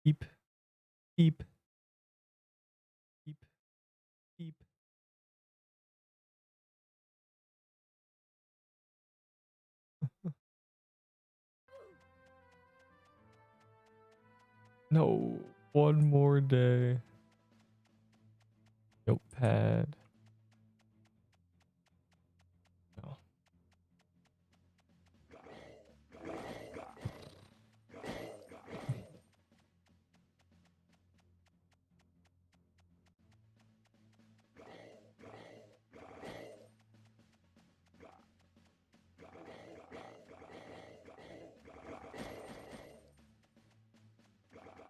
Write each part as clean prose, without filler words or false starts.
Keep, keep, keep, keep. No, one more day. Notepad. No.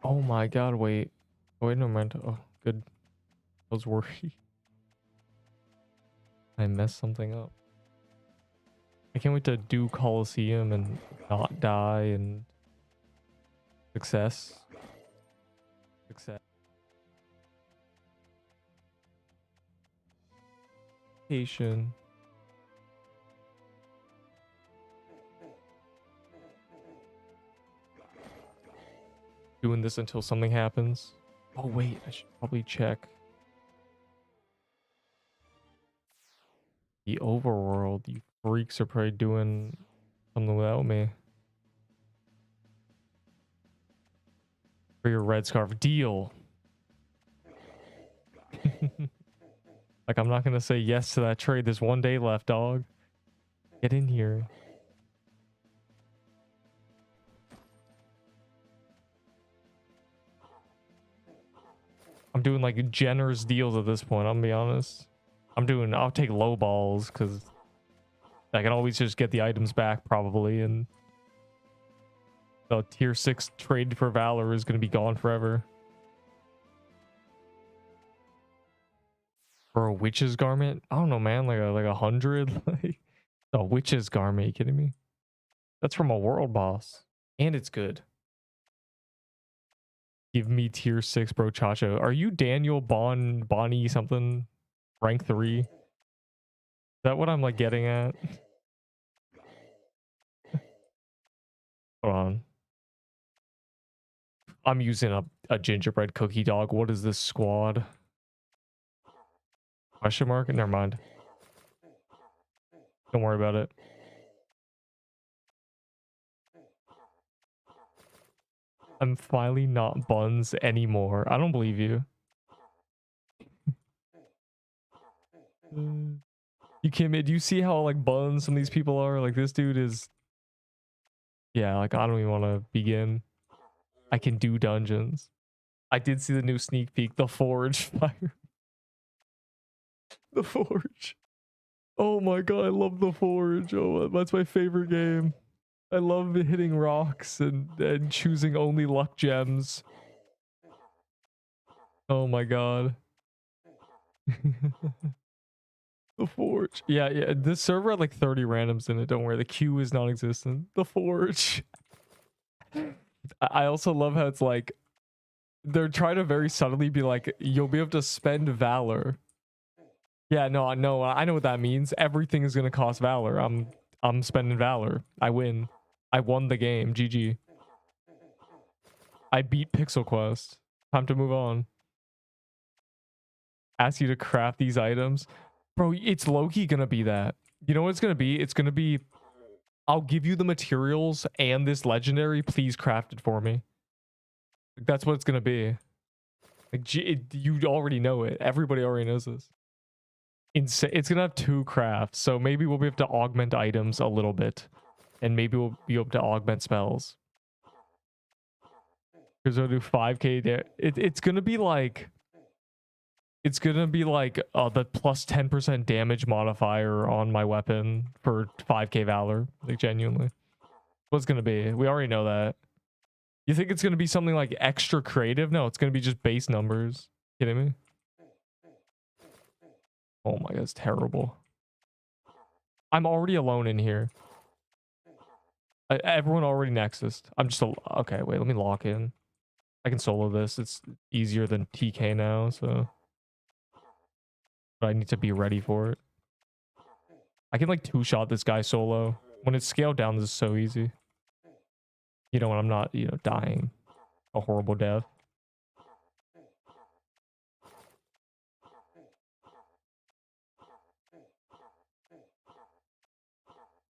Oh my god, wait. Wait, no mind. Oh, good. I was worried. I messed something up. I can't wait to do Coliseum and not die and success. Success. Patient. Doing this until something happens. Oh wait, I should probably check the overworld. You freaks are probably doing something without me. For your red scarf deal. Like, I'm not gonna say yes to that trade. There's one day left, dog. Get in here. I'm doing like generous deals at this point, I'm gonna be honest. I'll take low balls because I can always just get the items back probably, and the tier 6 trade for Valor is gonna be gone forever. For a witch's garment? I don't know, man, like 100? Like a witch's garment, are you kidding me? That's from a world boss. And it's good. Give me tier 6 bro Chacho. Are you Daniel Bonnie something? Rank 3? Is that what I'm like getting at? Hold on. I'm using a gingerbread cookie dog. What is this squad? Question mark? Never mind. Don't worry about it. I'm finally not buns anymore. I don't believe you. You can't. Do you see how like buns some of these people are? Like this dude is. Yeah, like I don't even want to begin. I can do dungeons. I did see the new sneak peek. The Forge fire. The Forge. Oh my god, I love the Forge. Oh, that's my favorite game. I love hitting rocks and choosing only luck gems. Oh my god. The Forge. Yeah, this server had like 30 randoms in it. Don't worry, the queue is non-existent. The Forge. I also love how it's like they're trying to very subtly be like, you'll be able to spend Valor. Yeah, no, I know what that means. Everything is gonna cost Valor. I'm spending Valor. I win. I won the game. GG. I beat Pixel Quest. Time to move on. Ask you to craft these items. Bro, it's low-key gonna be that. You know what it's gonna be? It's gonna be, I'll give you the materials and this legendary. Please craft it for me. That's what it's gonna be. Like, you already know it. Everybody already knows this. It's gonna have 2 crafts, so maybe we'll be able to augment items a little bit, and maybe we'll be able to augment spells. Because we'll do 5k there. It's gonna be like the plus 10% damage modifier on my weapon for 5k Valor. Like genuinely, what's gonna be? We already know that. You think it's gonna be something like extra creative? No, it's gonna be just base numbers. Kidding me? Oh my god, it's terrible. I'm already alone in here. Everyone already nexused. I'm just okay. Wait, let me lock in. I can solo this. It's easier than TK now, so. But I need to be ready for it. I can like 2-shot this guy solo. When it's scaled down, this is so easy. You know, when I'm not, dying. A horrible death.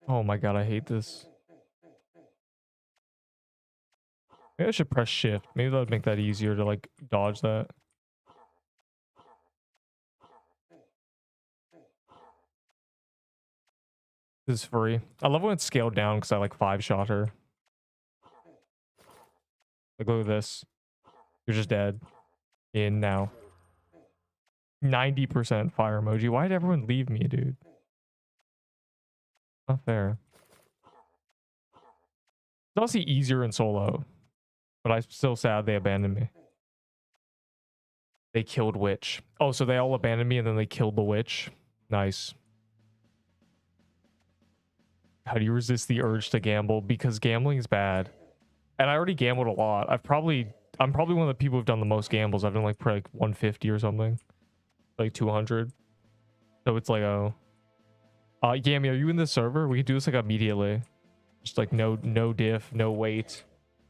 Oh my god, I hate this. Maybe I should press shift. Maybe that would make that easier to like dodge that. This is free. I love when it's scaled down because I like 5-shot her. Like, look at this. You're just dead. In now. 90% fire emoji. Why did everyone leave me, dude? Not fair. It's also easier in solo. But I'm still sad they abandoned me. They killed Witch. Oh, so they all abandoned me and then they killed the Witch. Nice. How do you resist the urge to gamble? Because gambling is bad. And I already gambled a lot. I'm probably one of the people who've done the most gambles. I've done like probably like 150 or something. Like 200. So it's like, oh. Yami, are you in this server? We could do this like immediately. Just like no diff, no wait.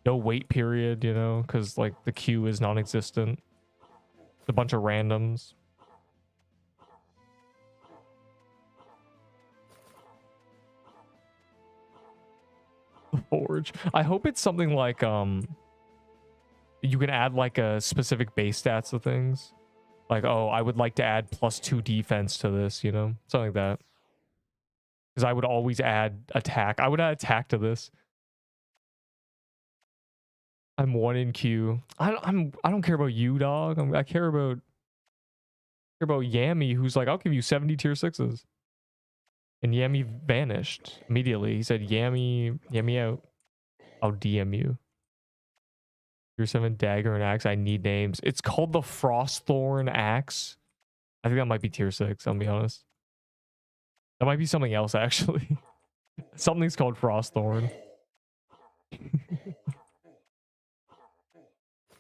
No wait period, you know? Because like the queue is non-existent. It's a bunch of randoms. Forge. I hope it's something like you can add like a specific base stats to things. Like, oh, I would like to add +2 defense to this, you know? Something like that. Because I would always add attack. I would add attack to this. I'm 1 in queue. I don't care about you, dog. I care about Yami, who's like, I'll give you 70 tier 6s. And Yami vanished immediately. He said, Yami out. I'll DM you. Tier 7 dagger and axe. I need names. It's called the Frostthorn axe. I think that might be tier 6, I'll be honest. That might be something else, actually. Something's called Frostthorn.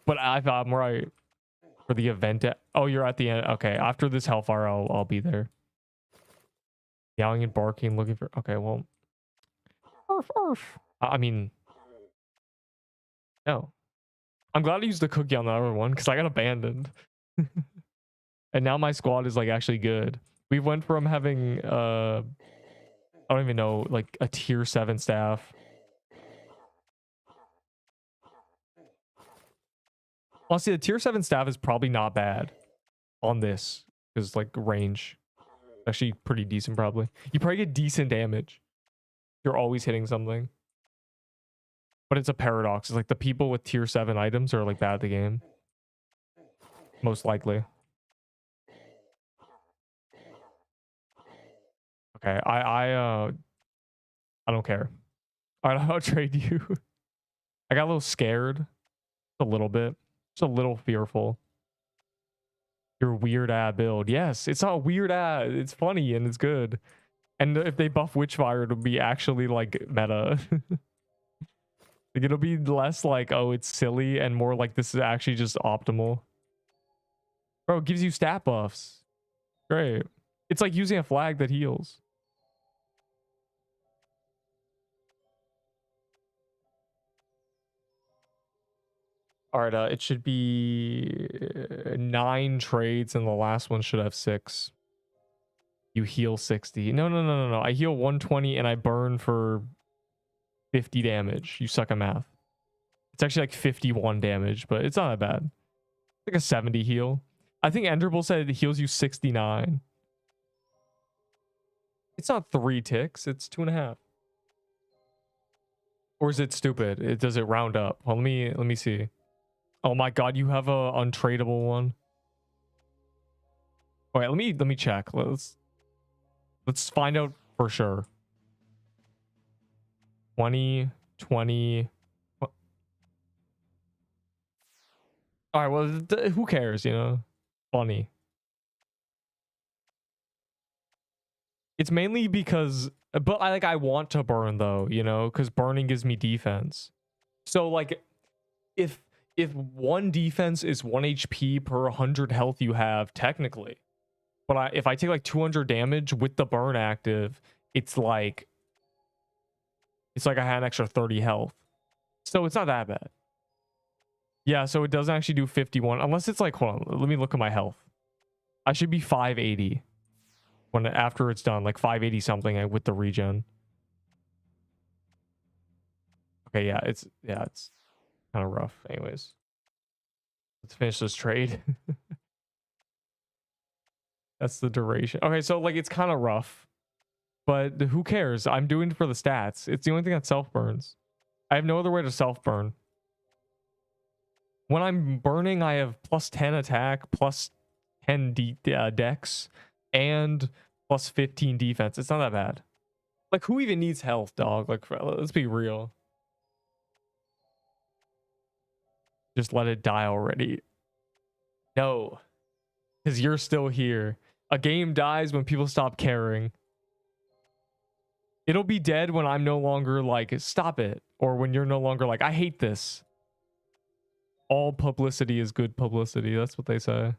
But I'm right. For the event. Oh, you're at the end. Okay, after this hellfire, I'll be there. Yelling and barking, looking for. Okay, well. Arf, arf. I mean. No. I'm glad I used the cookie on the other one because I got abandoned. And now my squad is like actually good. We went from having I don't even know, like a tier 7 staff. Honestly, the tier 7 staff is probably not bad on this because like range. Actually pretty decent probably. You probably get decent damage. You're always hitting something. But it's a paradox. It's like the people with tier 7 items are like bad at the game. Most likely. Okay, I don't care. All right, I'll trade you. I got a little scared. A little bit. Just a little fearful. Your weird ad build. Yes, it's not weird ad. It's funny and it's good. And if they buff Witchfire, it'll be actually like meta. Like it'll be less like, oh, it's silly, and more like this is actually just optimal. Bro, it gives you stat buffs. Great. It's like using a flag that heals. All right, it should be 9 trades, and the last one should have 6. You heal 60. No. I heal 120, and I burn for 50 damage. You suck at math. It's actually like 51 damage, but it's not that bad. It's like a 70 heal. I think Enderbull said it heals you 69. It's not 3 ticks. It's 2.5. Or is it stupid? Does it round up? Well, let me see. Oh my god, you have a untradeable one. All right, let me check. Let's find out for sure. 20. All right, well, who cares, you know? Funny. It's mainly because, but I want to burn though, you know, because burning gives me defense. So like, if 1 defense is 1 HP per 100 health you have, technically, but if I take like 200 damage with the burn active, it's like I had an extra 30 health, so it's not that bad. Yeah, so it doesn't actually do 51 unless it's like, hold on, let me look at my health. I should be 580 when after it's done, like 580 something with the regen. Okay, yeah, it's kind of rough. Anyways, let's finish this trade. That's the duration. Okay, so like it's kind of rough, but who cares? I'm doing it for the stats. It's the only thing that self burns. I have no other way to self burn. When I'm burning, I have plus 10 attack, plus 10 dex, and plus 15 defense. It's not that bad. Like, who even needs health, dog? Like, let's be real. Just let it die already. No, because you're still here. A game dies when people stop caring. It'll be dead when I'm no longer like, stop it. Or when you're no longer like, I hate this. All publicity is good publicity. That's what they say.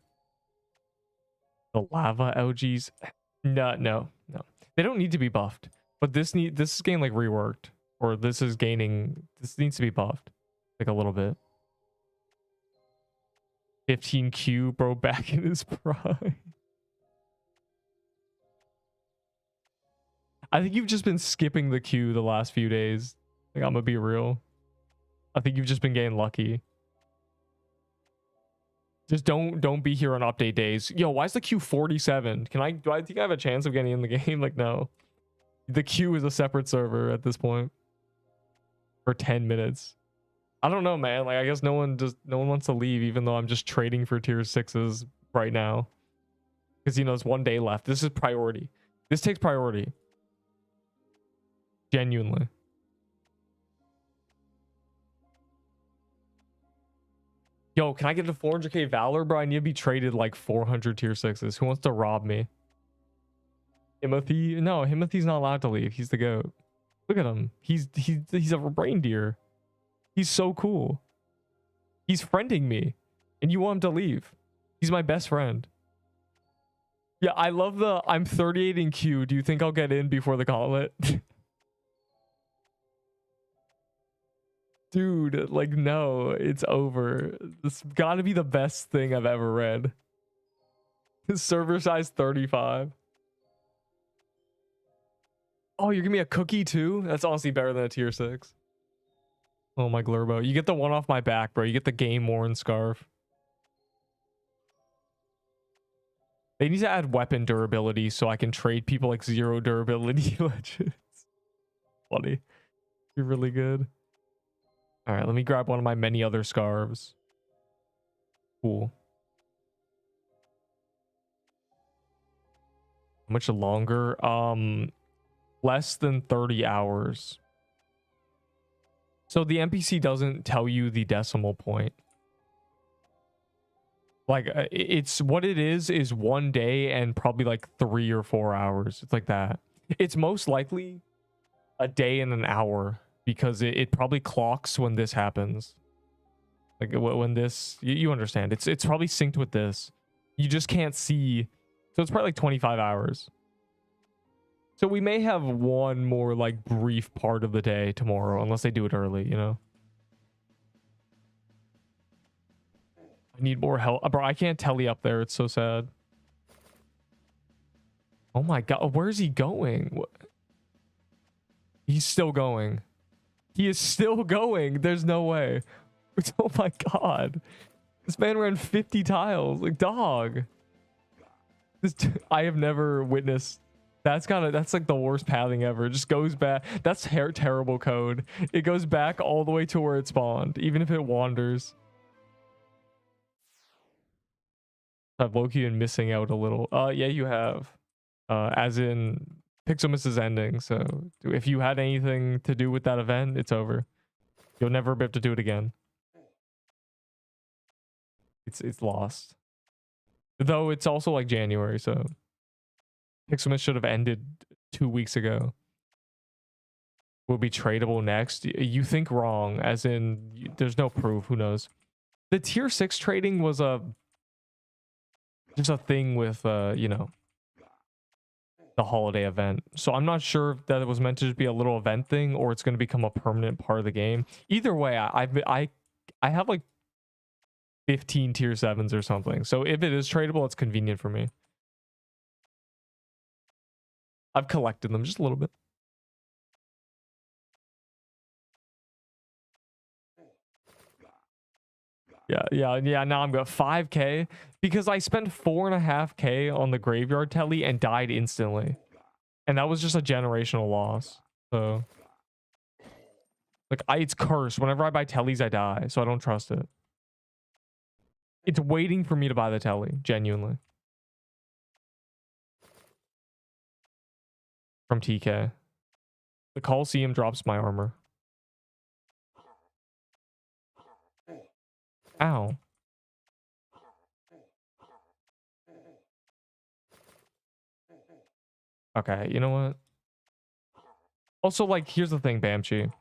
The lava algaes. No. They don't need to be buffed. But this is getting like reworked. Or this needs to be buffed. Like a little bit. 15Q, bro, back in his prime. I think you've just been skipping the queue the last few days. Like, I'm gonna be real. I think you've just been getting lucky. Just don't be here on update days. Yo, why is the queue 47? Do I think I have a chance of getting in the game? Like, no. The queue is a separate server at this point. For 10 minutes. I don't know, man. Like, I guess no one wants to leave, even though I'm just trading for tier 6s right now. Because, you know, it's one day left. This is priority. This takes priority. Genuinely. Yo, can I get a 400k Valor, bro? I need to be traded like 400 tier 6s. Who wants to rob me? Timothy? No, Timothy's not allowed to leave. He's the GOAT. Look at him. He's a reindeer. He's so cool. He's friending me. And you want him to leave. He's my best friend. Yeah, I love the I'm 38 in queue. Do you think I'll get in before the gauntlet? Dude, like, no, it's over. This gotta be the best thing I've ever read. His server size 35. Oh, you're giving me a cookie too? That's honestly better than a tier 6. Oh, my Glurbo. You get the one off my back, bro. You get the game worn scarf. They need to add weapon durability so I can trade people like 0 durability legends. Funny. You're really good. All right, let me grab one of my many other scarves. Cool. How much longer? Less than 30 hours. So the NPC doesn't tell you the decimal point. Like, it's what it is 1 day and probably like 3 or 4 hours. It's like that. It's most likely a day and an hour because it probably clocks when this happens. Like when this, you understand. It's probably synced with this. You just can't see. So it's probably like 25 hours. So we may have one more like brief part of the day tomorrow, unless they do it early, you know? I need more help. Bro, I can't telly up there. It's so sad. Oh my god. Where is he going? What? He's still going. He is still going. There's no way. Oh my god. This man ran 50 tiles. Like, dog. I have never witnessed. That's like the worst pathing ever. It just goes back. That's terrible code. It goes back all the way to where it spawned, even if it wanders. I've low-key been missing out a little. Yeah, you have. As in, Pixelmas is ending, so if you had anything to do with that event, it's over. You'll never be able to do it again. It's lost. Though it's also like January, so Pixelmas should have ended 2 weeks ago. Will be tradable next. You think wrong, as in there's no proof. Who knows? The tier 6 trading was just a thing with you know, the holiday event. So I'm not sure if that it was meant to just be a little event thing or it's going to become a permanent part of the game. Either way, I have like 15 tier 7s or something. So if it is tradable, it's convenient for me. I've collected them just a little bit. Yeah. Now I'm got 5k because I spent 4.5k on the graveyard telly and died instantly, and that was just a generational loss. So like it's cursed. Whenever I buy tellies, I die, so I don't trust it. It's waiting for me to buy the telly, genuinely. From TK. The Coliseum drops my armor. Ow. Okay, you know what? Also, like, here's the thing, Bamchi.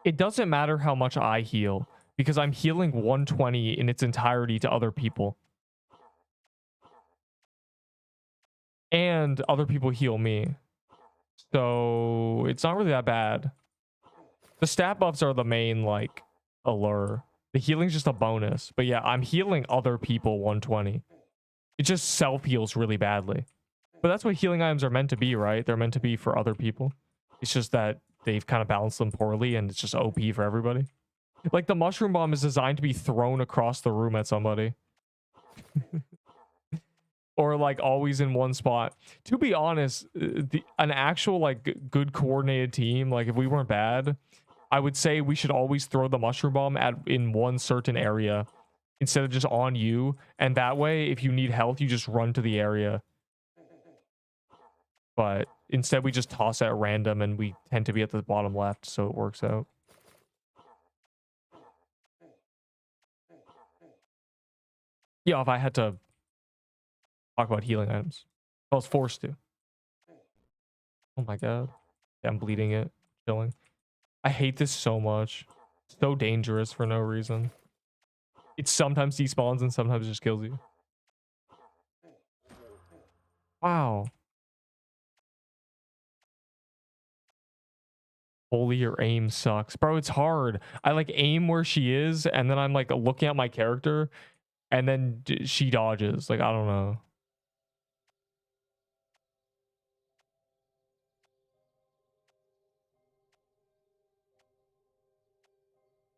It doesn't matter how much I heal, because I'm healing 120 in its entirety to other people. And other people heal me. So it's not really that bad. The stat buffs are the main, like, allure. The healing's just a bonus. But yeah, I'm healing other people 120. It just self-heals really badly. But that's what healing items are meant to be, right? They're meant to be for other people. It's just that they've kind of balanced them poorly, and it's just OP for everybody. Like, the mushroom bomb is designed to be thrown across the room at somebody. Or, like, always in one spot. To be honest, an actual, like, good coordinated team, like, if we weren't bad, I would say we should always throw the mushroom bomb in one certain area instead of just on you. And that way, if you need health, you just run to the area. But instead, we just toss it at random, and we tend to be at the bottom left, so it works out. Yeah, if I had to talk about healing items, I was forced to. Oh my god. Yeah, I'm bleeding it. Chilling. I hate this so much. So dangerous for no reason. It sometimes despawns and sometimes just kills you. Wow. Holy, your aim sucks. Bro, it's hard. I like aim where she is, and then I'm like looking at my character, and then she dodges. Like, I don't know.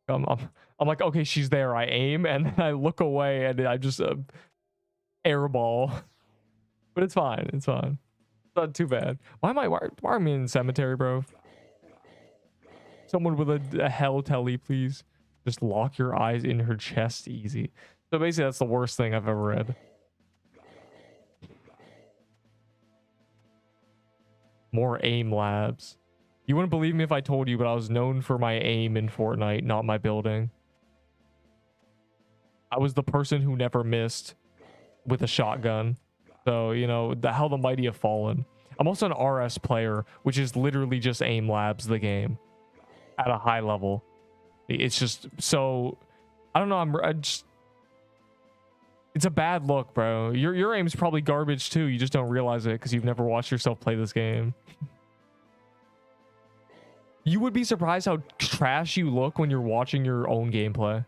I'm like, okay, she's there. I aim, and then I look away, and I just airball. But it's fine. It's fine. It's not too bad. Why am I in cemetery, bro? Someone with a hell telly, please. Just lock your eyes in her chest easy. So basically, that's the worst thing I've ever read. More aim labs. You wouldn't believe me if I told you, but I was known for my aim in Fortnite, not my building. I was the person who never missed with a shotgun. So, you know, how the mighty have fallen. I'm also an RS player, which is literally just aim labs the game at a high level. It's just so, I don't know. It's a bad look, bro. Your aim's probably garbage too. You just don't realize it because you've never watched yourself play this game. You would be surprised how trash you look when you're watching your own gameplay.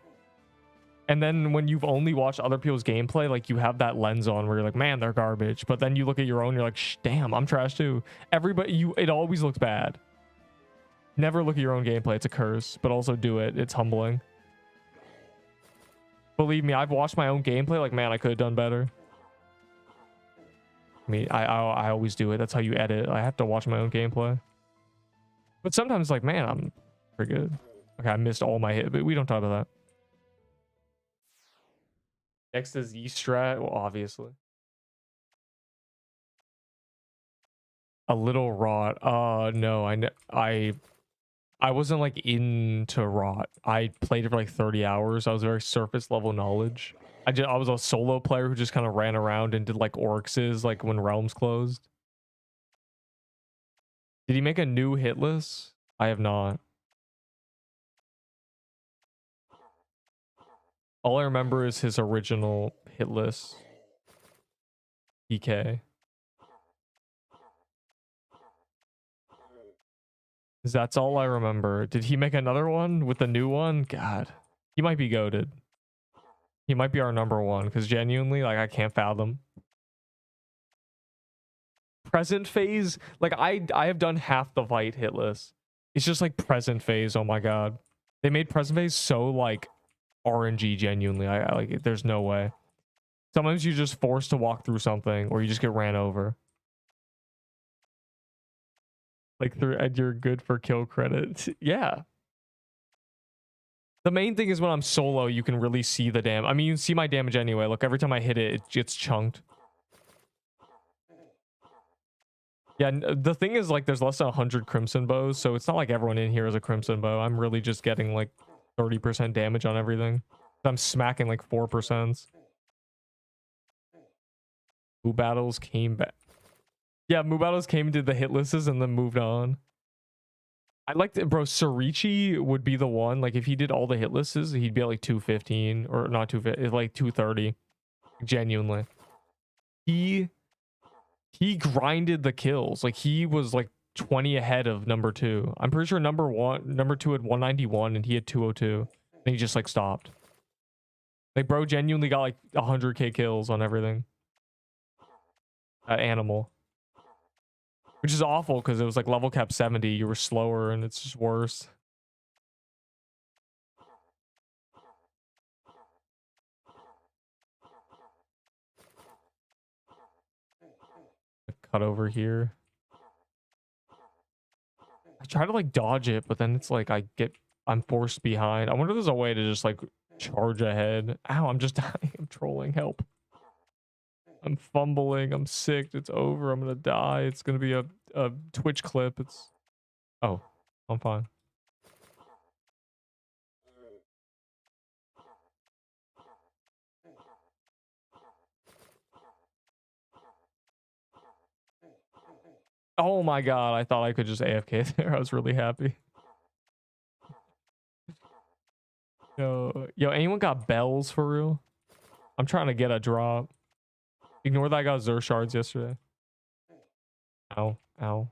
And then when you've only watched other people's gameplay, like, you have that lens on where you're like, man, they're garbage. But then you look at your own, you're like, damn, I'm trash too. It always looks bad. Never look at your own gameplay. It's a curse, but also do it. It's humbling. Believe me, I've watched my own gameplay. Like, man, I could have done better. I mean, I always do it. That's how you edit. I have to watch my own gameplay. But sometimes, like, man, I'm pretty good. Okay, I missed all my hit, but we don't talk about that. Next is E-Strat, well, obviously. A little rot. No, I wasn't like into rot. I played it for like 30 hours. I was very surface level knowledge. I was a solo player who just kind of ran around and did like orcs like when realms closed. Did he make a new hit list? I have not. All I remember is his original hit list. PK. That's all I remember. Did he make another one with the new one? God, he might be goated. He might be our number one because genuinely, like, I can't fathom. Present phase, like I have done half the fight hitless. It's just like present phase. Oh my god, they made present phase so like RNG. Genuinely, I like it. There's no way. Sometimes you're just forced to walk through something, or you just get ran over. Like and you're good for kill credit. Yeah. The main thing is when I'm solo, you can really see the damage. I mean, you can see my damage anyway. Look, every time I hit it, it gets chunked. Yeah, the thing is, like, there's less than 100 crimson bows, so it's not like everyone in here is a crimson bow. I'm really just getting like 30% damage on everything. I'm smacking like 4%. Moo battles came back. Yeah, Moo battles came, did the hit lists, and then moved on. I liked it, bro. Sorichi would be the one. Like, if he did all the hit lists, he'd be at like 215 or not 250, like 230. Genuinely, he grinded the kills. Like, he was like 20 ahead of number two. I'm pretty sure number two had 191 and he had 202. And he just like stopped. Like, bro genuinely got like 100k kills on everything. Animal. Which is awful because it was like level cap 70. You were slower and it's just worse. Cut over here. I try to like dodge it, but then it's like I'm forced behind. I wonder if there's a way to just like charge ahead. Ow, I'm just dying. I'm trolling. Help. I'm fumbling. I'm sick. It's over. I'm gonna die. It's gonna be a Twitch clip. It's... Oh, I'm fine. Oh my god, I thought I could just AFK there. I was really happy. Yo, anyone got bells for real? I'm trying to get a drop. Ignore that I got Xur shards yesterday. Ow, ow,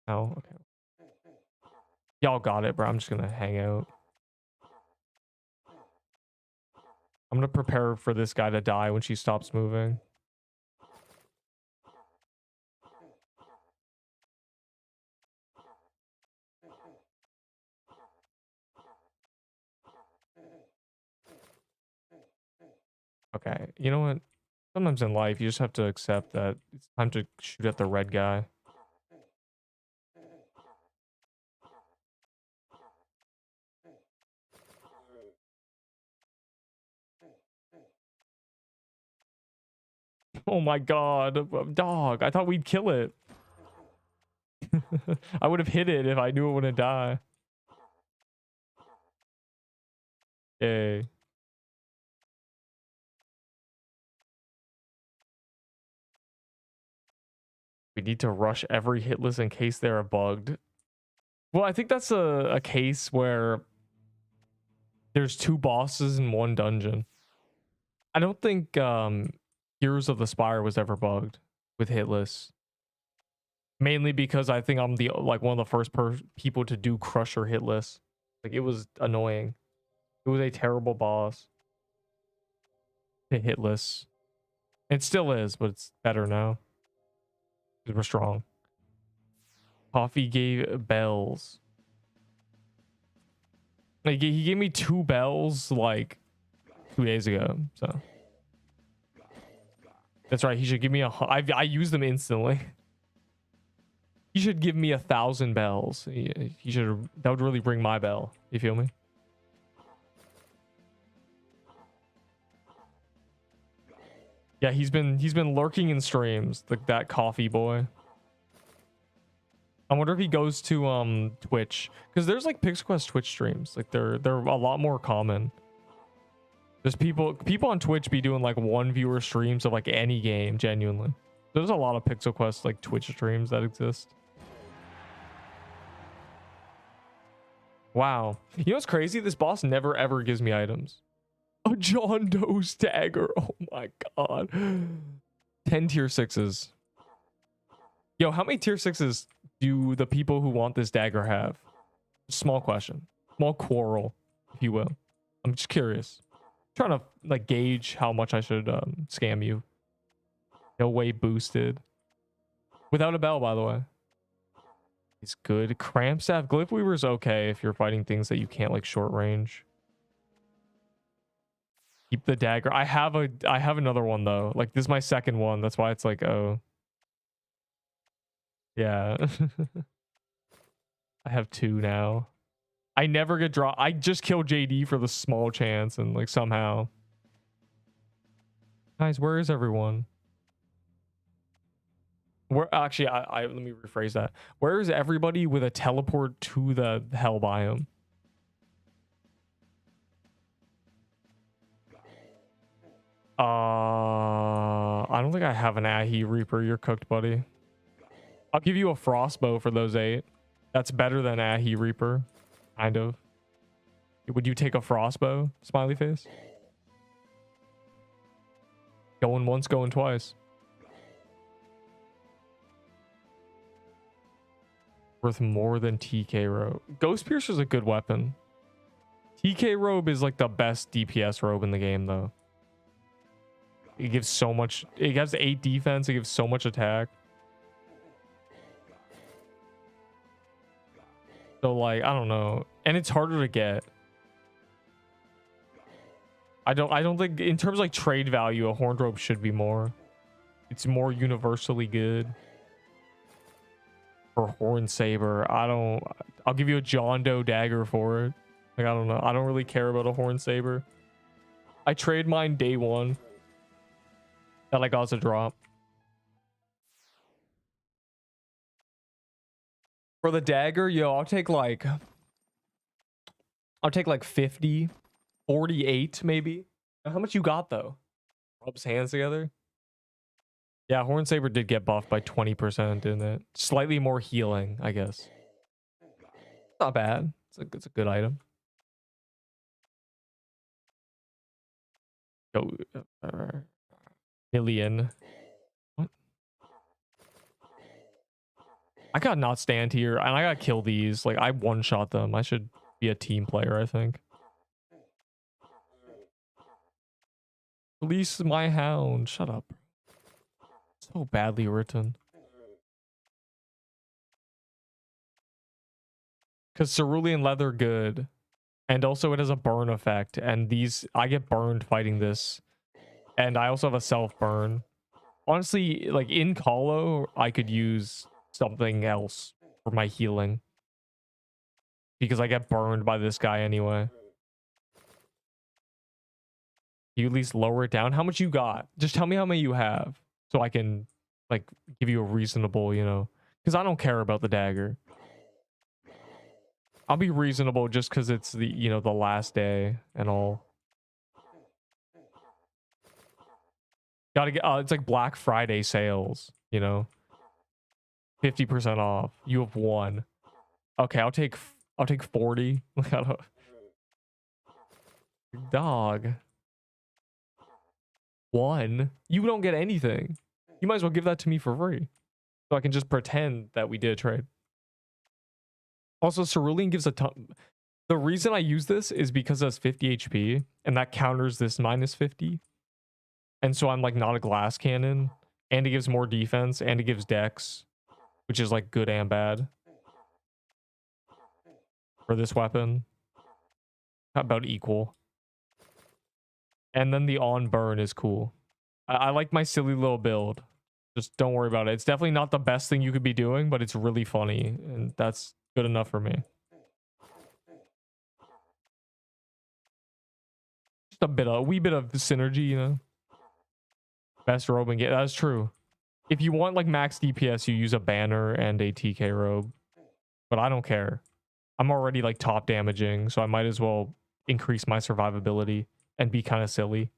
ow, okay. Y'all got it, bro. I'm just gonna hang out. I'm gonna prepare for this guy to die when she stops moving. Okay, you know what? Sometimes in life, you just have to accept that it's time to shoot at the red guy. Oh my god, dog. I thought we'd kill it. I would have hit it if I knew it wouldn't die. Yay. We need to rush every hit list in case they're bugged. Well, I think that's a case where there's two bosses in one dungeon. I don't think Heroes of the Spire was ever bugged with hit lists. Mainly because I think I'm the one of the first people to do Crusher hit lists. Like, it was annoying. It was a terrible boss to hit lists. It still is, but it's better now. Because we're strong. Coffee gave bells. Like, he gave me 2 bells like 2 days ago. So that's right. He should give me I use them instantly. He should give me 1,000 bells. He should. That would really ring my bell. You feel me? Yeah, he's been lurking in streams, like that coffee boy. I wonder if he goes to Twitch, because there's like PixelQuest Twitch streams. Like they're a lot more common. There's people on Twitch be doing like 1 viewer streams of like any game. Genuinely, there's a lot of PixelQuest like Twitch streams that exist. Wow, you know what's crazy? This boss never ever gives me items. A John Doe's dagger. Oh my god. 10 tier 6s. Yo, how many tier 6s do the people who want this dagger have? Small question. Small quarrel, if you will. I'm just curious. Trying to like gauge how much I should scam you. No way boosted. Without a bell, by the way. It's good. Crampstaff, Glyph Weaver's okay if you're fighting things that you can't like short range. Keep the dagger. I have another one though. Like this is my second one. That's why it's like, oh. Yeah. I have two now. I never get draw. I just kill JD for the small chance and like somehow. Guys, where is everyone? Where actually I let me rephrase that. Where is everybody with a teleport to the hell biome? I don't think I have an Ahi Reaper. You're cooked, buddy. I'll give you a Frostbow for those 8. That's better than Ahi Reaper. Kind of. Would you take a Frostbow? Smiley face. Going once, going twice. Worth more than TK Robe. Ghost Piercer's a good weapon. TK Robe is like the best DPS robe in the game though. It gives so much. It has 8 defense. It gives so much attack. So like, I don't know. And it's harder to get. I don't think in terms of like trade value, a Horned Robe should be more. It's more universally good. For Horn Saber, I'll give you a John Doe dagger for it. Like, I don't know. I don't really care about a Horn Saber. I trade mine day 1. That I got as a drop. For the dagger, yo, I'll take like 50, 48 maybe. How much you got though? Rubs hands together. Yeah, Horn Saber did get buffed by 20%, didn't it? Slightly more healing, I guess. Not bad. It's a good item. Go. Million. What? I got not stand here, and I got kill these. Like, I one-shot them. I should be a team player, I think. Release my hound. Shut up. So badly written. Because cerulean leather good. And also it has a burn effect. And these, I get burned fighting this. And I also have a self-burn. Honestly, like in Colo, I could use something else for my healing. Because I get burned by this guy anyway. You at least lower it down. How much you got? Just tell me how many you have. So I can like give you a reasonable, you know. Because I don't care about the dagger. I'll be reasonable just because it's the, you know, the last day and all. Gotta get, it's like Black Friday sales, you know. 50% off. You have 1. Okay, I'll take 40. Dog. 1. You don't get anything. You might as well give that to me for free. So I can just pretend that we did a trade. Also, Cerulean gives a ton. The reason I use this is because it has 50 HP, and that counters this minus 50. And so I'm like not a glass cannon, and it gives more defense, and it gives dex, which is like good and bad for this weapon. About equal. And then the on burn is cool. I like my silly little build. Just don't worry about it. It's definitely not the best thing you could be doing, but it's really funny, and that's good enough for me. Just a wee bit of synergy, you know. Best robe and get. That's true. If you want like max DPS, you use a banner and a TK robe. But I don't care. I'm already like top damaging, so I might as well increase my survivability and be kind of silly.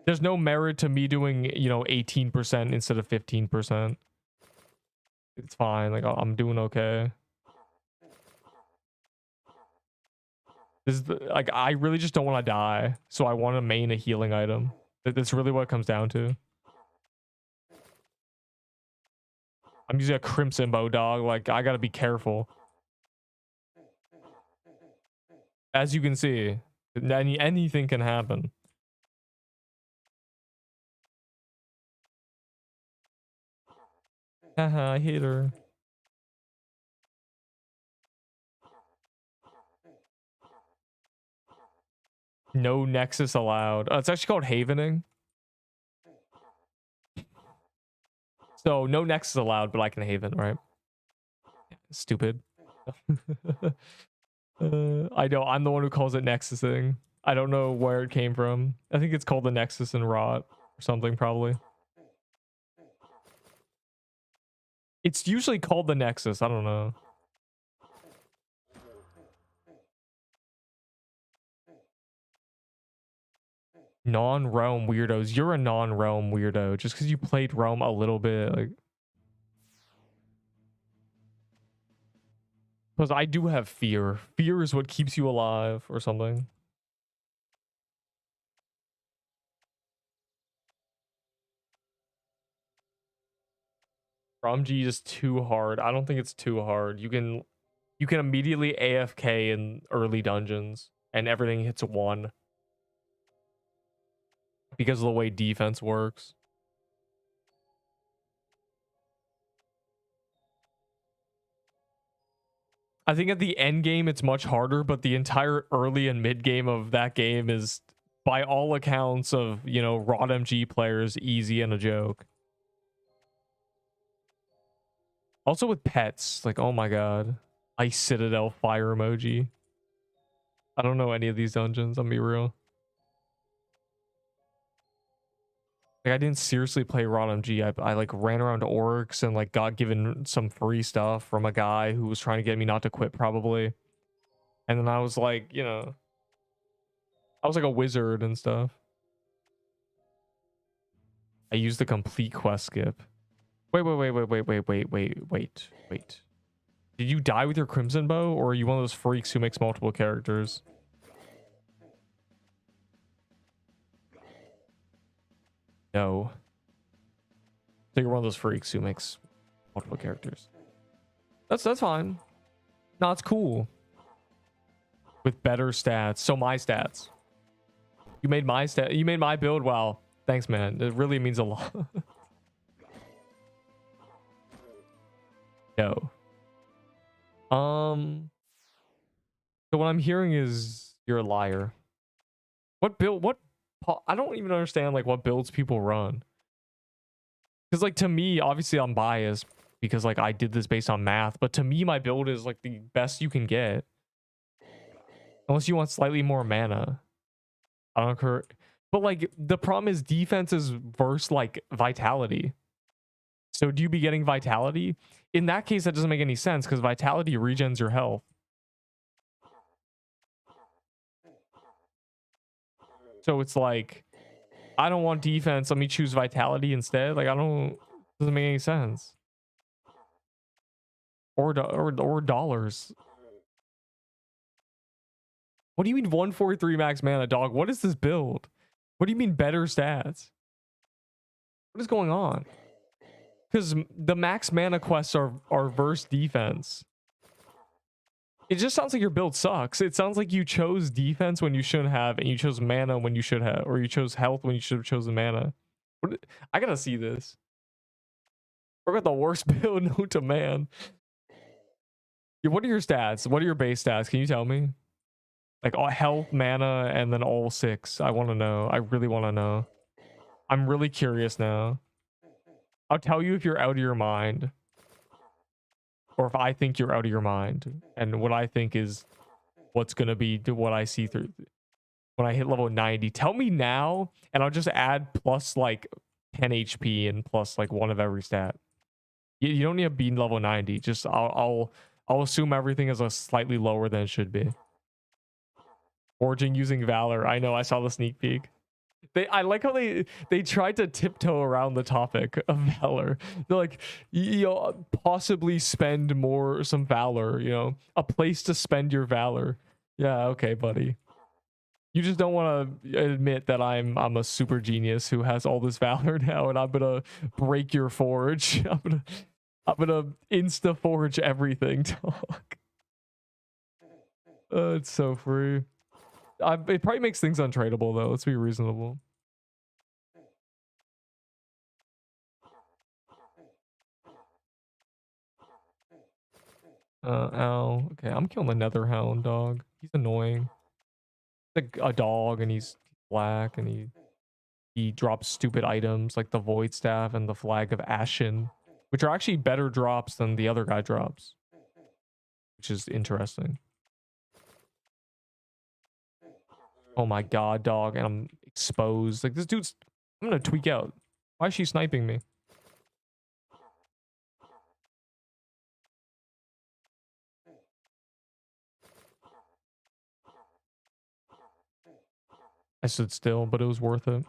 There's no merit to me doing, you know, 18% instead of 15%. It's fine. Like, I'm doing okay. This is like, I really just don't want to die. So I want to main a healing item. That's really what it comes down to. I'm using a Crimson Bow, dog. Like, I got to be careful. As you can see, Anything can happen. Haha, I hate her. No nexus allowed. It's actually called havening. So no nexus allowed, but I can haven, right? Stupid. I know, I'm the one who calls it nexusing. I don't know where it came from. I think it's called the nexus and rot or something, probably. It's usually called the nexus. I don't know. Non-realm weirdos. You're a non-realm weirdo just because you played realm a little bit. Like, because I do have fear. Fear is what keeps you alive or something. ROMG is too hard. I don't think it's too hard. You can immediately AFK in early dungeons and everything hits 1 because of the way defense works. I think at the end game it's much harder, but the entire early and mid game of that game is, by all accounts of, you know, ROT MG players, easy and a joke. Also with pets, like, oh my god. Ice Citadel fire emoji. I don't know any of these dungeons, I'll be real. Like, I didn't seriously play ROT MG. I like ran around orcs and like got given some free stuff from a guy who was trying to get me not to quit, probably. And then I was like, you know, I was like a wizard and stuff. I used the complete quest skip. Wait. Did you die with your Crimson Bow, or are you one of those freaks who makes multiple characters? No. So you're one of those freaks who makes multiple characters. That's fine. No, it's cool. With better stats. So my stats. You made my build. Wow. Thanks, man. It really means a lot. No. So what I'm hearing is you're a liar. What build? I don't even understand like what builds people run. Because like to me, obviously I'm biased because like I did this based on math, but to me my build is like the best you can get. Unless you want slightly more mana. I don't care. But like the problem is defense is versus like vitality. So do you be getting vitality? In that case, that doesn't make any sense because vitality regens your health. So it's like, I don't want defense. Let me choose vitality instead. Like, doesn't make any sense. Or dollars. What do you mean 143 max mana, dog? What is this build? What do you mean better stats? What is going on? Because the max mana quests are verse defense. It just sounds like your build sucks. It sounds like you chose defense when you shouldn't have, and you chose mana when you should have, or you chose health when you should have chosen mana. I gotta see this. We're got the worst build known to man. Yeah, what are your stats? What are your base stats? Can you tell me? Like all health, mana, and then all 6. I want to know. I really want to know. I'm really curious now. I'll tell you if you're out of your mind. Or if I think you're out of your mind. And what I think is what's going to be what I see through when I hit level 90. Tell me now, and I'll just add plus like 10 HP and plus like 1 of every stat. You don't need to be level 90. Just I'll assume everything is a slightly lower than it should be. Forging using Valor. I know, I saw the sneak peek. I like how they tried to tiptoe around the topic of Valor. They're like, you know, possibly spend some Valor, you know, a place to spend your Valor. Yeah, okay, buddy. You just don't want to admit that I'm a super genius who has all this Valor now, and I'm gonna break your forge. I'm gonna insta forge everything, dog. It's so free. It probably makes things untradeable though. Let's be reasonable. Ow. Okay, I'm killing the nether hound dog. He's annoying. Like a dog, and he's black, and he drops stupid items like the void staff and the flag of ashen, which are actually better drops than the other guy drops, which is interesting. Oh my god, dog, and I'm exposed. Like this dude's, I'm gonna tweak out. Why is she sniping me? I stood still, but it was worth it.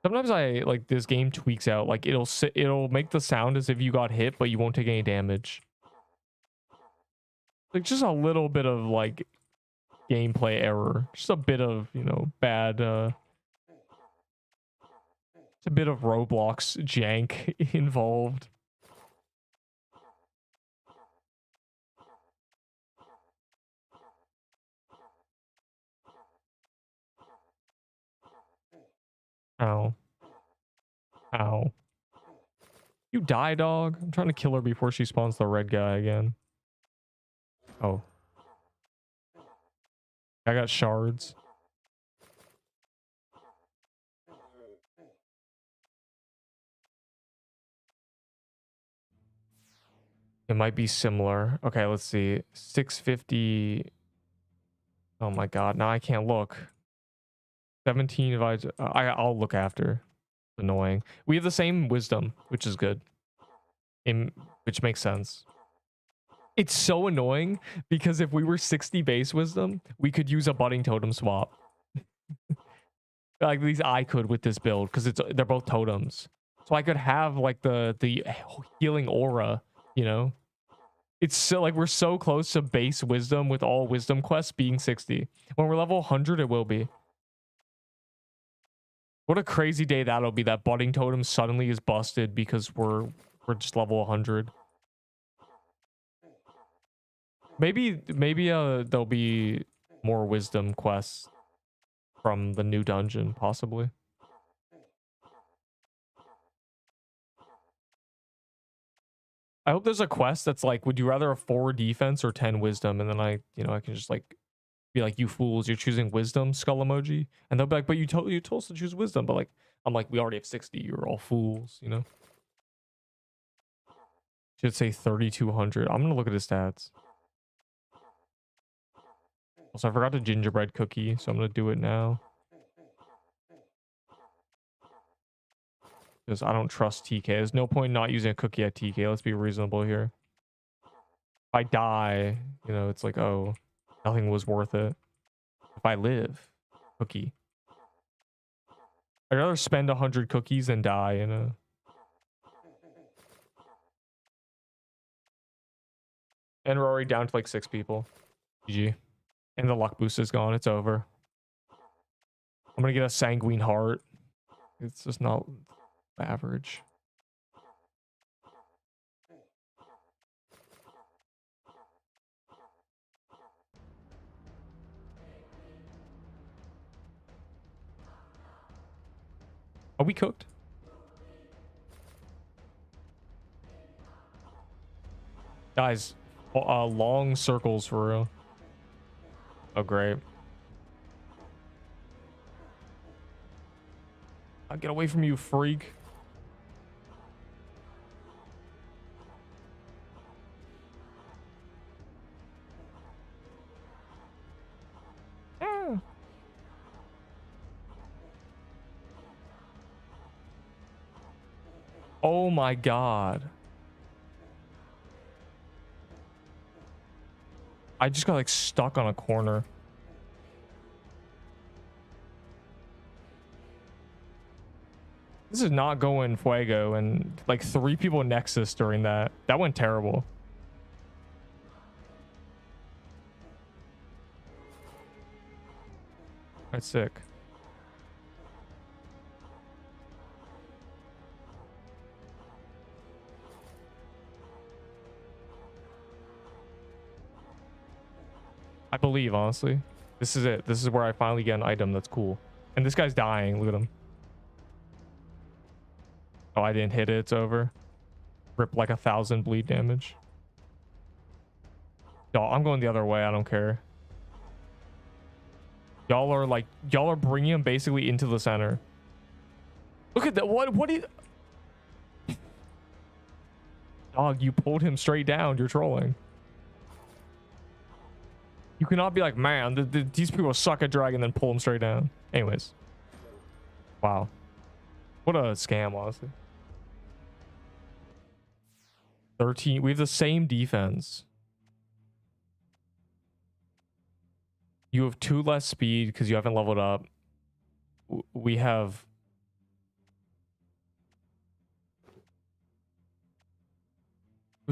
Sometimes I like this game tweaks out. Like it'll make the sound as if you got hit, but you won't take any damage. Like just a little bit of like gameplay error. Just a bit of, you know, bad it's a bit of Roblox jank involved. Ow. Ow. You die, dog. I'm trying to kill her before she spawns the red guy again. Oh. I got shards. It might be similar. Okay, let's see. 650. Oh my god. Now I can't look. 17 divided. I'll look after. Annoying. We have the same wisdom, which is good. Which makes sense. It's so annoying because if we were 60 base wisdom, we could use a budding totem swap. Like at least I could with this build because they're both totems. So I could have like the healing aura, you know? It's so like we're so close to base wisdom with all wisdom quests being 60. When we're level 100, it will be. What a crazy day that'll be. That budding totem suddenly is busted because we're just level 100. Maybe there'll be more wisdom quests from the new dungeon, possibly. I hope there's a quest that's like, would you rather have 4 defense or 10 wisdom? And then I can just like be like, you fools, you're choosing wisdom, skull emoji. And they'll be like, but you told us to choose wisdom. But like, I'm like, we already have 60. You're all fools, you know? Should say 3,200. I'm gonna look at his stats. Also, I forgot the gingerbread cookie, so I'm gonna do it now. Because I don't trust TK. There's no point not using a cookie at TK. Let's be reasonable here. If I die, you know, it's like, oh, nothing was worth it. If I live, cookie. I'd rather spend 100 cookies than die, you know. And we're already down to like 6 people. GG. And the luck boost is gone. It's over. I'm gonna get a sanguine heart. It's just not average. Are we cooked? Guys, long circles for real. Oh, great. I'll get away from you, freak. Oh my god. I just got like stuck on a corner. This is not going fuego, and like 3 people Nexus during that. That went terrible. That's sick. believe, honestly. This is it. This is where I finally get an item that's cool. And this guy's dying. Look at him. Oh, I didn't hit it. It's over. Rip like 1,000 bleed damage. Y'all, I'm going the other way. I don't care. Y'all are bringing him basically into the center. Look at that. What do you... Dog, you pulled him straight down. You're trolling. You cannot be like, man, these people suck at dragon, then pull them straight down. Anyways. Wow. What a scam, honestly. 13. We have the same defense. You have 2 less speed because you haven't leveled up. We have...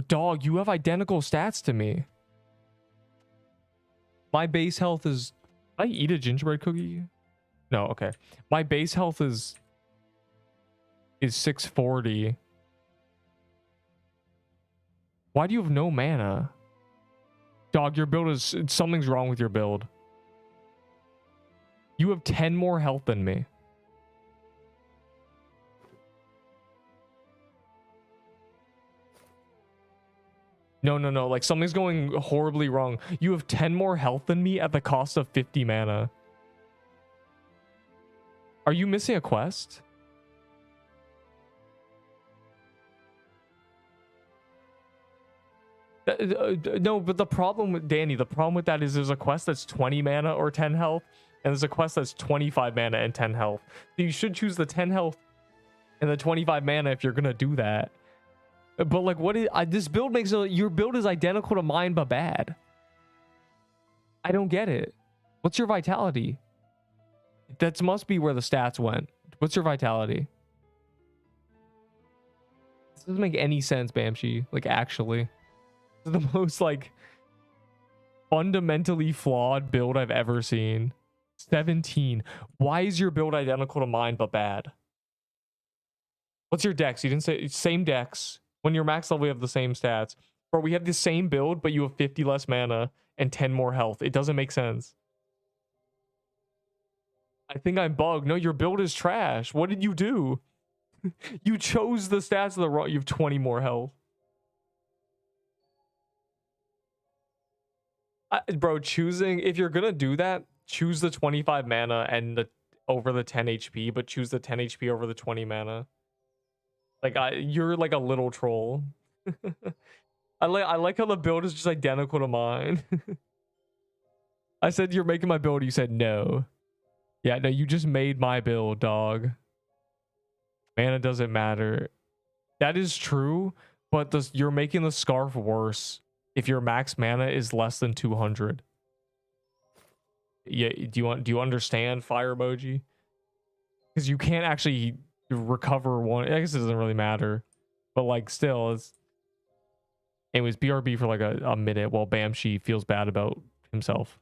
Dog, you have identical stats to me. My base health is... Did I eat a gingerbread cookie? No, okay. My base health is 640. Why do you have no mana? Dog, your build is... Something's wrong with your build. You have 10 more health than me. No. Like, something's going horribly wrong. You have 10 more health than me at the cost of 50 mana. Are you missing a quest? No, but the problem with Danny, the problem with that is there's a quest that's 20 mana or 10 health, and there's a quest that's 25 mana and 10 health. So you should choose the 10 health and the 25 mana if you're gonna do that. But like, what is this build makes your build is identical to mine but bad. I don't get it. What's your vitality? That must be where the stats went. What's your vitality? This doesn't make any sense, Bamshi. Like, actually, this is the most like fundamentally flawed build I've ever seen. 17. Why is your build identical to mine but bad? What's your dex? You didn't say same dex. When you're max level, we have the same stats. Bro, we have the same build, but you have 50 less mana and 10 more health. It doesn't make sense. I think I'm bugged. No, your build is trash. What did you do? You chose the stats of the wrong. You have 20 more health. Bro, choosing... If you're gonna do that, choose the 25 mana and over the 10 HP, but choose the 10 HP over the 20 mana. Like, you're like a little troll. I like how the build is just identical to mine. I said you're making my build. You said no. Yeah, no, you just made my build, dog. Mana doesn't matter. That is true, but you're making the scarf worse if your max mana is less than 200. Yeah, do you understand, fire emoji? Because you can't actually recover one. I guess it doesn't really matter, but like, still, it's... Anyways, BRB for like a minute while Bamshi feels bad about himself.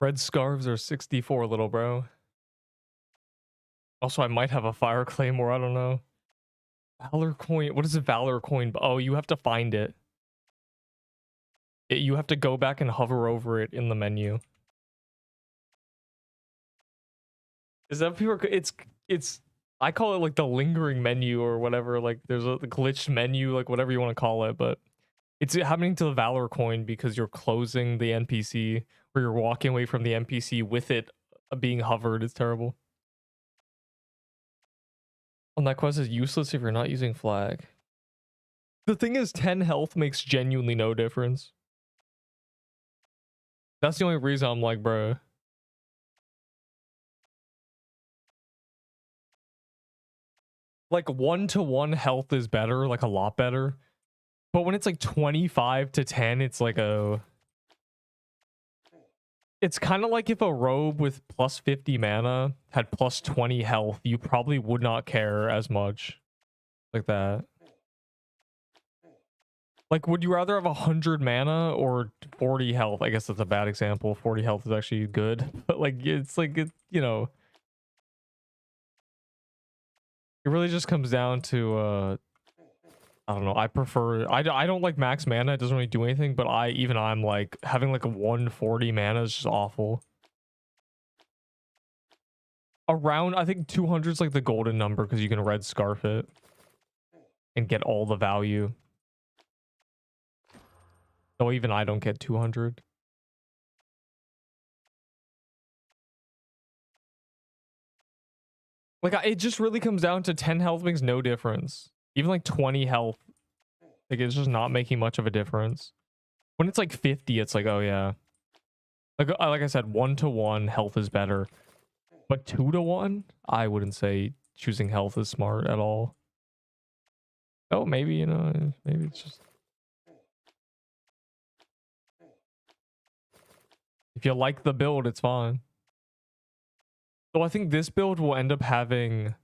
Red scarves are 64, little bro. Also, I might have a fire claymore. I don't know. Valor coin. What is a valor coin? Oh, you have to find it. You have to go back and hover over it in the menu. Is that people? It's. I call it like the lingering menu or whatever. Like there's a glitched menu, like whatever you want to call it, but it's happening to the valor coin because you're closing the NPC or you're walking away from the NPC with it being hovered. It's terrible. On that quest is useless if you're not using flag. The thing is, 10 health makes genuinely no difference. That's the only reason I'm like, bro. Like 1-to-1 health is better, like a lot better. But when it's like 25 to 10, it's like a... It's kind of like if a robe with plus 50 mana had plus 20 health, you probably would not care as much. Like that. Like, would you rather have 100 mana or 40 health? I guess that's a bad example. 40 health is actually good. But like, it's like, you know... It really just comes down to, I don't know. I prefer... I don't like max mana. It doesn't really do anything. But I'm like, having like a 140 mana is just awful. Around, I think 200 is like the golden number because you can red scarf it and get all the value. So even I don't get 200. Like, it just really comes down to 10 health makes no difference. Even like 20 health, like it's just not making much of a difference. When it's like 50, it's like, oh yeah. Like I said, 1-to-1 health is better. But 2-to-1, I wouldn't say choosing health is smart at all. Oh, maybe, you know, maybe it's just... If you like the build, it's fine. So I think this build will end up having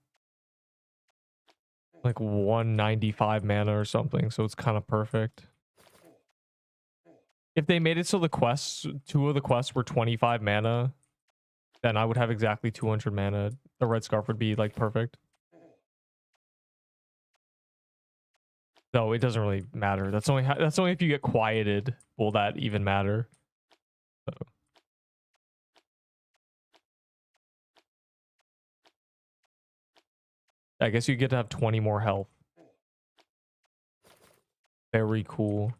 like 195 mana or something, so it's kind of perfect. If they made it so the quests, 2 of the quests were 25 mana, then I would have exactly 200 mana. The red scarf would be like perfect. No, it doesn't really matter. That's only if you get quieted will that even matter. So. I guess you get to have 20 more health. Very cool.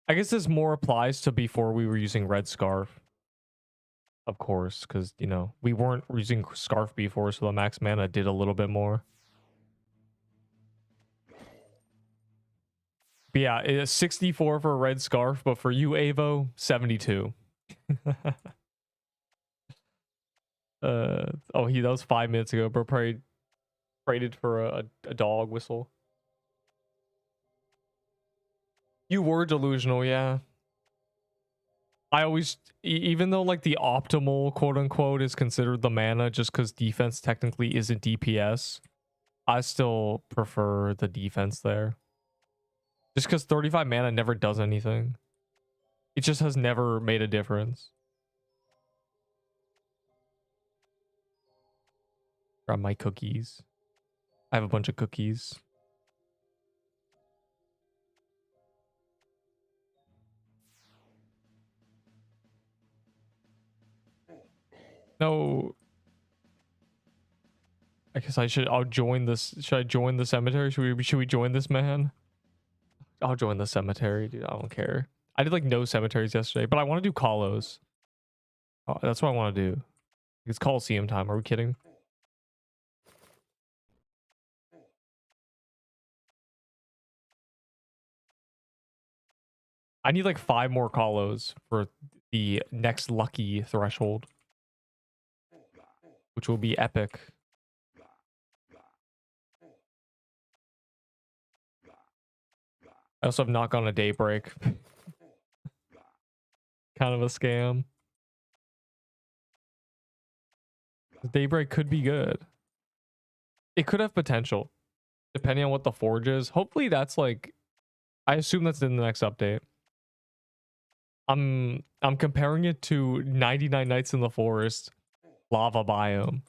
I guess this more applies to before we were using red scarf. Of course, because, you know, we weren't using scarf before, so the max mana did a little bit more. But yeah, it's 64 for a red scarf, but for you, Avo, 72. Oh, that was 5 minutes ago, bro. Probably traded for a dog whistle. You were delusional, yeah. I always, even though like the optimal quote unquote is considered the mana just because defense technically isn't DPS, I still prefer the defense there. Just because 35 mana never does anything. It just has never made a difference. Grab my cookies. I have a bunch of cookies. No. I guess I'll join this. Should I join the cemetery? Should we join this man? I'll join the cemetery, dude. I don't care. I did like no cemeteries yesterday, but I want to do Kalos. Oh, that's what I want to do. It's Coliseum time. Are we kidding? I need like 5 more Kalos for the next lucky threshold, which will be epic. I also have not gone a daybreak. Kind of a scam. Daybreak could be good. It could have potential, depending on what the forge is. Hopefully that's like, I assume that's in the next update. I'm comparing it to 99 Nights in the Forest lava biome,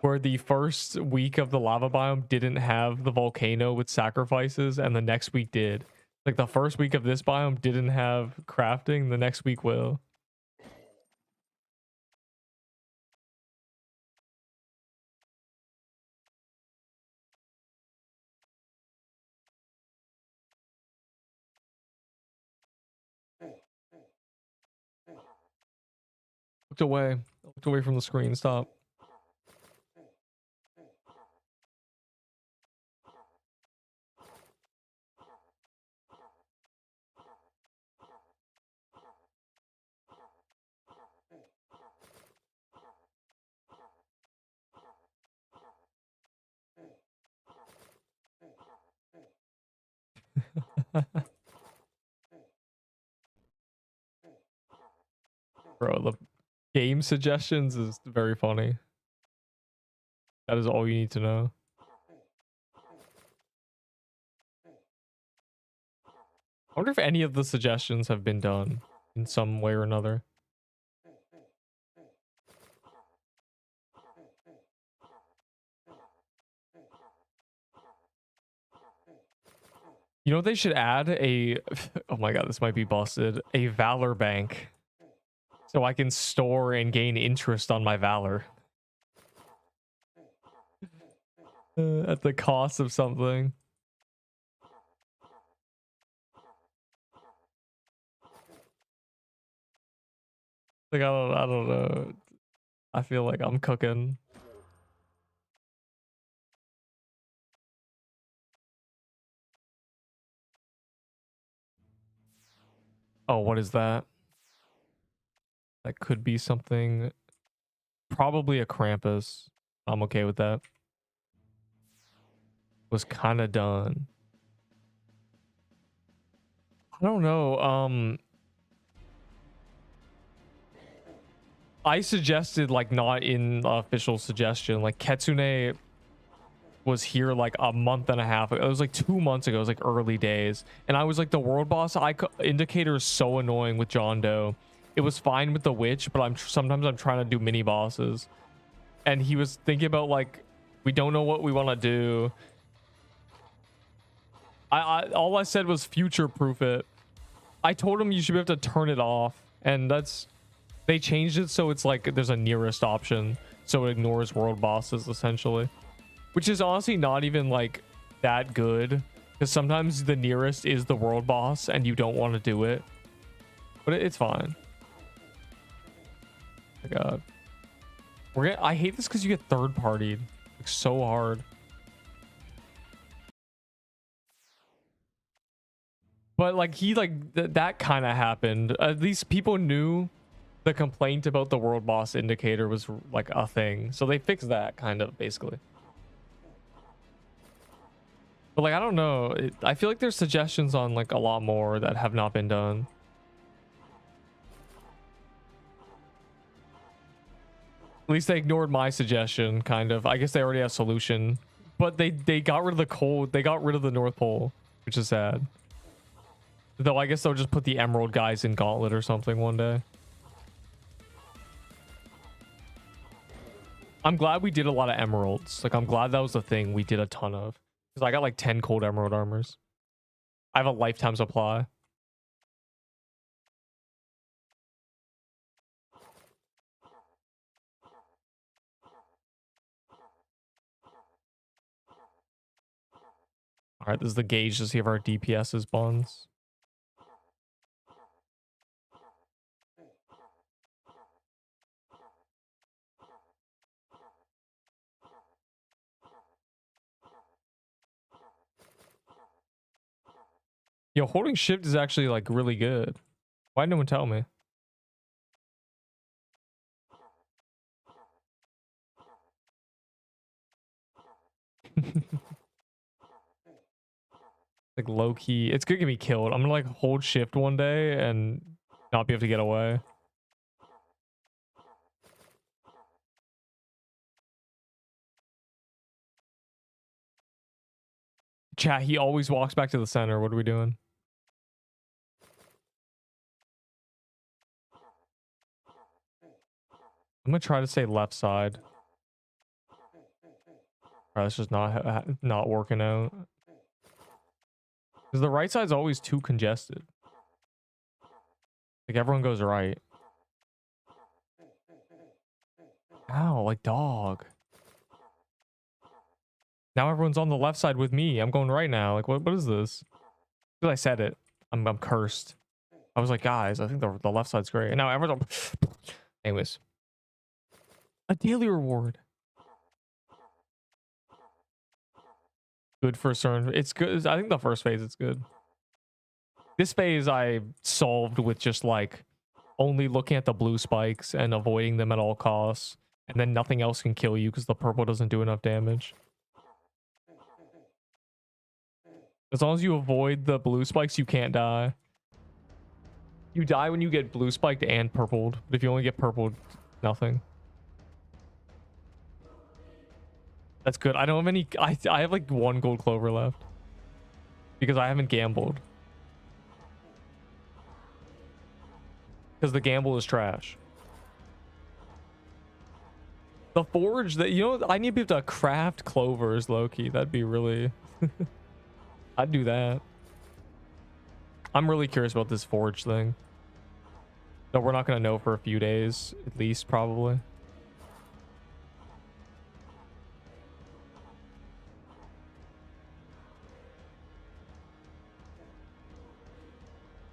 where the first week of the lava biome didn't have the volcano with sacrifices, and the next week did. Like the first week of this biome didn't have crafting, the next week will. Looked away from the screen. Stop. Bro, the game suggestions is very funny. That is all you need to know. I wonder if any of the suggestions have been done in some way or another. You know, they should add a, oh my god, this might be busted, a Valor bank. So I can store and gain interest on my Valor. At the cost of something. Like, I don't know. I feel like I'm cooking. Oh, what is that? That could be something. Probably a Krampus. I'm okay with that. Was kind of done. I don't know. I suggested, like, not in the official suggestion. Like, Ketsune was here like a month and a half ago. It was like 2 months ago. It was like early days. And I was like, the world boss indicator is so annoying with John Doe. It was fine with the witch, but sometimes I'm trying to do mini bosses. And he was thinking about, like, we don't know what we want to do. All I said was future proof it. I told him you should be able to turn it off, and they changed it so it's like there's a nearest option, so it ignores world bosses essentially, which is honestly not even like that good, because sometimes the nearest is the world boss and you don't want to do it, but it's fine. Oh my god, I hate this because you get third partied like so hard. But like that kind of happened. At least people knew the complaint about the world boss indicator was like a thing, so they fixed that kind of basically. But like, I don't know, I feel like there's suggestions on like a lot more that have not been done. At least they ignored my suggestion, kind of. I guess they already have a solution, but they got rid of the cold. They got rid of the North Pole, which is sad. Though I guess they'll just put the Emerald guys in Gauntlet or something one day. I'm glad we did a lot of emeralds. Like, I'm glad that was the thing we did a ton of. Because I got like 10 cold emerald armors. I have a lifetime supply. All right, this is the gauge to see if our DPS is buns. Yo, holding shift is actually like really good. Why didn't no one tell me? Like low key, it's gonna get me killed. I'm gonna like hold shift one day and not be able to get away. Chat, he always walks back to the center. What are we doing? I'm gonna try to say left side. That's just not working out. Because the right side's always too congested. Like everyone goes right. Ow, like dog. Now everyone's on the left side with me. I'm going right now. Like what is this? Because I said it. I'm cursed. I was like, guys, I think the left side's great. And now everyone's anyways. A daily reward. Good for certain. It's good. I think the first phase it's good. This phase I solved with just like only looking at the blue spikes and avoiding them at all costs. And then nothing else can kill you because the purple doesn't do enough damage. As long as you avoid the blue spikes, you can't die. You die when you get blue spiked and purpled. But if you only get purpled, nothing. That's good. I don't have any. I have like 1 gold clover left. Because I haven't gambled. Because the gamble is trash. The forge that, you know, I need to be able to craft clovers, Loki. That'd be really... I'd do that. I'm really curious about this forge thing. No, we're not going to know for a few days, at least, probably.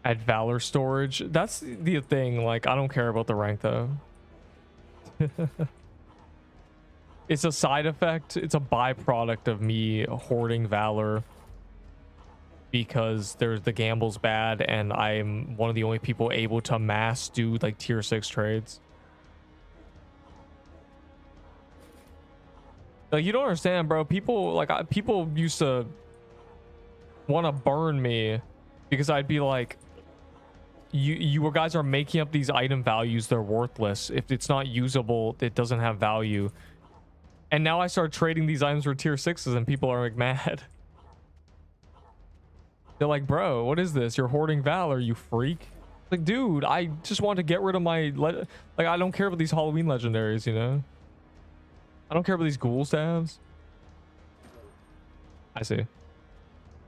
Add valor storage. That's the thing. Like, I don't care about the rank, though. It's a side effect. It's a byproduct of me hoarding valor. Because the gamble's bad and I'm one of the only people able to mass do like tier 6 trades. Like, you don't understand, bro. People like people used to want to burn me because I'd be like, you guys are making up these item values, they're worthless. If it's not usable, it doesn't have value. And now I start trading these items for tier 6s and people are like mad. They're like, bro, what is this? You're hoarding valor, you freak. Like, dude, I just want to get rid of my... Like, I don't care about these Halloween legendaries, you know? I don't care about these ghoul stabs. I see.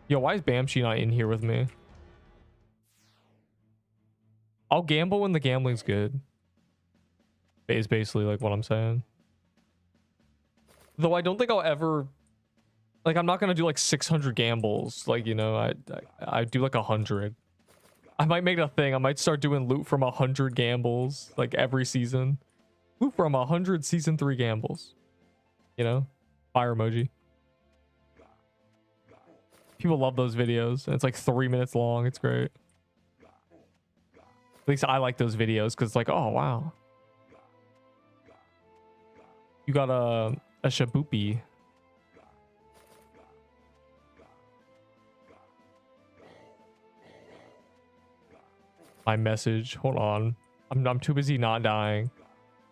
Yo, why is Bamshi not in here with me? I'll gamble when the gambling's good. Is basically like what I'm saying. Though I don't think I'll ever... Like, I'm not going to do like 600 gambles. Like, you know, I do like 100. I might make it a thing. I might start doing loot from 100 gambles like every season. Loot from 100 season 3 gambles. You know? Fire emoji. People love those videos. And it's like 3 minutes long. It's great. At least I like those videos because it's like, oh, wow. You got a Shaboopy. My message. Hold on. I'm too busy not dying.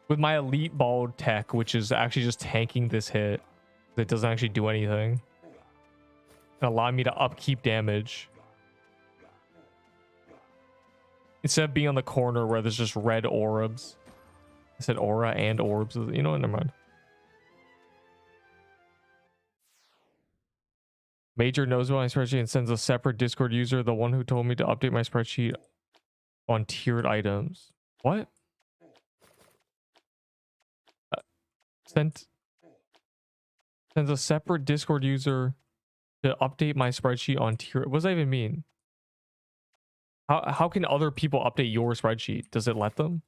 With my elite bald tech, which is actually just tanking this hit. It doesn't actually do anything. And allow me to upkeep damage. Instead of being on the corner where there's just red orbs. I said aura and orbs. You know what? Never mind. Major knows about my spreadsheet and sends a separate Discord user, the one who told me to update my spreadsheet on tiered items. What? Sends a separate Discord user to update my spreadsheet on tier. What does that even mean? How can other people update your spreadsheet? Does it let them?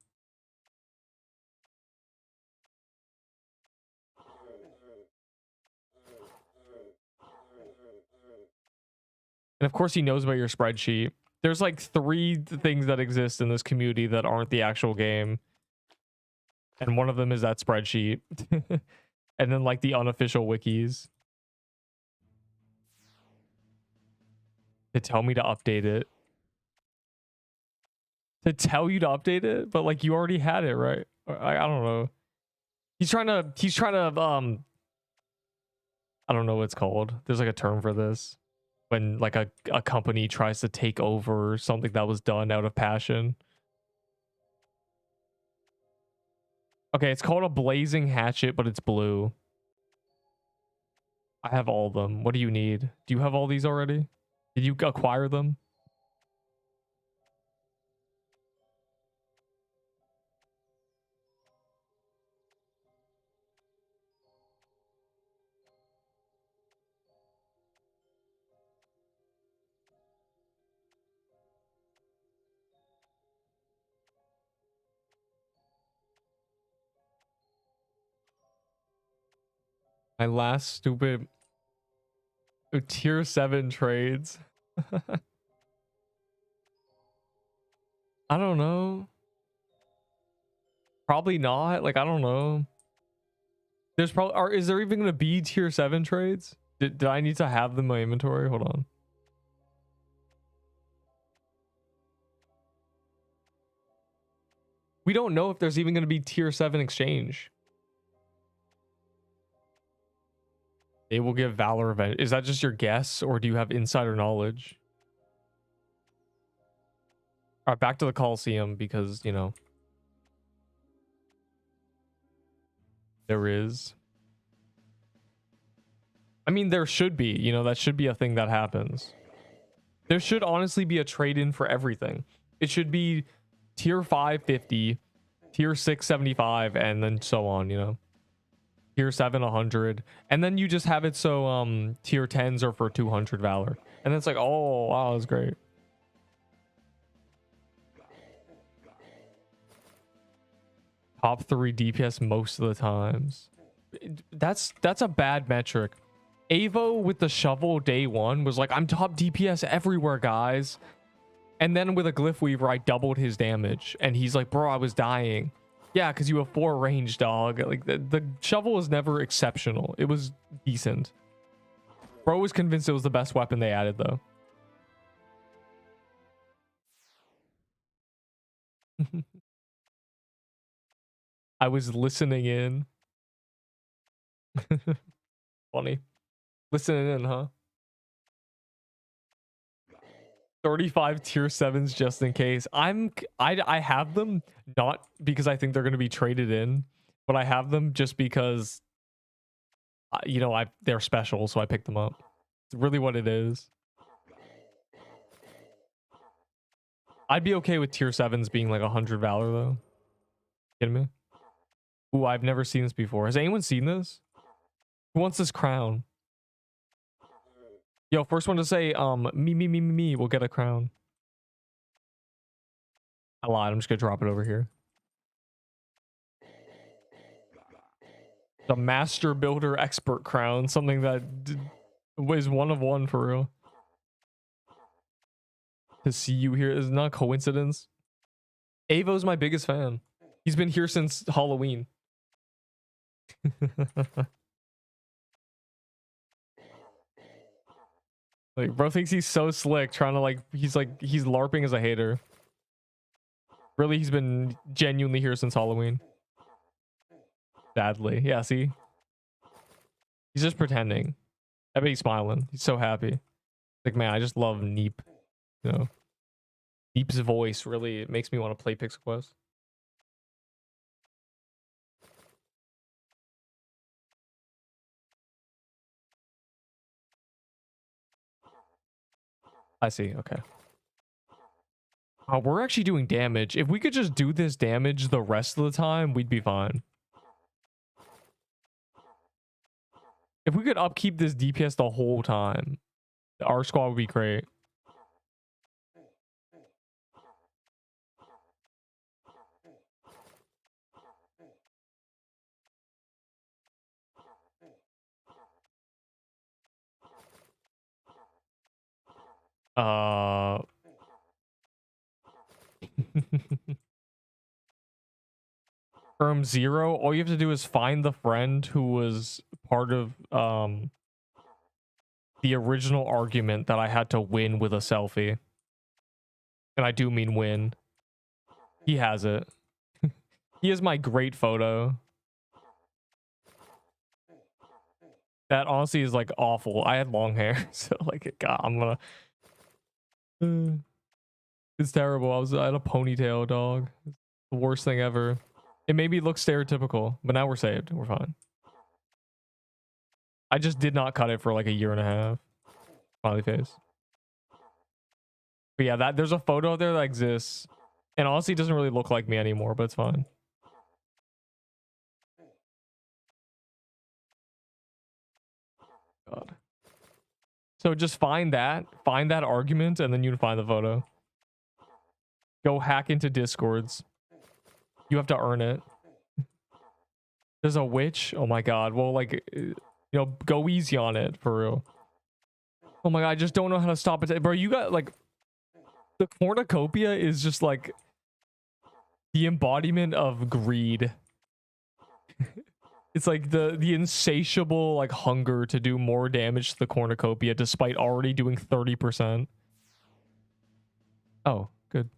And of course he knows about your spreadsheet. There's like 3 things that exist in this community that aren't the actual game. And one of them is that spreadsheet. And then like the unofficial wikis. To tell me to update it. To tell you to update it? But like you already had it, right? I don't know. He's trying to I don't know what it's called. There's like a term for this. When like a company tries to take over something that was done out of passion. Okay, it's called a blazing hatchet, but it's blue. I have all of them. What do you need? Do you have all these already? Did you acquire them? My last stupid tier 7 trades. I don't know. Probably not. Like, I don't know. There's probably is there even gonna be tier 7 trades? Did I need to have them in my inventory? Hold on. We don't know if there's even gonna be tier 7 exchange. They will give Valor event. Is that just your guess, or do you have insider knowledge? All right, back to the Coliseum, because, you know, there is. I mean, there should be, you know, that should be a thing that happens. There should honestly be a trade-in for everything. It should be tier 5 50, tier 6 75, and then so on, you know. Tier 7 100, and then you just have it so tier 10s are for 200 Valor. And then it's like, oh, wow, that's great. Top 3 DPS most of the times. That's a bad metric. Avo with the shovel day 1 was like, I'm top DPS everywhere, guys. And then with a Glyph Weaver, I doubled his damage. And he's like, bro, I was dying. Yeah, because you have 4 range, dog. Like, the shovel was never exceptional. It was decent. Bro was convinced it was the best weapon they added, though. I was listening in. Funny. Listening in, huh? 35 tier 7s just in case. I have them not because I think they're going to be traded in, but I have them just because, you know, they're special, so I picked them up. It's really what it is. I'd be okay with tier 7s being like 100 Valor, though. Kidding me? Ooh, I've never seen this before. Has anyone seen this? Who wants this crown? Yo, first one to say, me will get a crown. I lied. I'm just gonna drop it over here. The Master Builder Expert crown, something that is 1 of 1 for real. To see you here is not a coincidence. Avo's my biggest fan. He's been here since Halloween. Like, bro thinks he's so slick, trying to he's LARPing as a hater. Really, he's been genuinely here since Halloween. Sadly. Yeah, see? He's just pretending. I bet he's smiling. He's so happy. Like, man, I just love Neep. You know? Neep's voice really makes me want to play Pixel Quest. I see, okay. Oh, we're actually doing damage. If we could just do this damage the rest of the time, we'd be fine. If we could upkeep this DPS the whole time, our squad would be great. From 0, all you have to do is find the friend who was part of the original argument that I had to win with a selfie. And I do mean win. He has it. He has my great photo. That honestly is like awful. I had long hair, so like, God, I'm gonna. It's terrible. I had a ponytail, dog. It's the worst thing ever. It maybe looks stereotypical, but now we're saved. We're fine. I just did not cut it for like a year and a half. Smiley face. But yeah, there's a photo there that exists. And honestly, it doesn't really look like me anymore, but it's fine. God. So just find that argument, and then you can find the photo. Go hack into Discords. You have to earn it. There's a witch. Oh my god. Well, like, you know, go easy on it for real. Oh my god, I just don't know how to stop it. Bro, you got like the cornucopia is just like the embodiment of greed. It's like the insatiable like hunger to do more damage to the cornucopia despite already doing 30%. Oh, good.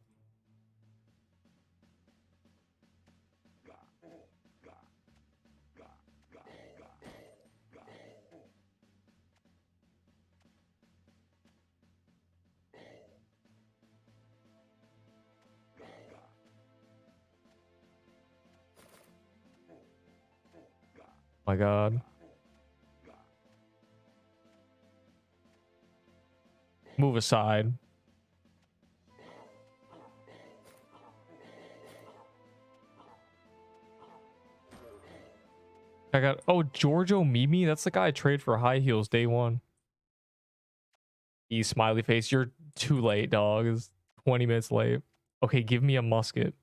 My god. Move aside. I got, oh, Giorgio Mimi? That's the guy I trade for high heels day one. Smiley face. You're too late, dog. It's 20 minutes late. Okay, give me a musket.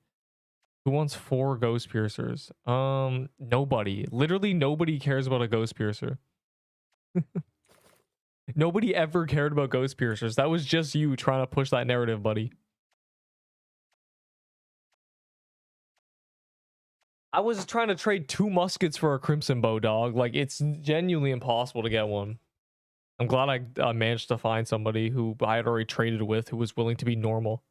Who wants 4 ghost piercers? Nobody. Literally nobody cares about a ghost piercer. Nobody ever cared about ghost piercers. That was just you trying to push that narrative, buddy. I was trying to trade 2 muskets for a crimson bow, dog. Like, it's genuinely impossible to get one. I'm glad I managed to find somebody who I had already traded with who was willing to be normal.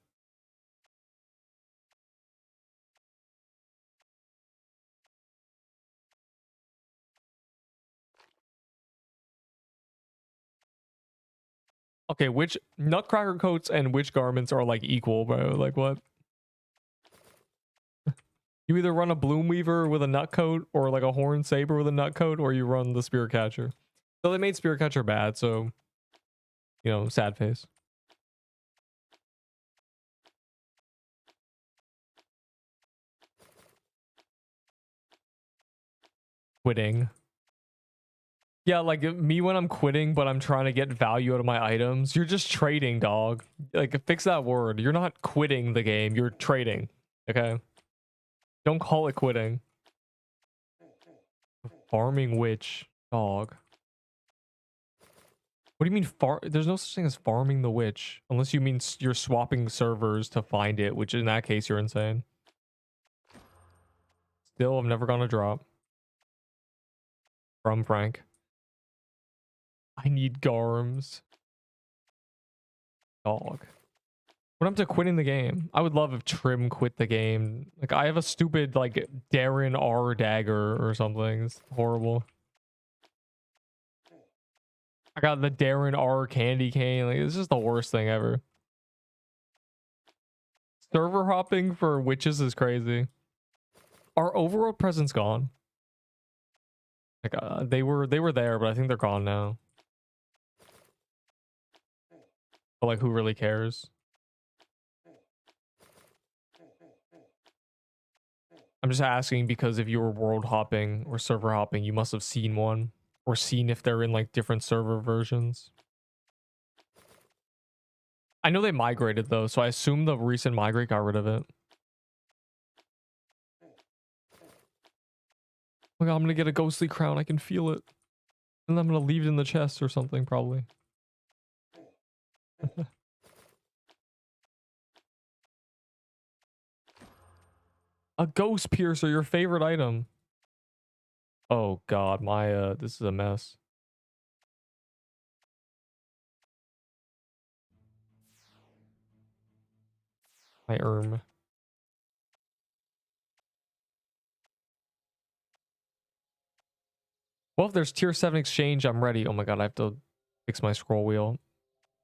Okay, which nutcracker coats and witch garments are like equal, bro? Like what? You either run a bloom weaver with a nut coat or like a horn saber with a nut coat, or you run the spirit catcher. So they made spirit catcher bad, so you know, sad face. Quitting. Yeah, like me when I'm quitting, but I'm trying to get value out of my items. You're just trading, dog. Like, fix that word. You're not quitting the game. You're trading. Okay? Don't call it quitting. Farming witch. Dog. What do you mean There's no such thing as farming the witch. Unless you mean you're swapping servers to find it, which in that case, you're insane. Still, I've never gone to drop. From Frank. I need Garms. Dog. When I'm to quitting the game, I would love if Trim quit the game. Like, I have a stupid, like, Darren R dagger or something. It's horrible. I got the Darren R candy cane. Like, it's just the worst thing ever. Server hopping for witches is crazy. Our overworld presence gone? Like, they were there, but I think they're gone now. But like, who really cares? I'm just asking because if you were world hopping or server hopping, you must have seen one or seen if they're in like different server versions. I know they migrated though, so I assume the recent migrate got rid of it. Oh my god, I'm gonna get a ghostly crown. I can feel it. And I'm gonna leave it in the chest or something, probably. A ghost piercer, your favorite item. Oh god, my this is a mess. My Well, if there's tier 7 exchange, I'm ready. Oh my god, I have to fix my scroll wheel.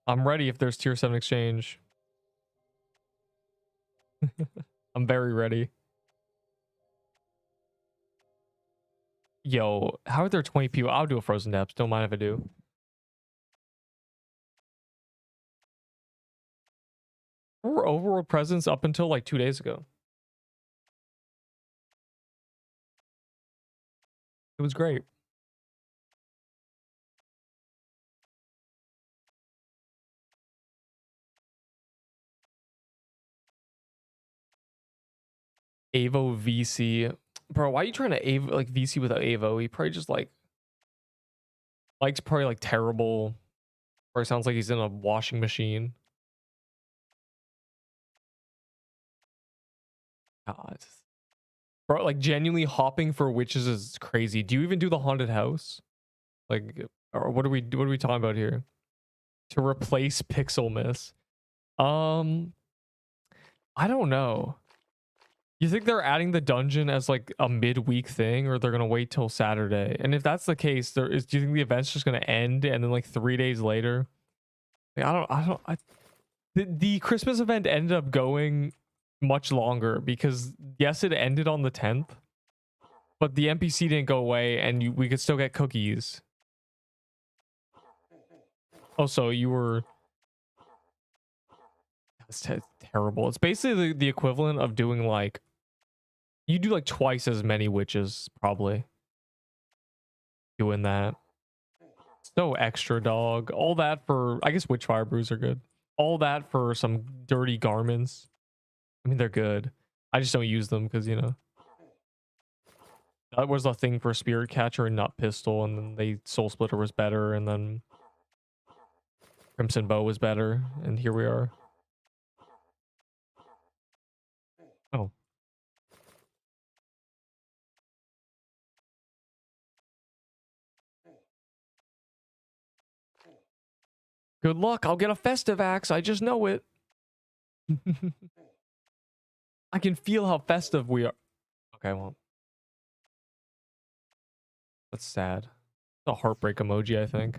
I'm ready if there's tier 7 exchange. I'm very ready. Yo, how are there 20 people? I'll do a frozen depths. Don't mind if I do. We're overworld presence up until like 2 days ago. It was great. Avo VC. Bro, why are you trying to Avo, like VC without Avo? He probably just like Mike's probably like terrible. Or it sounds like he's in a washing machine. God. Bro, like genuinely hopping for witches is crazy. Do you even do the haunted house? Like, or what are we talking about here? To replace Pixelmas. I don't know. You think they're adding the dungeon as like a midweek thing, or they're gonna wait till Saturday? And if that's the case, do you think the event's just gonna end and then like 3 days later? Like, the Christmas event ended up going much longer because yes, it ended on the 10th, but the NPC didn't go away, and we could still get cookies. Oh, so you were. That's terrible. It's basically the equivalent of doing like. You do like twice as many witches, probably. Doing that. So extra, dog. All that for. I guess witchfire brews are good. All that for some dirty garments. I mean, they're good. I just don't use them because, you know. That was the thing for Spirit Catcher and Nut Pistol, and then Soul Splitter was better, and then Crimson Bow was better, and here we are. Oh. Good luck. I'll get a festive axe. I just know it. I can feel how festive we are. Okay, well. That's sad. A heartbreak emoji, I think.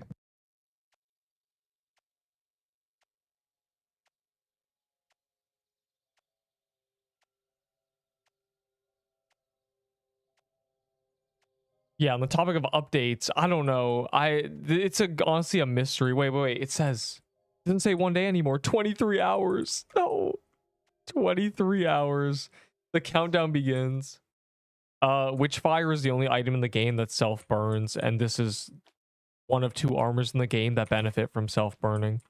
Yeah, on the topic of updates, I don't know. It's honestly a mystery. Wait. It doesn't say 1 day anymore. 23 hours. No. 23 hours. The countdown begins. Witchfire is the only item in the game that self-burns, and this is one of 2 armors in the game that benefit from self-burning.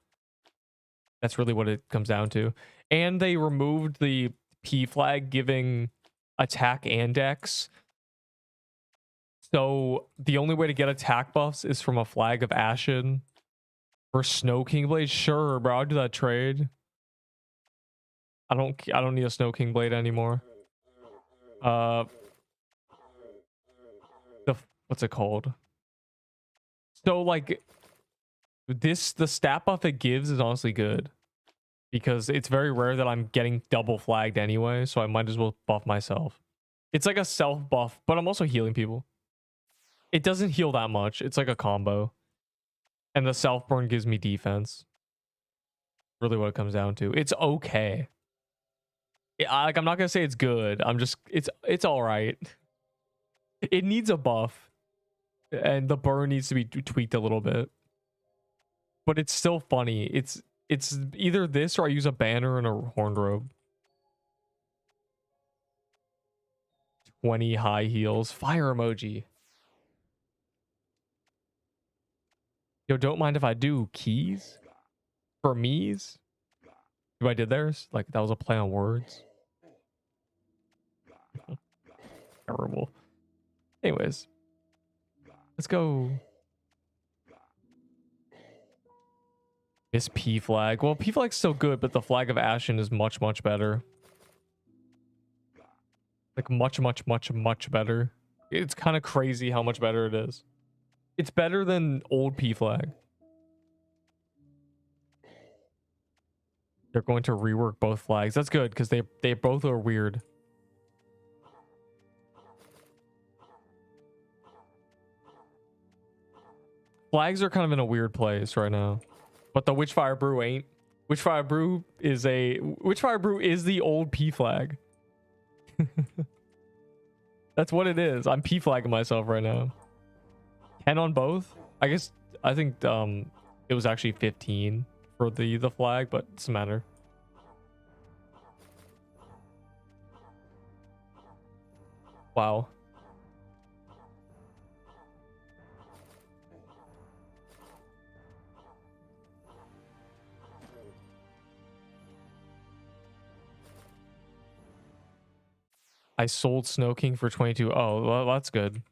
That's really what it comes down to. And they removed the P flag giving attack and dex. So the only way to get attack buffs is from a Flag of Ashen for Snow King Blade. Sure, bro, I'll do that trade. I don't need a Snow King Blade anymore. What's it called? So like the stat buff it gives is honestly good because it's very rare that I'm getting double flagged anyway, so I might as well buff myself. It's like a self buff, but I'm also healing people. It doesn't heal that much. It's like a combo. And the self burn gives me defense. Really what it comes down to. It's okay. I'm not gonna say it's good. It's all right. It needs a buff. And the burn needs to be tweaked a little bit. But it's still funny. It's either this or I use a banner and a horned robe. 20 high heels. Fire emoji. Yo, don't mind if I do. Keys? For me's? If I did theirs? Like, that was a play on words. Terrible. Anyways. Let's go. Miss P flag. Well, P flag's still good, but the Flag of Ashen is much better. Like much better. It's kind of crazy how much better it is. It's better than old P flag. They're going to rework both flags. That's good because they both are weird. Flags are kind of in a weird place right now. But the Witchfire Brew ain't. Witchfire Brew is the old P flag. That's what it is. I'm P flagging myself right now. 10 on both. I think it was actually 15 for the flag, but it doesn't matter. Wow. I sold Snow King for 22. Oh, well, that's good.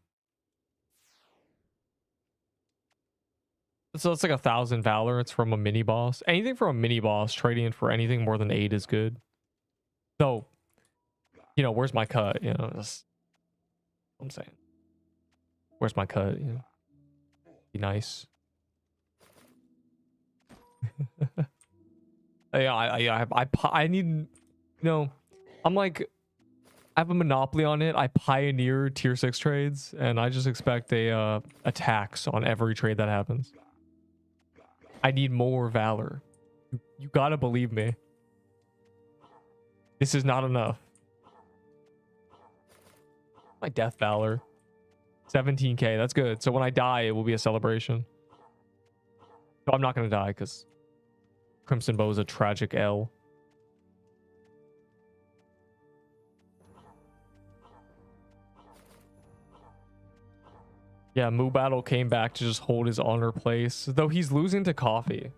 So it's like 1,000 Valor. It's from a mini boss. Anything from a mini boss, trading it for anything more than 8 is good. So, you know, where's my cut? You know, that's what I'm saying. Where's my cut? You know, be nice. I need, you know, I'm like, I have a monopoly on it. I pioneer tier 6 trades, and I just expect a tax on every trade that happens. I need more Valor. You gotta believe me. This is not enough. My death Valor. 17k, that's good. So when I die, it will be a celebration. So I'm not gonna die because Crimson Bow is a tragic L. Yeah, Moo Battle came back to just hold his honor place, though he's losing to Coffee.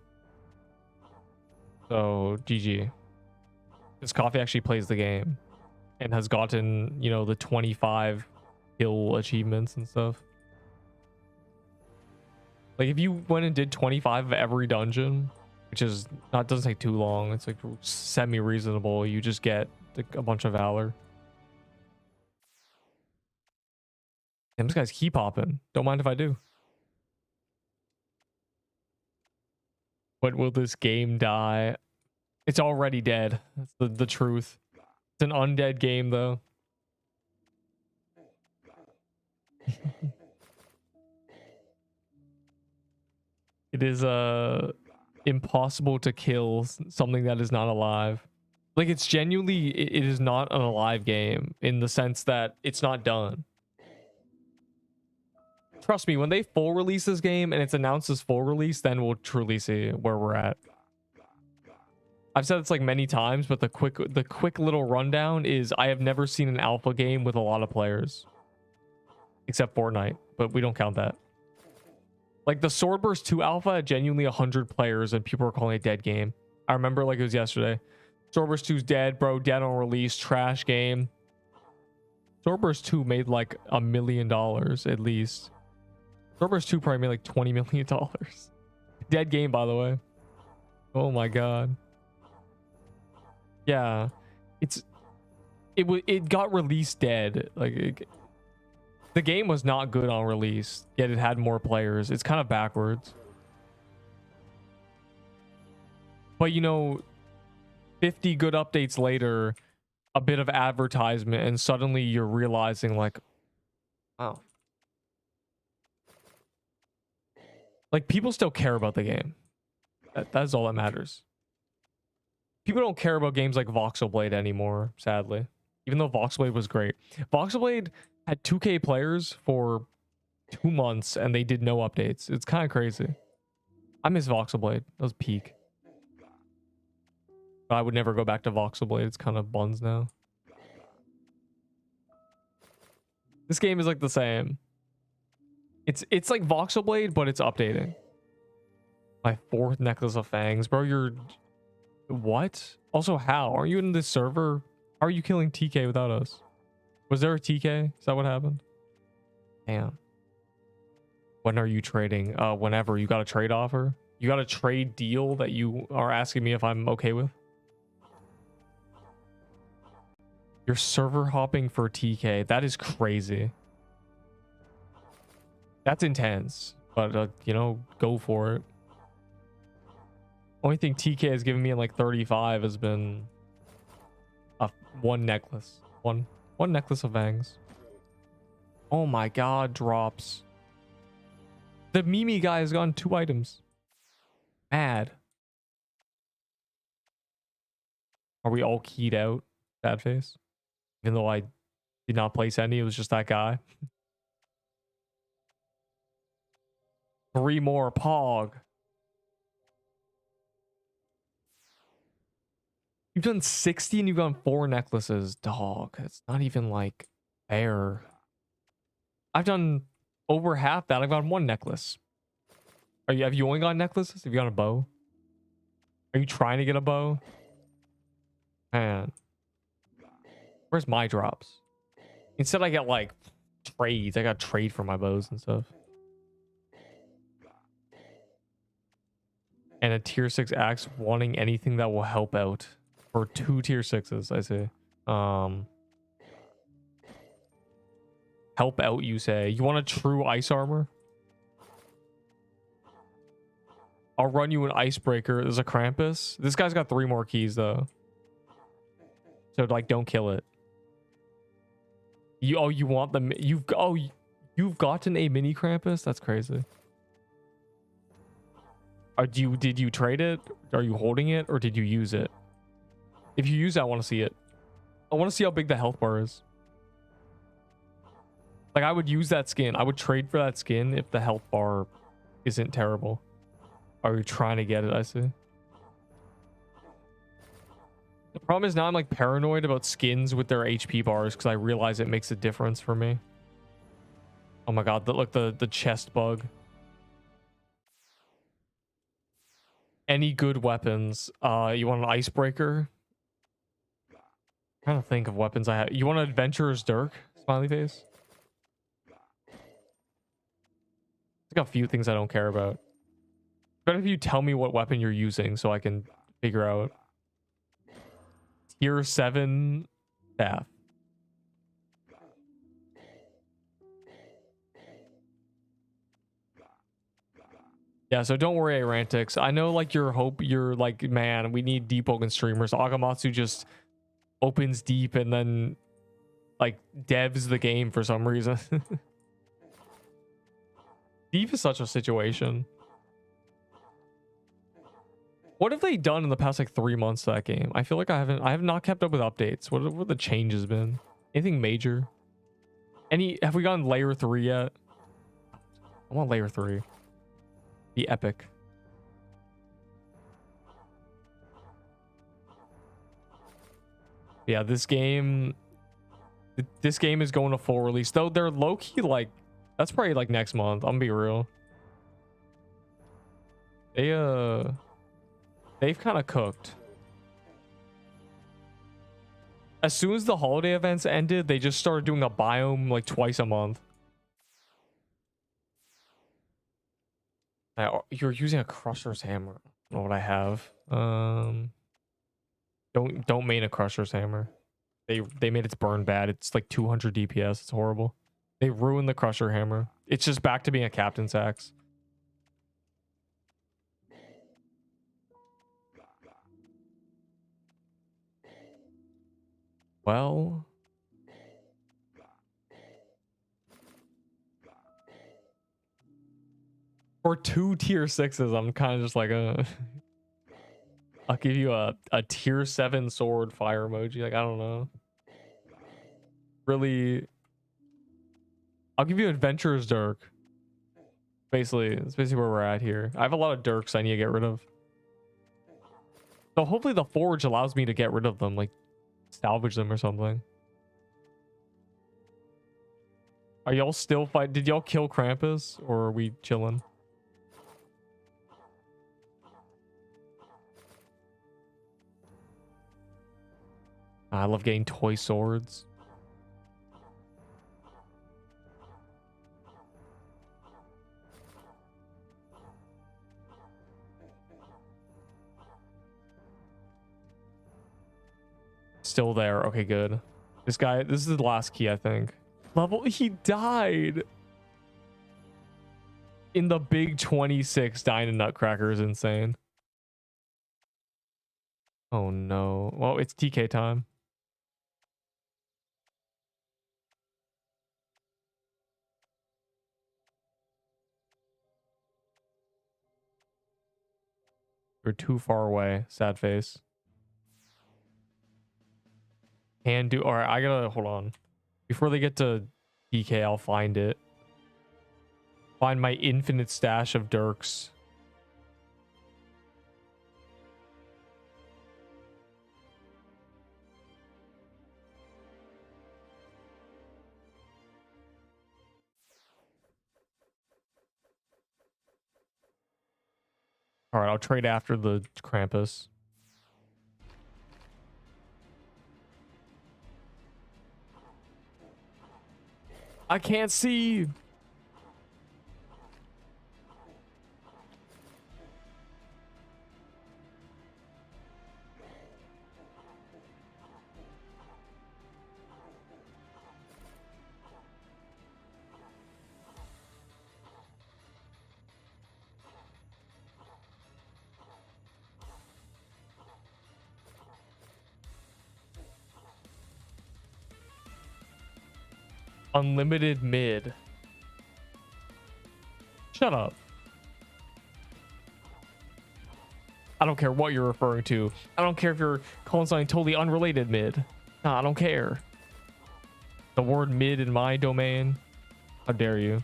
So GG. Because Coffee actually plays the game and has gotten, you know, the 25 kill achievements and stuff. Like if you went and did 25 of every dungeon, which is not, doesn't take too long, it's like semi-reasonable, you just get like a bunch of Valor. Damn, this guy's keep hopping. Don't mind if I do. When will this game die? It's already dead. That's the truth. It's an undead game though. It is impossible to kill something that is not alive. Like it's genuinely, it is not an alive game in the sense that it's not done. Trust me, when they full release this game and it's announced as full release, then we'll truly see where we're at. I've said this like many times, but the quick little rundown is I have never seen an alpha game with a lot of players. Except Fortnite, but we don't count that. Like the Swordburst 2 alpha had genuinely 100 players and people were calling it a dead game. I remember like it was yesterday. Swordburst 2's dead, bro. Dead on release. Trash game. Swordburst 2 made like $1 million at least. Swordburst 2 probably made like $20 million. Dead game, by the way. Oh my god. Yeah. It got released dead. Like the game was not good on release, yet it had more players. It's kind of backwards. But you know, 50 good updates later, a bit of advertisement, and suddenly you're realizing like, wow. Like people still care about the game. That's all that matters. People don't care about games like Voxel Blade anymore, sadly. Even though Voxel Blade was great. Voxel Blade had 2k players for 2 months and they did no updates. It's kind of crazy. I miss Voxel Blade. That was peak. But I would never go back to Voxel Blade. It's kind of buns now. This game is like the same. It's like Voxel Blade, but it's updating. My 4th necklace of fangs. Bro, you're... What? Also, how? Are you in this server? How are you killing TK without us? Was there a TK? Is that what happened? Damn. When are you trading? Whenever. You got a trade offer? You got a trade deal that you are asking me if I'm okay with? You're server hopping for TK. That is crazy. That's intense. But, you know, go for it. Only thing TK has given me in like 35 has been one necklace. One necklace of fangs. Oh my god, drops. The Mimi guy has gotten 2 items. Mad. Are we all keyed out? Sad face. Even though I Did not place any. It was just that guy. 3 more. Pog. You've done 60 and you've done 4 necklaces. Dog. It's not even like fair. I've done over half that. I've got 1 necklace. Have you only got necklaces? Have you got a bow? Are you trying to get a bow? Man. Where's my drops? Instead I get like trades. I got trade for my bows and stuff. And a tier 6 axe wanting anything that will help out. For 2 tier 6s, I say. Help out, you say. You want a true ice armor? I'll run you an icebreaker. There's a Krampus. This guy's got 3 more keys though. So like don't kill it. You want them? You've gotten a mini Krampus? That's crazy. Did you trade it? Are you holding it or did you use it? If you use it, I want to see it. I want to see how big the health bar is. Like I would use that skin. I would trade for that skin if the health bar isn't terrible. Are you trying to get it? I see. The problem is now I'm like paranoid about skins with their HP bars because I realize it makes a difference for me. Oh my god, look, the chest bug. Any good weapons? You want an icebreaker? I'm trying to think of weapons I have. You want an adventurer's dirk? Smiley face. I got a few things I don't care about. Better if you tell me what weapon you're using so I can figure out. Tier 7 staff. Yeah, so don't worry, Arantix. I know like you're like, man, we need Deepwoken streamers. Agamatsu just opens deep and then like devs the game for some reason. Deep is such a situation. What have they done in the past like 3 months to that game? I feel like I have not kept up with updates. What have the changes been? Anything major? Have we gotten layer 3 yet? I want layer 3. Be epic. Yeah, this game is going to full release. Though they're low-key like, that's probably like next month. I'm gonna be real. They've kind of cooked. As soon as the holiday events ended, they just started doing a biome like twice a month. You're using a crusher's hammer. I don't know what I have. Don't main a crusher's hammer. They made it burn bad. It's like 200 DPS. It's horrible. They ruined the crusher hammer. It's just back to being a captain's axe. Well, for 2 tier 6s, I'm kind of just like I'll give you a tier 7 sword fire emoji. Like, I don't know. Really, I'll give you adventurer's dirk. Basically, that's basically where we're at here. I have a lot of dirks I need to get rid of. So hopefully the forge allows me to get rid of them, like salvage them or something. Are y'all still fight? Did y'all kill Krampus or are we chilling? I love getting toy swords. Still there. Okay, good. This is the last key, I think. He died in the big 26. Dying in Nutcracker is insane. Oh no. Well, it's TK time. You're too far away. Sad face. Can do. All right, I gotta hold on. Before they get to DK, I'll find it. Find my infinite stash of Dirks. All right, I'll trade after the Krampus. I can't see. Unlimited mid. Shut up. I don't care what you're referring to. I don't care if you're calling something totally unrelated mid. Nah, I don't care. The word mid in my domain. How dare you?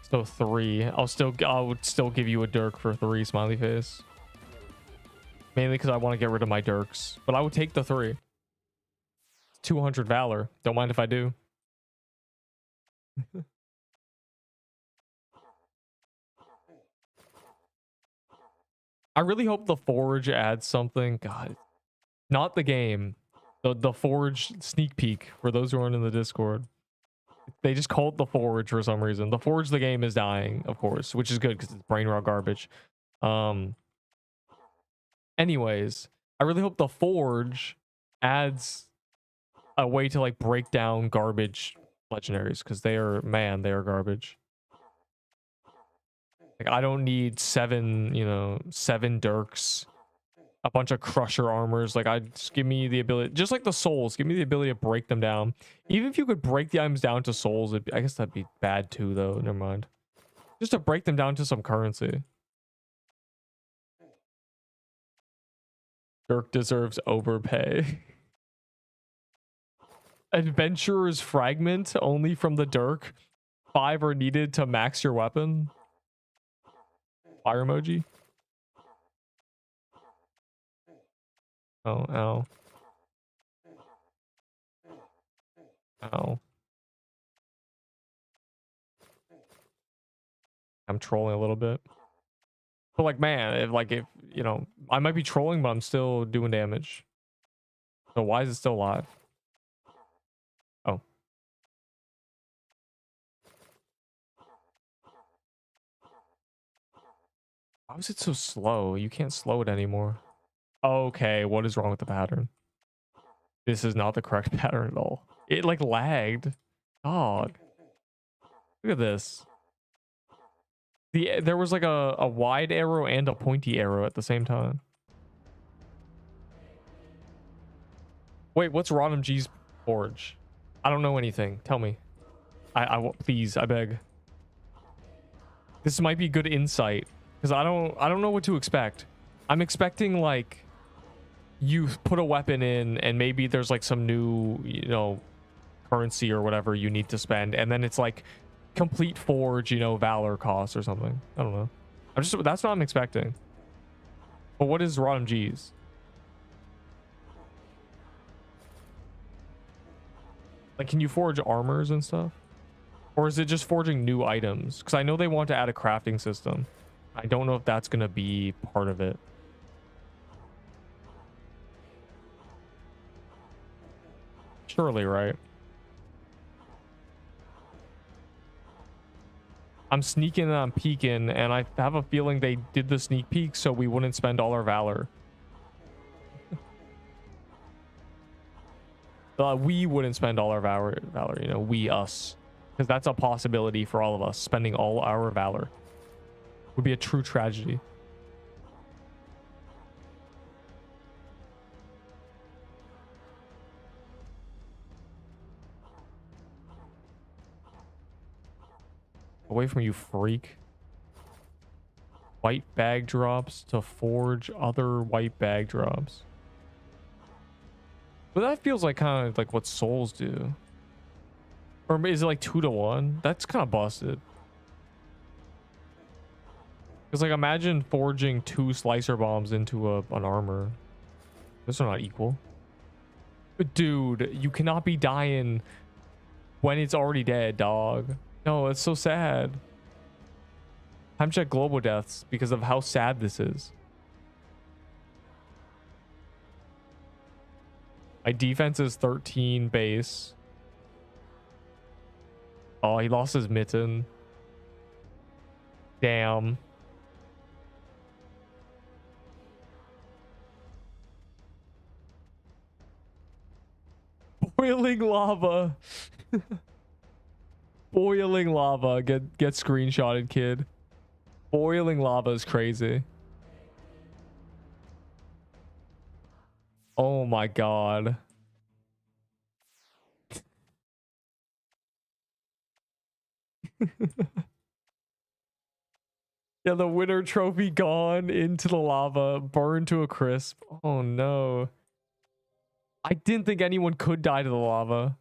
So 3. I would still give you a Dirk for 3, smiley face. Mainly because I want to get rid of my Dirks. But I would take the 3. 200 Valor. Don't mind if I do. I really hope the Forge adds something. God. Not the game. The Forge sneak peek for those who aren't in the Discord. They just called the Forge for some reason. The Forge, the game, is dying, of course, which is good because it's brain rot garbage. Anyways, I really hope the Forge adds a way to like break down garbage legendaries because they are, man, they are garbage. Like I don't need 7 Dirks, a bunch of Crusher armors. Like I just give me the ability, just like the souls, give me the ability to break them down. Even if you could break the items down to souls, I guess that'd be bad too, though. Never mind. Just to break them down to some currency. Dirk deserves overpay. Adventurer's Fragment only from the Dirk. 5 are needed to max your weapon. Fire emoji. Oh, ow. Ow. I'm trolling a little bit. But like, man, if you know, I might be trolling, but I'm still doing damage. So why is it still alive? Oh. Why was it so slow? You can't slow it anymore. Okay, what is wrong with the pattern? This is not the correct pattern at all. It like lagged. Dog. Look at this. There was like a wide arrow and a pointy arrow at the same time. Wait, what's Rodham G's forge? I don't know anything. Tell me. Please, I beg. This might be good insight because I don't know what to expect. I'm expecting like you put a weapon in and maybe there's like some new, currency or whatever you need to spend, and then it's like complete forge, valor cost or something. I don't know. That's what I'm expecting. But what is Rodham G's? Like, can you forge armors and stuff? Or is it just forging new items? Because I know they want to add a crafting system. I don't know if that's going to be part of it. Surely, right? I'm sneaking and I'm peeking, and I have a feeling they did the sneak peek so we wouldn't spend all our valor. We wouldn't spend all our valor, we, us. Because that's a possibility for all of us. Spending all our valor would be a true tragedy. Away from you, freak. White bag drops to forge other white bag drops. But that feels like kind of like what souls do. Or is it like 2 to 1? That's kind of busted. Because like imagine forging 2 slicer bombs into an armor. Those are not equal. But dude, you cannot be dying when it's already dead, dog. No, it's so sad. Time check global deaths because of how sad this is. My defense is 13 base. Oh, he lost his mitten. Damn. Boiling lava. Boiling lava. Get screenshotted, kid. Boiling lava is crazy. Oh my god. Yeah, the winner trophy gone into the lava, burned to a crisp. Oh no. I didn't think anyone could die to the lava.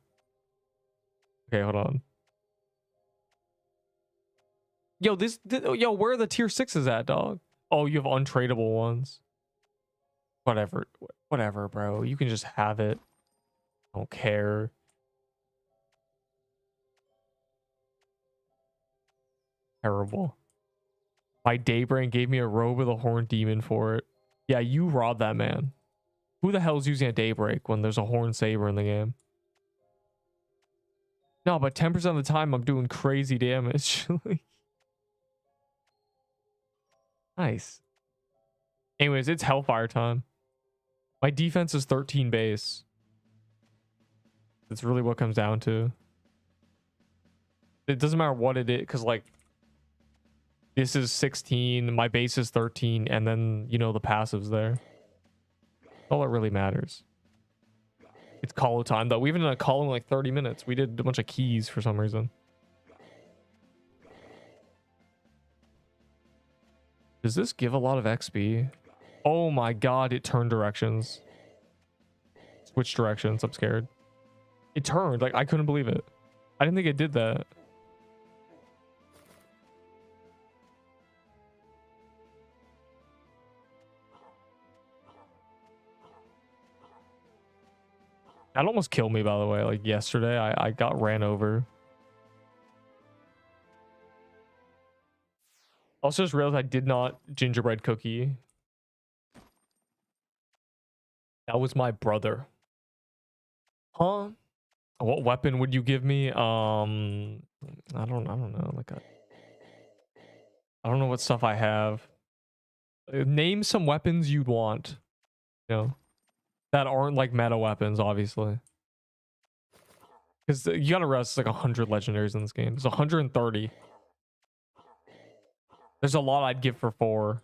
Okay, hold on. Yo, yo, where are the tier 6s at, dog? Oh, you have untradeable ones. Whatever, bro. You can just have it. I don't care. Terrible. My Daybreak gave me a robe with a horned demon for it. Yeah, you robbed that man. Who the hell is using a Daybreak when there's a horned saber in the game? No, but 10% of the time I'm doing crazy damage. Nice. Anyways, it's Hellfire time. My defense is 13 base. That's really what it comes down to. It doesn't matter what it is, because like this is 16, my base is 13, and then you know the passives there. All that really matters. It's call time though. We haven't done a call in like 30 minutes. We did a bunch of keys for some reason. Does this give a lot of XP? Oh my god, it turned directions. Switch directions, I'm scared. It turned, like I couldn't believe it. I didn't think it did that. That almost killed me, by the way. Like yesterday, I got ran over. Also just realized I did not gingerbread cookie. That was my brother. Huh? What weapon would you give me? I don't know. Like I don't know what stuff I have. Name some weapons you'd want. You know, that aren't like meta weapons, obviously. Because you gotta realize it's like 100 legendaries in this game. There's 130. There's a lot I'd give for 4.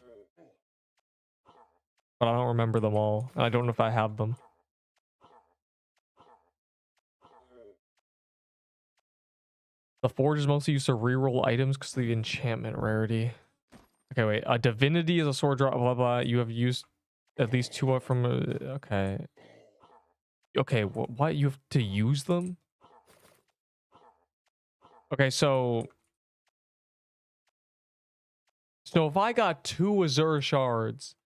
But I don't remember them all. I don't know if I have them. The forge is mostly used to reroll items because of the enchantment rarity. Okay, wait. A divinity is a sword drop, blah, blah. You have used at least 2 up from... okay. Okay, what? You have to use them? Okay, so... So if I got 2 Azure shards,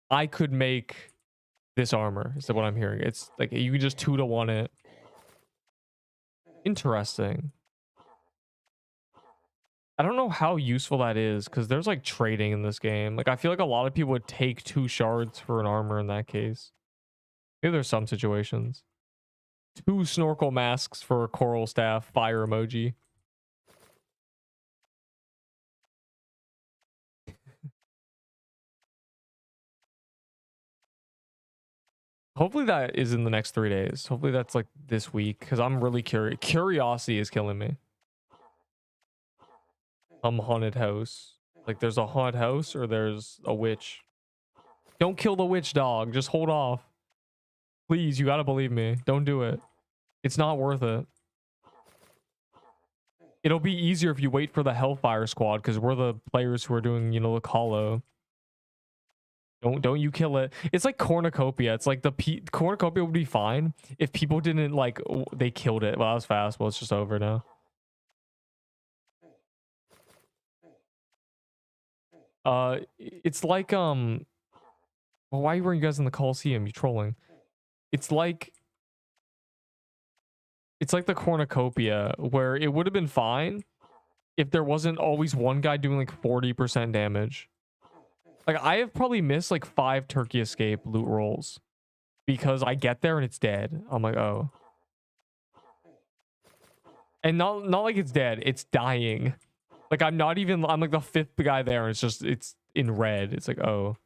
I could make this armor. Is that what I'm hearing? It's like you can just 2 to 1 it. Interesting. I don't know how useful that is because there's like trading in this game. Like I feel like a lot of people would take 2 shards for an armor in that case. Maybe there's some situations. 2 snorkel masks for a coral staff, fire emoji. Hopefully that is in the next 3 days. Hopefully that's like this week because I'm really curious. Curiosity is killing me. Haunted house. Like there's a haunted house or there's a witch. Don't kill the witch, dog. Just hold off. Please, you gotta believe me. Don't do it. It's not worth it. It'll be easier if you wait for the Hellfire Squad because we're the players who are doing, you know, the Hollow. Don't you kill it. It's like Cornucopia. It's like the Cornucopia would be fine if people didn't like they killed it. Well, that was fast. Well, it's just over now. It's like well, why were you guys in the Coliseum? You trolling. It's like the Cornucopia where it would have been fine if there wasn't always one guy doing like 40% damage. Like I have probably missed like 5 turkey escape loot rolls because I get there and it's dead. I'm like, oh. And not like it's dead, it's dying. Like I'm like the 5th guy there and it's in red. It's like, oh.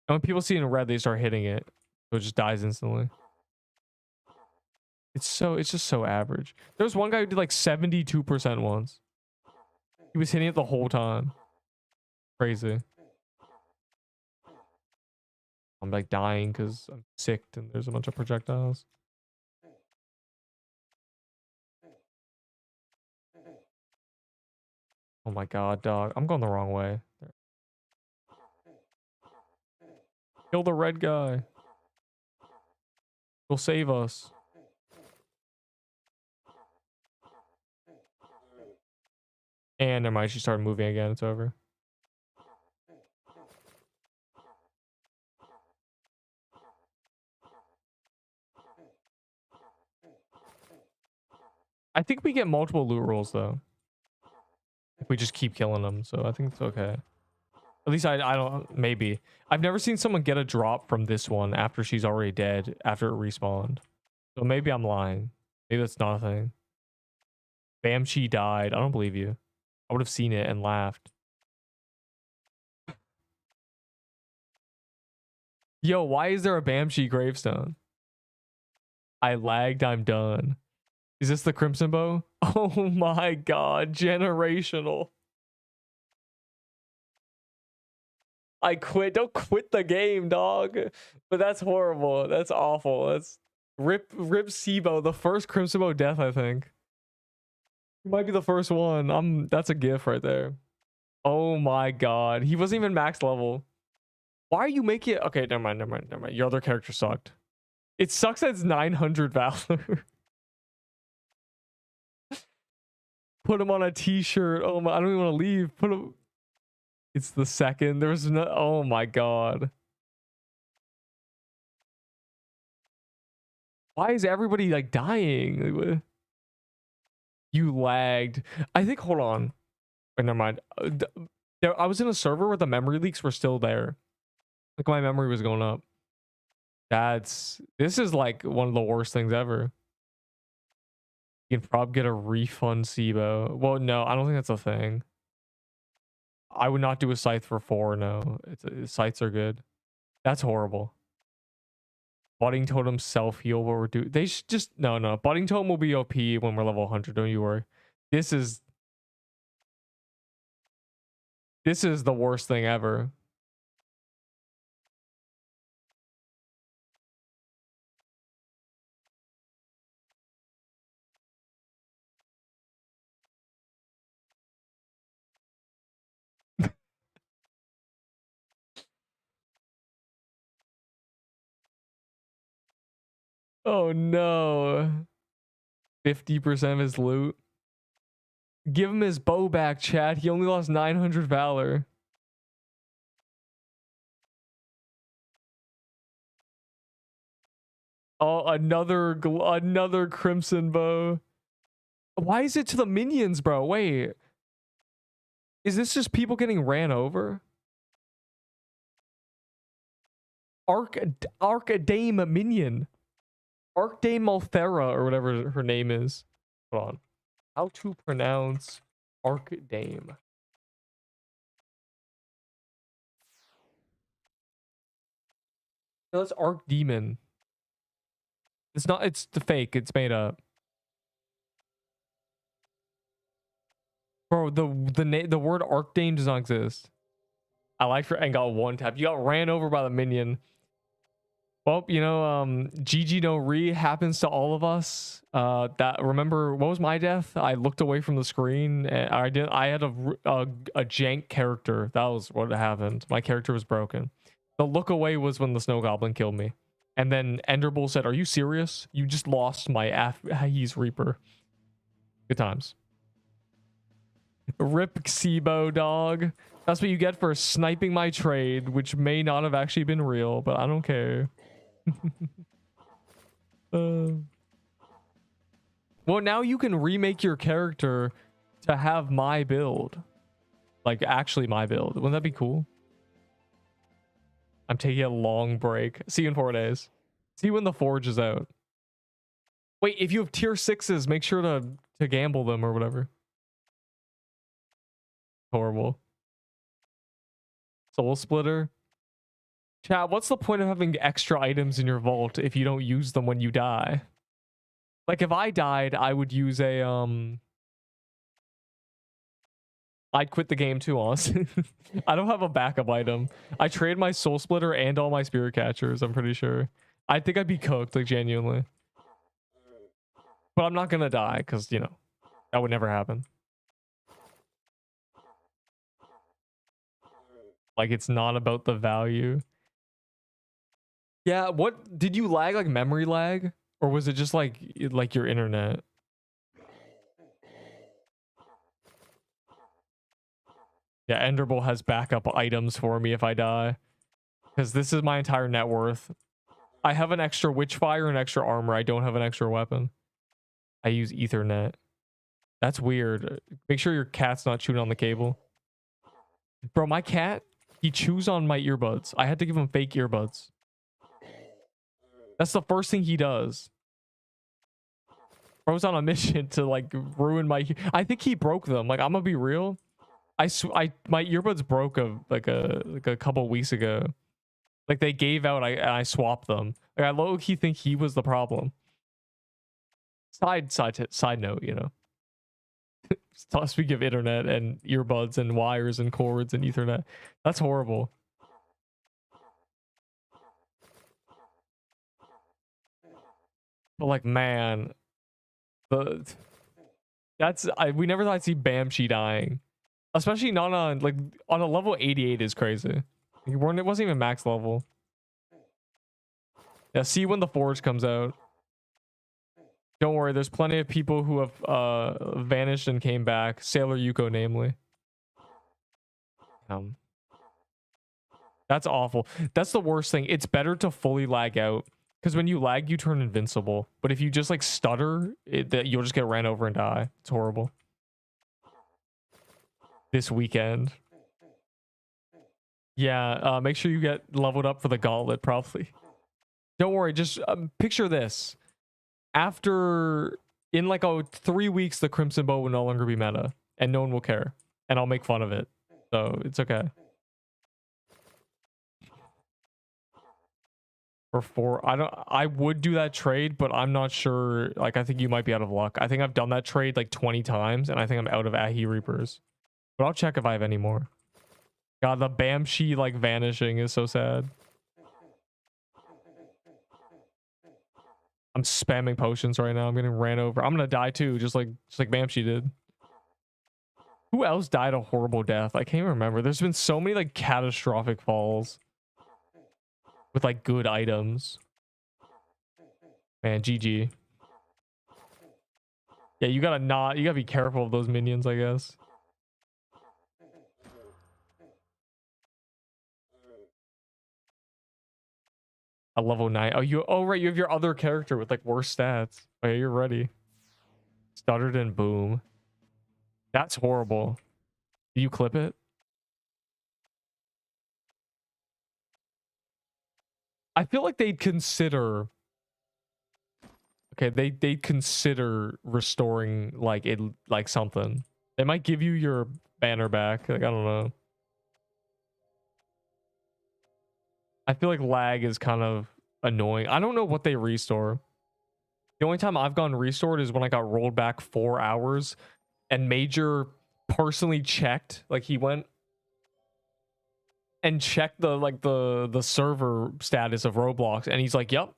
And when people see it in red, they start hitting it. So it just dies instantly. It's just so average. There's one guy who did like 72% once. He was hitting it the whole time. Crazy. I'm like dying because I'm sick and there's a bunch of projectiles. Oh my god, dog. I'm going the wrong way. Kill the red guy. He'll save us. And never mind, she started moving again. It's over. I think we get multiple loot rolls though. If we just keep killing them, so I think it's okay. At least I don't, maybe. I've never seen someone get a drop from this one after she's already dead, after it respawned. So maybe I'm lying. Maybe that's not a thing. Bam, she died. I don't believe you. I would have seen it and laughed. Yo, why is there a Bamshi gravestone? I lagged, I'm done. Is this the Crimson Bow? Oh my god, generational. I quit. Don't quit the game, dog. But that's horrible. That's awful. That's rip Sibo, the first Crimson Bow death, I think. He might be the first one. That's a gif right there. Oh my god. He wasn't even max level. Why are you making it? Okay, never mind. Your other character sucked. It sucks that it's 900 Valor. Put him on a t-shirt. Oh my, I don't even want to leave. Put him. It's the second. There's no. Oh my god. Why is everybody like dying? You lagged. I think. Hold on. Wait, never mind. I was in a server where the memory leaks were still there. Like my memory was going up. This is like one of the worst things ever. You can probably get a refund SIBO. Well, no, I don't think that's a thing. I would not do a scythe for 4. No, scythes are good. That's horrible. Budding totem self heal. What we're doing? They should just no. Budding totem will be OP when we're level 100. Don't you worry. This is the worst thing ever. Oh no. 50% of his loot. Give him his bow back, chat. He only lost 900 Valor. Oh, another Crimson Bow. Why is it to the minions, bro? Wait. Is this just people getting ran over? Arcadame minion. Arcdame Malthera or whatever her name is. Hold on. How to pronounce Arcdame? No, that's Arcdemon. It's not, it's the fake. It's made up. Bro, the word Arcdame does not exist. I liked her and got one tap. You got ran over by the minion. Well, you know, GG no re happens to all of us. That remember what was my death? I looked away from the screen and I had a jank character. That was what happened. My character was broken. The look away was when the snow goblin killed me. And then Enderbull said, "Are you serious? You just lost my he's Reaper." Good times. Rip Xibo, dog. That's what you get for sniping my trade, which may not have actually been real, but I don't care. Well, now you can remake your character to have my build. Like, actually my build. Wouldn't that be cool? I'm taking a long break. See you in 4 days. See you when the Forge is out. Wait, if you have tier 6s, make sure to gamble them or whatever. Horrible. Soul Splitter. Chat, what's the point of having extra items in your vault if you don't use them when you die? Like, if I died, I would use a, I'd quit the game too, honestly. I don't have a backup item. I trade my Soul Splitter and all my Spirit Catchers, I'm pretty sure. I think I'd be cooked, like, genuinely. But I'm not gonna die, because, you know, that would never happen. Like, it's not about the value. Yeah, what did you lag, like memory lag, or was it just like your internet? Yeah, Enderbull has backup items for me if I die, because this is my entire net worth. I have an extra Witchfire and extra armor. I don't have an extra weapon. I use Ethernet. That's weird. Make sure your cat's not chewing on the cable. Bro, my cat, he chews on my earbuds. I had to give him fake earbuds. That's the first thing he does. Bro's on a mission to like ruin my. I think he broke them. Like, I'm gonna be real. My earbuds broke like a couple weeks ago. Like, they gave out. I swapped them. Like, I low key think he was the problem. Side note, you know. Speaking of internet and earbuds and wires and cords and Ethernet, that's horrible. But like, man, we never thought I'd see Bamshi dying, especially not on like on a level 88 is crazy. It wasn't even max level. Yeah, see when the Forge comes out. Don't worry, there's plenty of people who have vanished and came back. Sailor Yuko, namely. That's awful. That's the worst thing. It's better to fully lag out, because when you lag, you turn invincible. But if you just like stutter, you'll just get ran over and die. It's horrible. This weekend. Yeah, make sure you get leveled up for the gauntlet, probably. Don't worry, just picture this. In like 3 weeks, the Crimson Bow will no longer be meta, and no one will care. And I'll make fun of it. So it's okay. I would do that trade, but I'm not sure. Like, I think you might be out of luck. I think I've done that trade like 20 times, and I think I'm out of Ahi Reapers. But I'll check if I have any more. God, the Bamshi like vanishing is so sad. I'm spamming potions right now. I'm getting ran over. I'm gonna die too, just like Bamshi did. Who else died a horrible death? I can't remember. There's been so many like catastrophic falls with like good items. Man, GG. Yeah, you gotta be careful of those minions, I guess. A level 9. Oh right, you have your other character with like worse stats. Oh yeah, you're ready. Stuttered and boom. That's horrible. Do you clip it? I feel like they'd consider. Okay, they'd consider restoring like it, like something. They might give you your banner back. Like, I don't know. I feel like lag is kind of annoying. I don't know what they restore. The only time I've gone restored is when I got rolled back 4 hours, and Major personally checked. Like, he went. and check the server status of Roblox, and he's like, "Yep,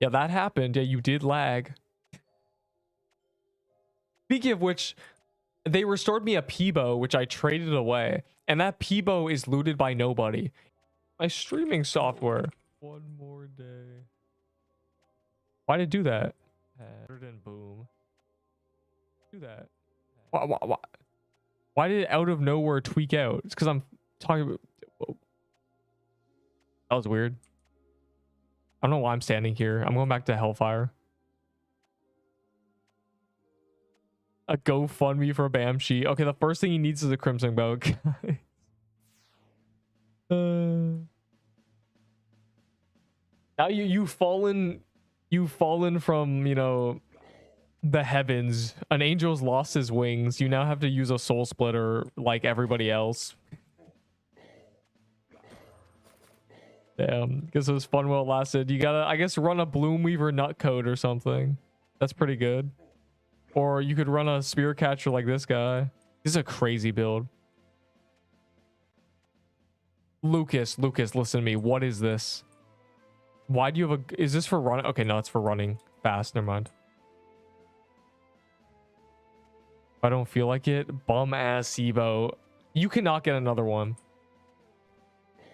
yeah, that happened. Yeah, you did lag." Speaking of which, they restored me a Peebo, which I traded away, and that Peebo is looted by nobody. My streaming software. One more day. Why did it do that? And boom. Do that. Why did it out of nowhere tweak out? It's because I'm talking about. Whoa. That was weird. I don't know why I'm standing here. I'm going back to Hellfire. A GoFundMe for Bamshi. Okay, the first thing he needs is a Crimson Bow. Now you've fallen from, you know, the heavens. An angel's lost his wings. You now have to use a soul splitter like everybody else. Damn, because it was fun while it lasted. You gotta, I guess, run a Bloomweaver nutcode or something. That's pretty good. Or you could run a spear catcher like this guy. This is a crazy build. Lucas, listen to me. What is this? Why do you have a... Is this for running? Okay, no, it's for running fast. Never mind. I don't feel like it. Bum ass Sibo. You cannot get another one.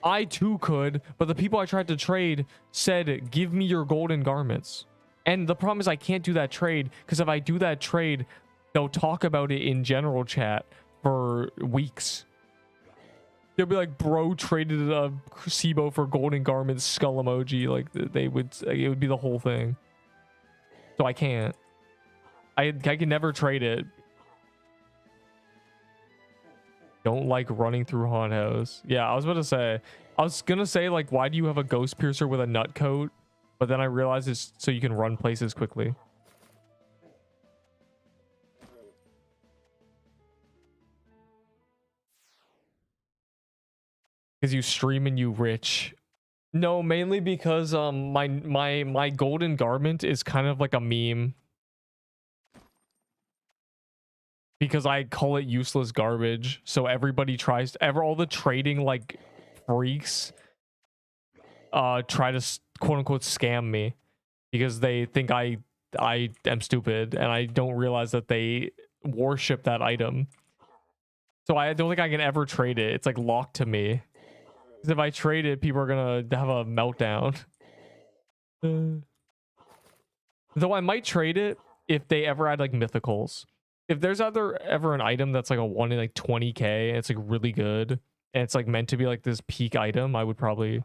I too could, but the people I tried to trade said, give me your golden garments. And the problem is I can't do that trade, because if I do that trade, they'll talk about it in general chat for weeks. They'll be like, bro traded a Sibo for golden garments, skull emoji. Like, they would, it would be the whole thing. So I can't. I can never trade it. Don't like running through Haunt House. Yeah, I was gonna say, like, why do you have a Ghost Piercer with a nut coat? But then I realized it's so you can run places quickly. Because you stream and you rich. No, mainly because my golden garment is kind of like a meme. Because I call it useless garbage. So everybody tries to, all the trading like freaks try to quote unquote scam me because they think I am stupid and I don't realize that they worship that item. So I don't think I can ever trade it. It's like locked to me. Because if I trade it, people are gonna have a meltdown. Though I might trade it if they ever add like mythicals. If there's ever an item that's like a 1 in like 20k and it's like really good and it's like meant to be like this peak item, I would probably...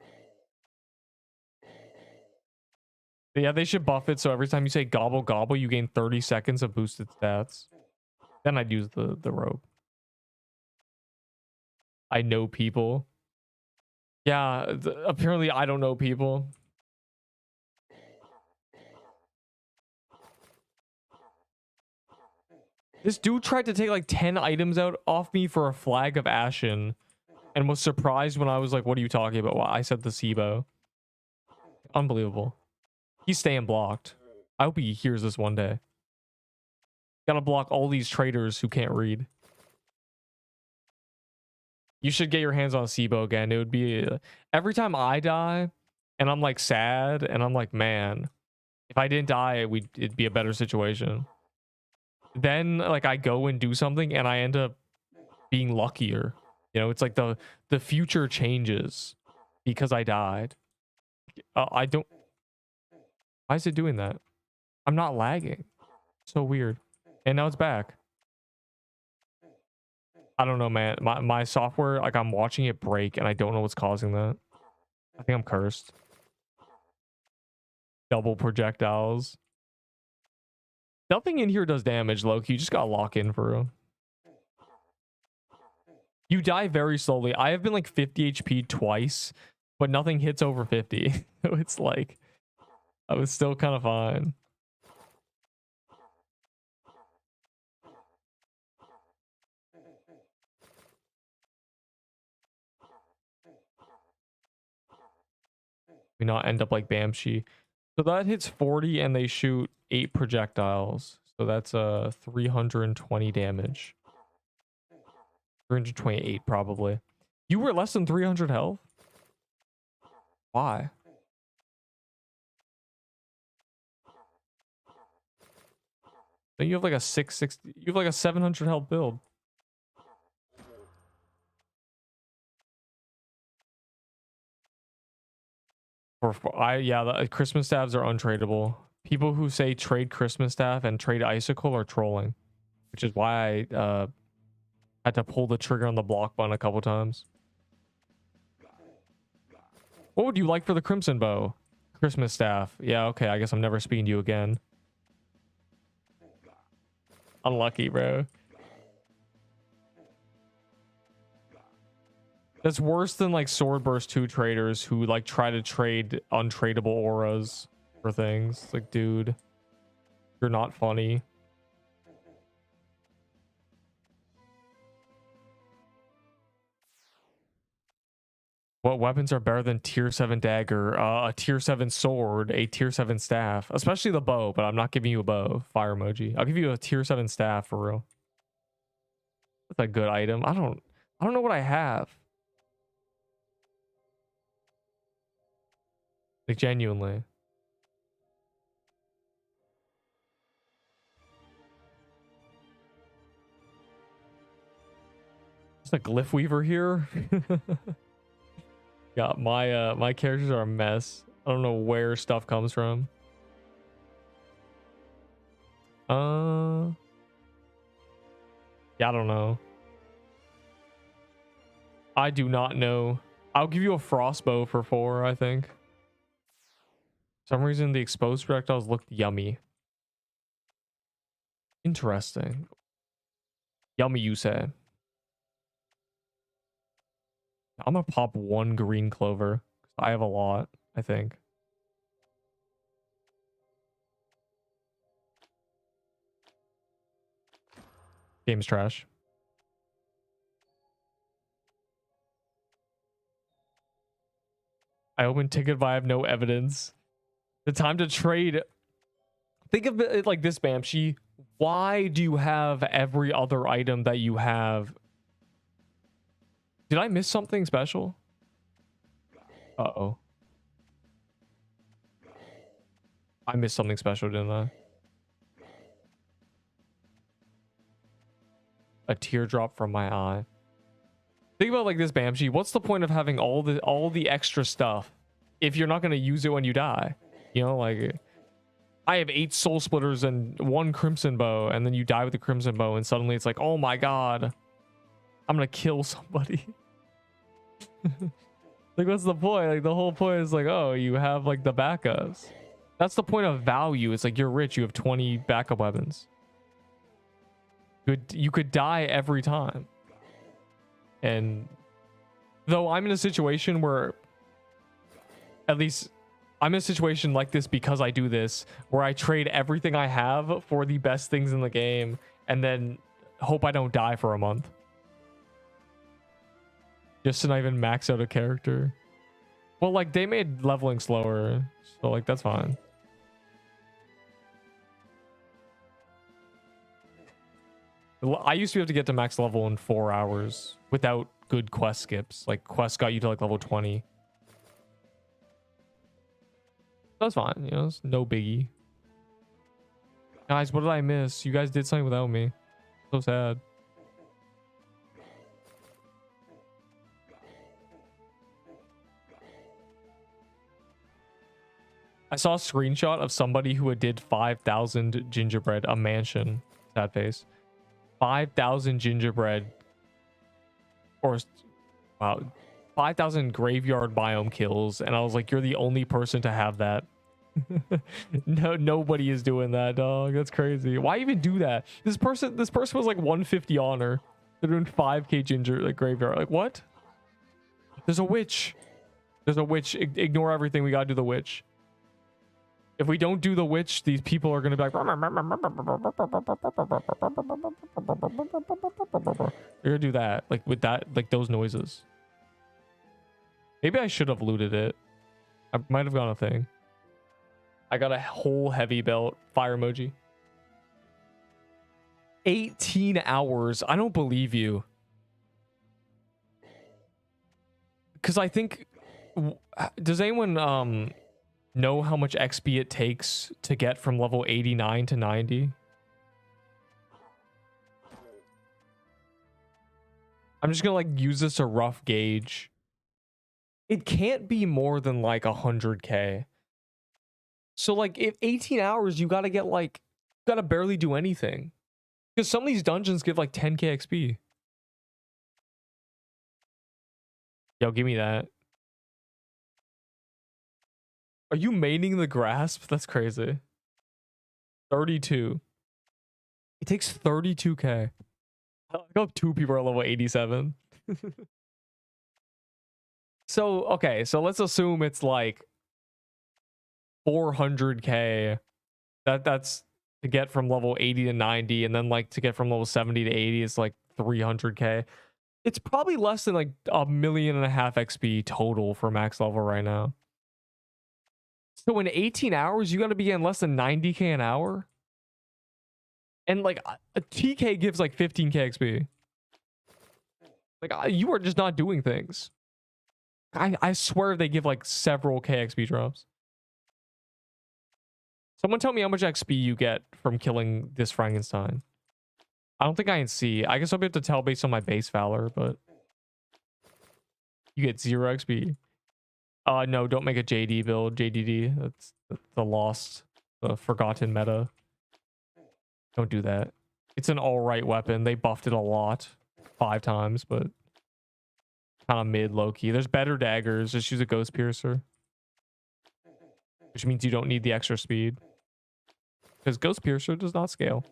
Yeah, they should buff it so every time you say gobble gobble, you gain 30 seconds of boosted stats. Then I'd use the robe. I know people. Yeah, apparently I don't know people. This dude tried to take like 10 items out off me for a flag of Ashen and was surprised when I was like, what are you talking about? Well, I said the Sibo. Unbelievable. He's staying blocked. I hope he hears this one day. Gotta block all these traders who can't read. You should get your hands on a Sibo again. It would be... every time I die and I'm like sad and I'm like, man, if I didn't die, it'd be a better situation. Then like I go and do something and I end up being luckier. You know, it's like the future changes because I died. I don't... Why is it doing that? I'm not lagging. So weird. And now it's back. I don't know, man. My software, like I'm watching it break and I don't know what's causing that. I think I'm cursed. Double projectiles. Nothing in here does damage, Loki. You just gotta lock in for real. You die very slowly. I have been like 50 HP twice, but nothing hits over 50. So it's like, I was still kind of fine. We not end up like Bamshi. So that hits 40 and they shoot 8 projectiles. So that's 320 damage. 328 probably. You were less than 300 health? Why? Then you have like a 660, you have like a 700 health build. Yeah, the Christmas staffs are untradeable. People who say trade Christmas staff and trade icicle are trolling, which is why I had to pull the trigger on the block button a couple times. What would you like for the crimson bow? Christmas staff. Yeah, okay, I guess I'm never speaking to you again. Unlucky, bro. That's worse than like Swordburst 2 traders who like try to trade untradeable auras for things. It's like, dude, you're not funny. What weapons are better than tier 7 dagger, a tier 7 sword, a tier 7 staff, especially the bow, but I'm not giving you a bow. Fire emoji. I'll give you a tier 7 staff for real. That's a good item. I don't know what I have. Like genuinely. Just a glyph weaver here. Yeah, my characters are a mess. I don't know where stuff comes from. Yeah, I don't know. I do not know. I'll give you a frostbow for 4, I think. For some reason the exposed projectiles looked yummy. Interesting. Yummy, you say? I'm gonna pop 1 green clover. I have a lot, I think. Game's trash. I opened ticket but I have no evidence. The time to trade. Think of it like this, Bamshi. Why do you have every other item that you have? Did I miss something special? Uh-oh. I missed something special, didn't I? A teardrop from my eye. Think about it like this, Bamshi. What's the point of having all the extra stuff if you're not going to use it when you die? You know, like I have 8 soul splitters and 1 crimson bow, and then you die with the crimson bow, and suddenly it's like, oh my god, I'm gonna kill somebody. Like, what's the point? Like, the whole point is like, oh, you have like the backups. That's the point of value. It's like, you're rich, you have 20 backup weapons. You could die every time. And though I'm in a situation where, at least I'm in a situation like this because I do this, where I trade everything I have for the best things in the game and then hope I don't die for a month. Just to not even max out a character. Well, like, they made leveling slower, so like, that's fine. I used to be able to get to max level in 4 hours without good quest skips. Like, quests got you to like level 20. That's fine, you know, it's no biggie. Guys, what did I miss? You guys did something without me. So sad. I saw a screenshot of somebody who had did 5,000 gingerbread, a mansion. Sad face. 5,000 gingerbread. Or, wow. 5,000 graveyard biome kills. And I was like, you're the only person to have that. No, nobody is doing that, dog. That's crazy. Why even do that? This person was like 150 honor. They're doing 5k ginger, like graveyard. Like, what? There's a witch. There's a witch. Ignore everything. We gotta do the witch. If we don't do the witch, these people are gonna be like, you're gonna do that, like with that, like those noises. Maybe I should have looted it. I might have gone a thing. I got a whole heavy belt. Fire emoji. 18 hours. I don't believe you. because I think, does anyone know how much XP it takes to get from level 89 to 90? I'm just gonna like use this a rough gauge. It can't be more than like 100k. So like if 18 hours, you gotta get like, you gotta barely do anything. Because some of these dungeons give like 10k XP. Yo, give me that. Are you maining the grasp? That's crazy. 32. It takes 32k. I hope 2 people are level 87. So, okay, so let's assume it's like 400k. That's to get from level 80 to 90, and then like to get from level 70 to 80 is like 300k. It's probably less than like 1.5 million XP total for max level right now. So in 18 hours, you got to be getting less than 90k an hour. And like a TK gives like 15k XP. Like you are just not doing things. I swear they give like several k XP drops. Someone tell me how much XP you get from killing this Frankenstein. I don't think I can see. I guess I'll be able to tell based on my base valor, but you get 0 XP. No, don't make a JD build. JDD. That's the lost, the forgotten meta. Don't do that. It's an alright weapon. They buffed it a lot. 5 times, but kind of mid low-key. There's better daggers. Just use a Ghost Piercer. Which means you don't need the extra speed. Because Ghost Piercer does not scale.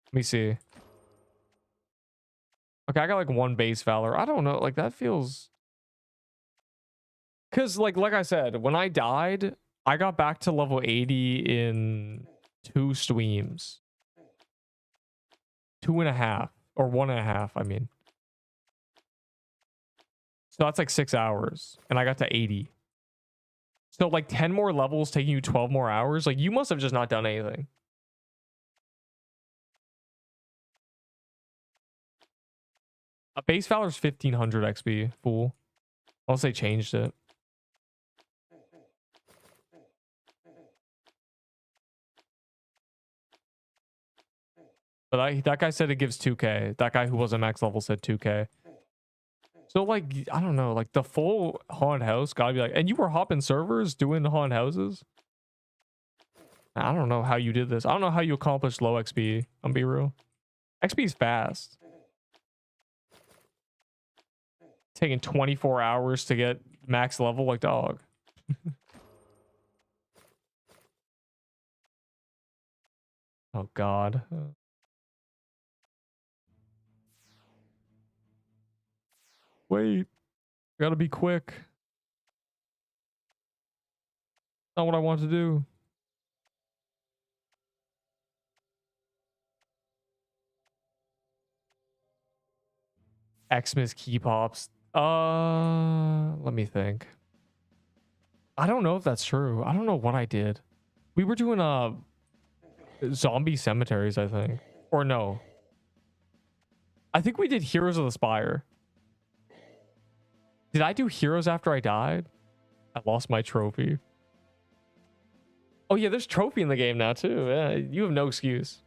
Let me see. Okay, I got like 1 base valor. I don't know. Like that feels... Because like I said, when I died, I got back to level 80 in 2 streams. 2.5. Or 1.5, I mean. So that's like 6 hours. And I got to 80. So like 10 more levels taking you 12 more hours. Like you must have just not done anything. A base valor is 1500 XP, fool. Unless they changed it. But that guy said it gives 2k. That guy who wasn't max level said 2k. So like, I don't know, like the full haunted house gotta be like, and you were hopping servers doing haunted houses? I don't know how you did this. I don't know how you accomplished low XP. I'm be real. XP is fast. Taking 24 hours to get max level, like dog. Oh god. Wait. I gotta be quick. Not what I want to do. Xmas key pops. Let me think. I don't know if that's true. I don't know what I did. We were doing zombie cemeteries, I think. Or no. I think we did Heroes of the Spire. Did I do Heroes after I died? I lost my trophy. Oh yeah, there's trophy in the game now too. Yeah, you have no excuse.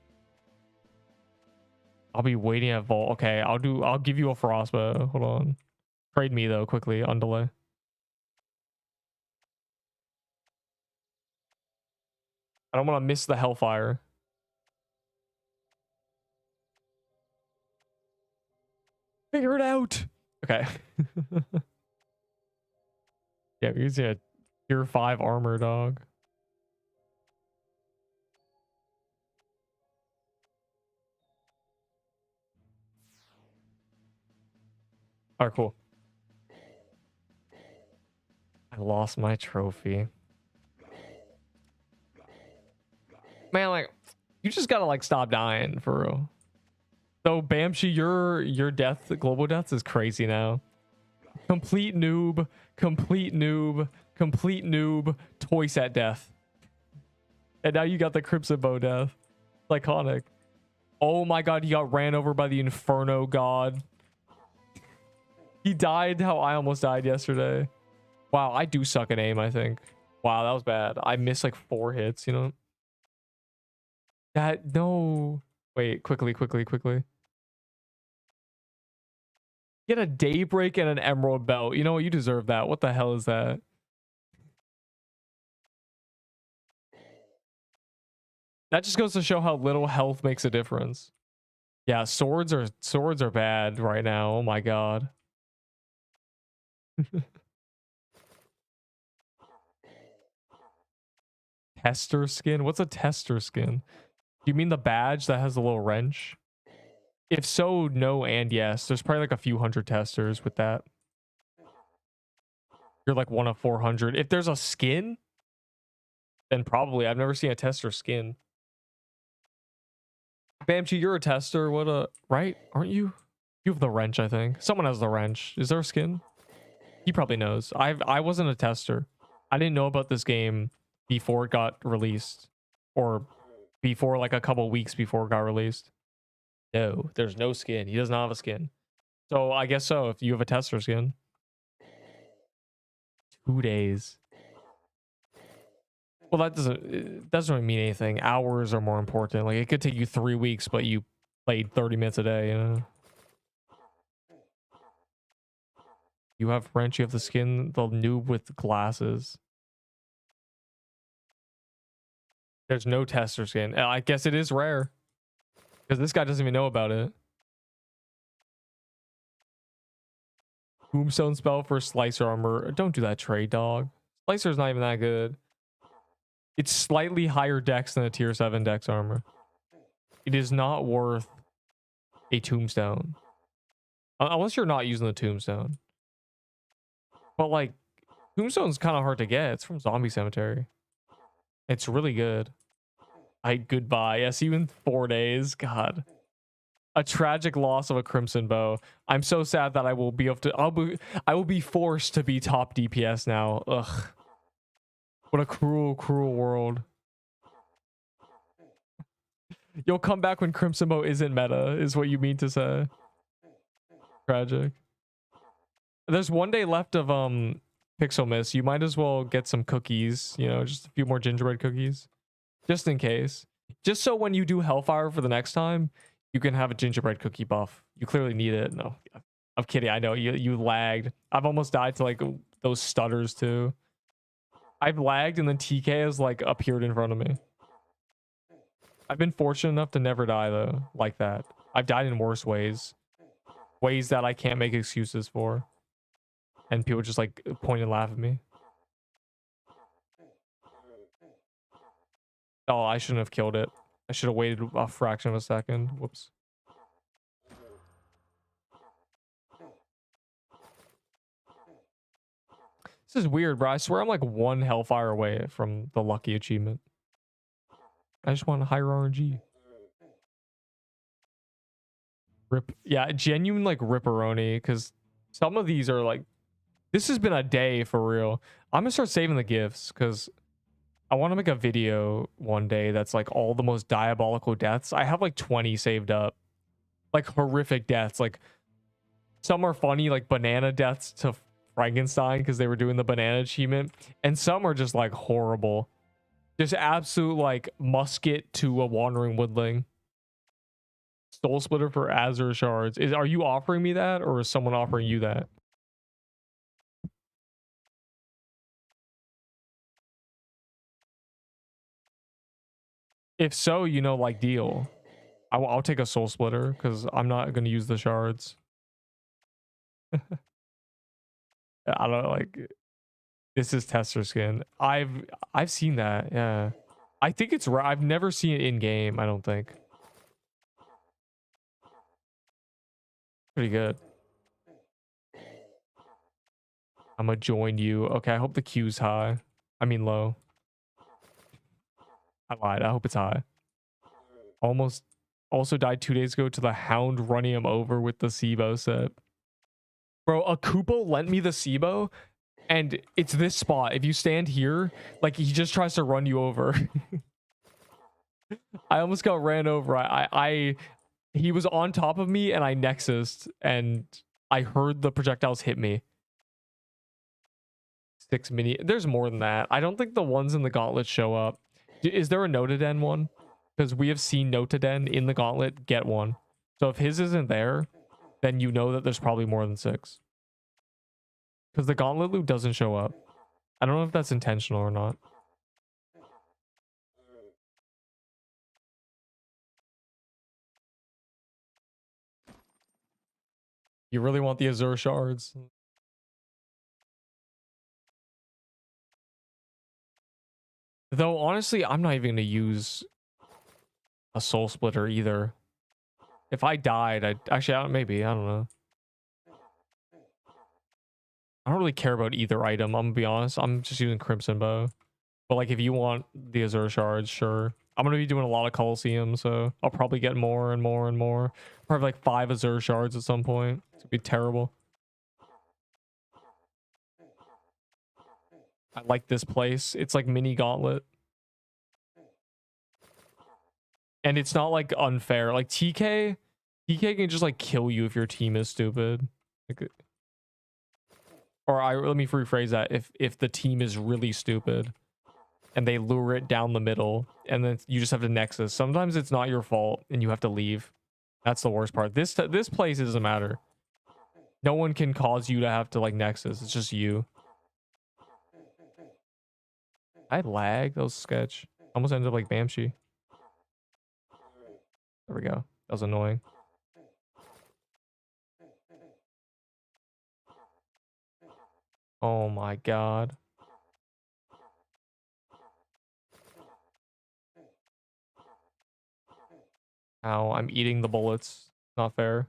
I'll be waiting at vault. Okay, I'll give you a frostbow. Hold on. Trade me though, quickly, on delay. I don't want to miss the hellfire. Figure it out. Okay. Yeah, we're using a tier 5 armor, dog. All right, cool. I lost my trophy. Man, like, you just gotta like stop dying for real. So Bamshi, your death, global deaths is crazy now. Complete noob, complete noob, complete noob, toy set death. And now you got the Crimson Bow death. It's iconic. Oh my god, you got ran over by the Inferno god. He died how I almost died yesterday. Wow, I do suck at aim, I think. Wow, that was bad. I missed like 4 hits, you know? That, no. Wait, quickly. Get a daybreak and an emerald belt. You know what? You deserve that. What the hell is that? That just goes to show how little health makes a difference. Yeah, swords are bad right now. Oh my god. Tester skin? What's a tester skin? Do you mean the badge that has a little wrench? If so, no and yes. There's probably like a few hundred testers with that. You're like one of 400. If there's a skin, then probably. I've never seen a tester skin. Bamchi, you're a tester. What a... Right? Aren't you? You have the wrench, I think. Someone has the wrench. Is there a skin? He probably knows. I wasn't a tester. I didn't know about this game before it got released. Or before like a couple weeks before it got released. No, there's no skin. He does not have a skin. So I guess so, if you have a tester skin. 2 days. Well, that doesn't really mean anything. Hours are more important. Like, it could take you 3 weeks, but you played 30 minutes a day, you know? You have wrench, you have the skin, the noob with glasses. There's no tester skin. I guess it is rare. Because this guy doesn't even know about it. Tombstone spell for slicer armor. Don't do that, trade dog. Slicer's not even that good. It's slightly higher dex than a tier 7 dex armor. It is not worth a tombstone. Unless you're not using the tombstone. But like, tombstone's kind of hard to get. It's from Zombie Cemetery. It's really good. Goodbye. Yeah, see you in 4 days. God. A tragic loss of a crimson bow. I'm so sad that I will be able to... I will be forced to be top DPS now. Ugh. What a cruel, cruel world. You'll come back when crimson bow isn't meta, is what you mean to say. Tragic. There's 1 day left of Pixelmas. You might as well get some cookies, you know, just a few more gingerbread cookies. Just in case. Just so when you do Hellfire for the next time, you can have a gingerbread cookie buff. You clearly need it. No, I'm kidding. I know you lagged. I've almost died to like those stutters too. I've lagged and then TK has like appeared in front of me. I've been fortunate enough to never die though, like that. I've died in worse ways. Ways that I can't make excuses for. And people just like point and laugh at me. Oh, I shouldn't have killed it. I should have waited a fraction of a second. Whoops. This is weird, bro. I swear I'm like 1 Hellfire away from the lucky achievement. I just want a higher RNG. Rip. Yeah, genuine like ripperoni, because some of these are like... This has been a day for real. I'm gonna start saving the gifts because I want to make a video one day that's like all the most diabolical deaths. I have like 20 saved up. Like horrific deaths. Like some are funny, like banana deaths to Frankenstein because they were doing the banana achievement. And some are just like horrible. Just absolute like musket to a wandering woodling. Soul splitter for Azure shards. Are you offering me that or is someone offering you that? If so, you know, like deal. I'll take a soul splitter because I'm not going to use the shards. I don't know, like this is tester skin. I've seen that. Yeah, I think it's rare. I've never seen it in game. I don't think. Pretty good. I'm gonna join you. Okay, I hope the queue's high. I mean low. I lied. I hope it's high. Almost also died 2 days ago to the hound running him over with the SIBO set. Bro, a Koopo lent me the SIBO and it's this spot. If you stand here, like he just tries to run you over. I almost got ran over. He was on top of me and I nexused and I heard the projectiles hit me. 6 mini. There's more than that. I don't think the ones in the gauntlet show up. Is there a Notaden one? Because we have seen Notaden in the gauntlet get one. So if his isn't there, then you know that there's probably more than 6. Because the gauntlet loot doesn't show up. I don't know if that's intentional or not. You really want the Azure shards? Though, honestly, I'm not even going to use a soul splitter either. If I died, maybe, I don't know. I don't really care about either item, I'm gonna be honest. I'm just using Crimson Bow. But like, if you want the Azure shards, sure. I'm gonna be doing a lot of Colosseum, so I'll probably get more and more and more. Probably like 5 Azure shards at some point. It's gonna be terrible. I like this place. It's like mini gauntlet. And it's not like unfair. Like TK can just like kill you if your team is stupid. Like, let me rephrase that. If the team is really stupid and they lure it down the middle and then you just have to nexus. Sometimes it's not your fault and you have to leave. That's the worst part. This place doesn't matter. No one can cause you to have to like nexus. It's just you. I lag. That was sketch. Almost ended up like Bamshi. There we go. That was annoying. Oh my god. Ow, I'm eating the bullets. Not fair.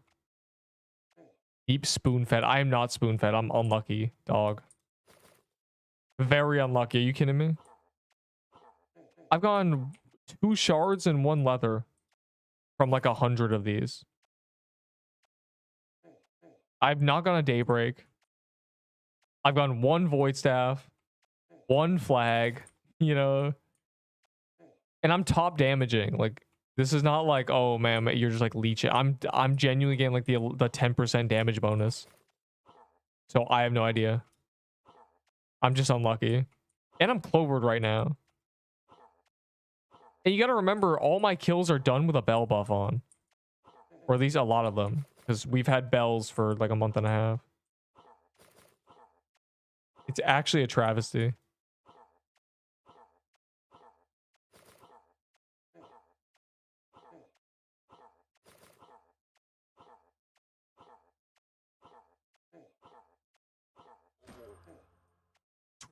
Deep spoon fed. I am not spoon fed. I'm unlucky, dog. Very unlucky. Are you kidding me? I've gotten 2 shards and 1 leather from like 100 of these. I've not gotten a daybreak. I've gotten 1 void staff, 1 flag, you know, and I'm top damaging. Like, this is not like, oh man, you're just like leeching. I'm genuinely getting like the 10% damage bonus. So I have no idea. I'm just unlucky. And I'm clovered right now. And you gotta remember, all my kills are done with a bell buff on. Or at least a lot of them. Because we've had bells for like a month and a half. It's actually a travesty.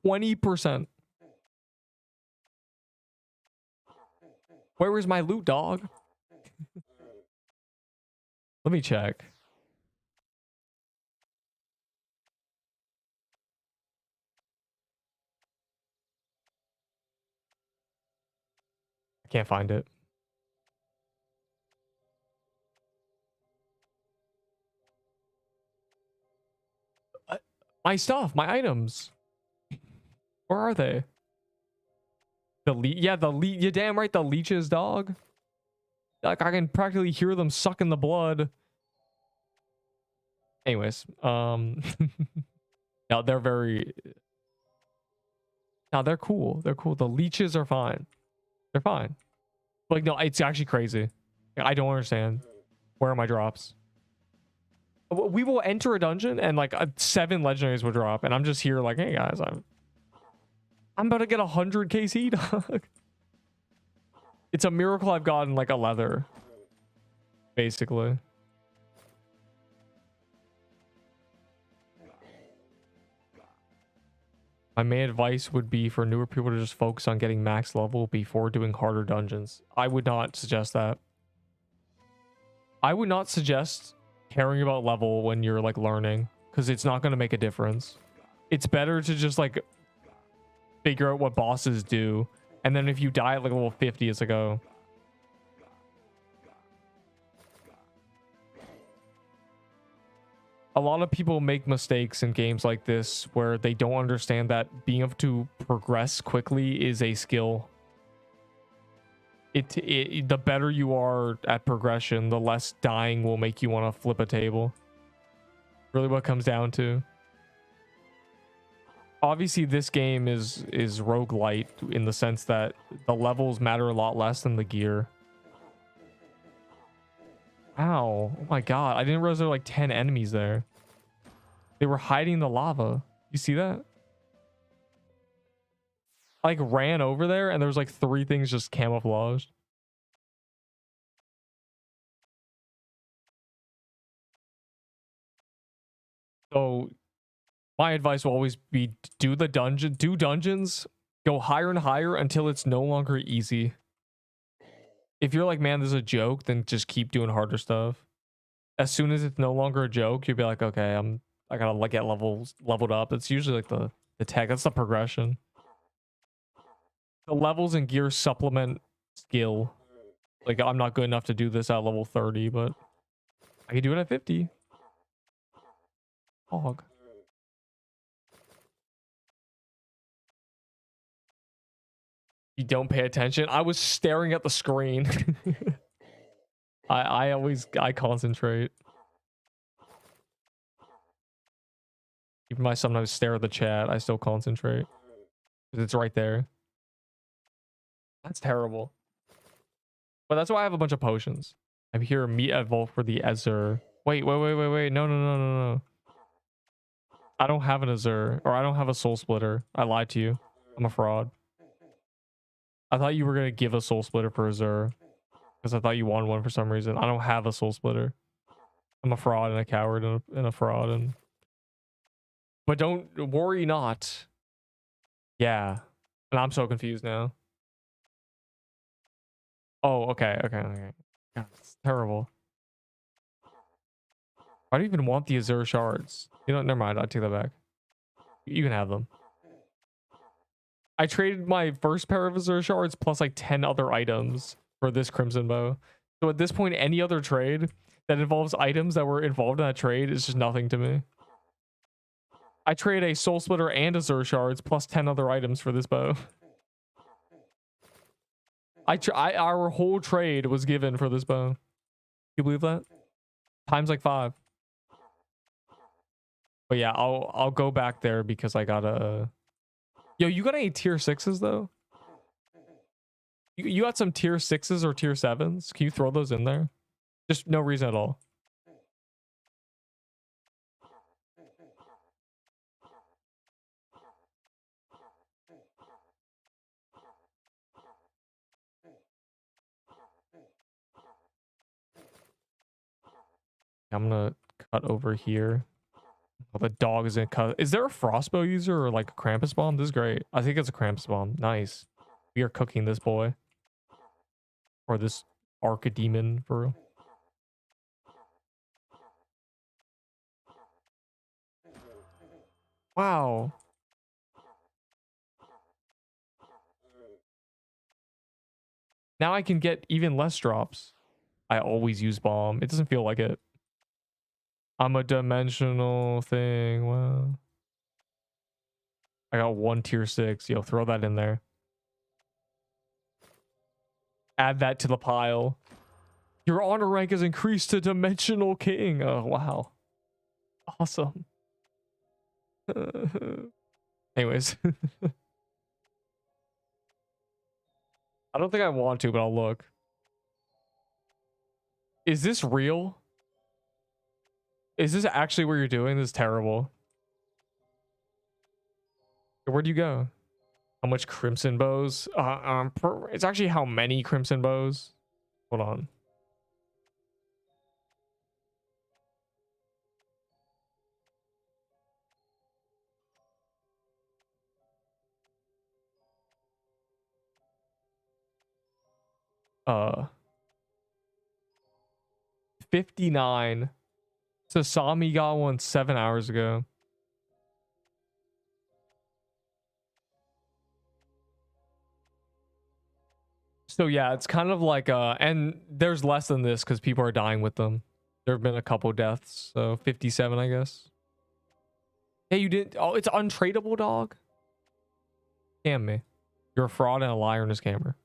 %. Where is my loot, dog? Let me check. I can't find it. My stuff, my items. Where are they? Yeah, you're damn right, the leeches, dog. Like, I can practically hear them sucking the blood. Anyways, no, they're cool. They're cool. The leeches are fine. They're fine. Like, no, it's actually crazy. I don't understand. Where are my drops? We will enter a dungeon and like 7 legendaries will drop, and I'm just here like, hey guys, I'm about to get 100 KC, dog. It's a miracle I've gotten like a leather, basically. My main advice would be for newer people to just focus on getting max level before doing harder dungeons. I would not suggest that. I would not suggest caring about level when you're like learning, because it's not going to make a difference. It's better to just like figure out what bosses do, and then if you die at like level 50, it's like, oh. A lot of people make mistakes in games like this where they don't understand that being able to progress quickly is a skill. The better you are at progression, the less dying will make you want to flip a table. Really what it comes down to. Obviously, this game is roguelite in the sense that the levels matter a lot less than the gear. Ow. Oh my god. I didn't realize there were like 10 enemies there. They were hiding the lava. You see that? I like ran over there and there was like 3 things just camouflaged. So my advice will always be do dungeons, go higher and higher until it's no longer easy. If you're like, man, this is a joke, then just keep doing harder stuff. As soon as it's no longer a joke, you'll be like, okay, I gotta like get leveled up. It's usually like the tech. That's the progression. The levels and gear supplement skill. Like I'm not good enough to do this at level 30, but I can do it at 50. Hog. You don't pay attention. I was staring at the screen. I concentrate. Even I sometimes stare at the chat, I still concentrate. Because it's right there. That's terrible. But that's why I have a bunch of potions. I'm here meat evolve for the Azure. Wait. No. I don't have an Azure. Or I don't have a soul splitter. I lied to you. I'm a fraud. I thought you were going to give a soul splitter for Azure. Because I thought you wanted one for some reason. I don't have a soul splitter. I'm a fraud and a coward and a fraud. And but don't worry not. Yeah. And I'm so confused now. Oh, okay. God, it's terrible. I don't even want the Azure shards. You know, never mind. I take that back. You can have them. I traded my first pair of Azure shards plus like 10 other items for this Crimson Bow. So at this point, any other trade that involves items that were involved in that trade is just nothing to me. I trade a Soul Splitter and Azure shards plus 10 other items for this bow. Our whole trade was given for this bow. You believe that? Times like 5. But yeah, I'll go back there because I gotta. Yo, you got any tier 6s though? You got some tier 6s or tier 7s? Can you throw those in there? Just no reason at all. I'm gonna cut over here. Oh, the dog is gonna cut. Is there a frostbow user or like a Krampus bomb? This is great. I think it's a Krampus bomb. Nice. We are cooking this boy. Or this Arcademon for real. Wow. Now I can get even less drops. I always use bomb. It doesn't feel like it. I'm a dimensional thing. Wow. I got 1 tier 6. Yo, throw that in there. Add that to the pile. Your honor rank is increased to Dimensional King. Oh, wow. Awesome. Anyways. I don't think I want to, but I'll look. Is this real? Is this actually what you're doing? This is terrible. Where'd you go? How much crimson bows? It's actually how many crimson bows? Hold on. Uh, 59. Sasami got one 7 hours ago. So yeah, it's kind of like and there's less than this because people are dying with them. There have been a couple deaths, so 57, I guess. Hey, you didn't. Oh, it's untradeable, dog. Damn me. You're a fraud and a liar in this camera.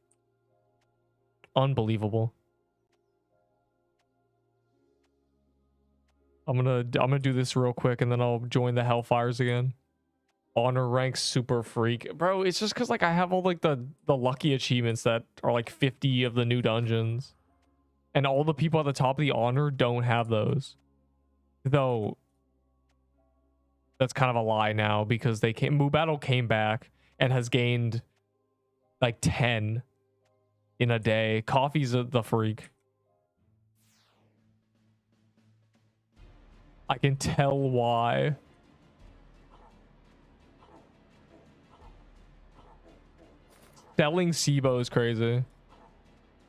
Unbelievable. I'm gonna do this real quick and then I'll join the Hellfires again. Honor rank super freak. Bro, it's just because like I have all like the lucky achievements that are like 50 of the new dungeons. And all the people at the top of the honor don't have those. Though that's kind of a lie now because Moo Battle came back and has gained like 10 in a day. Coffee's the freak. I can tell why. Selling SIBO is crazy.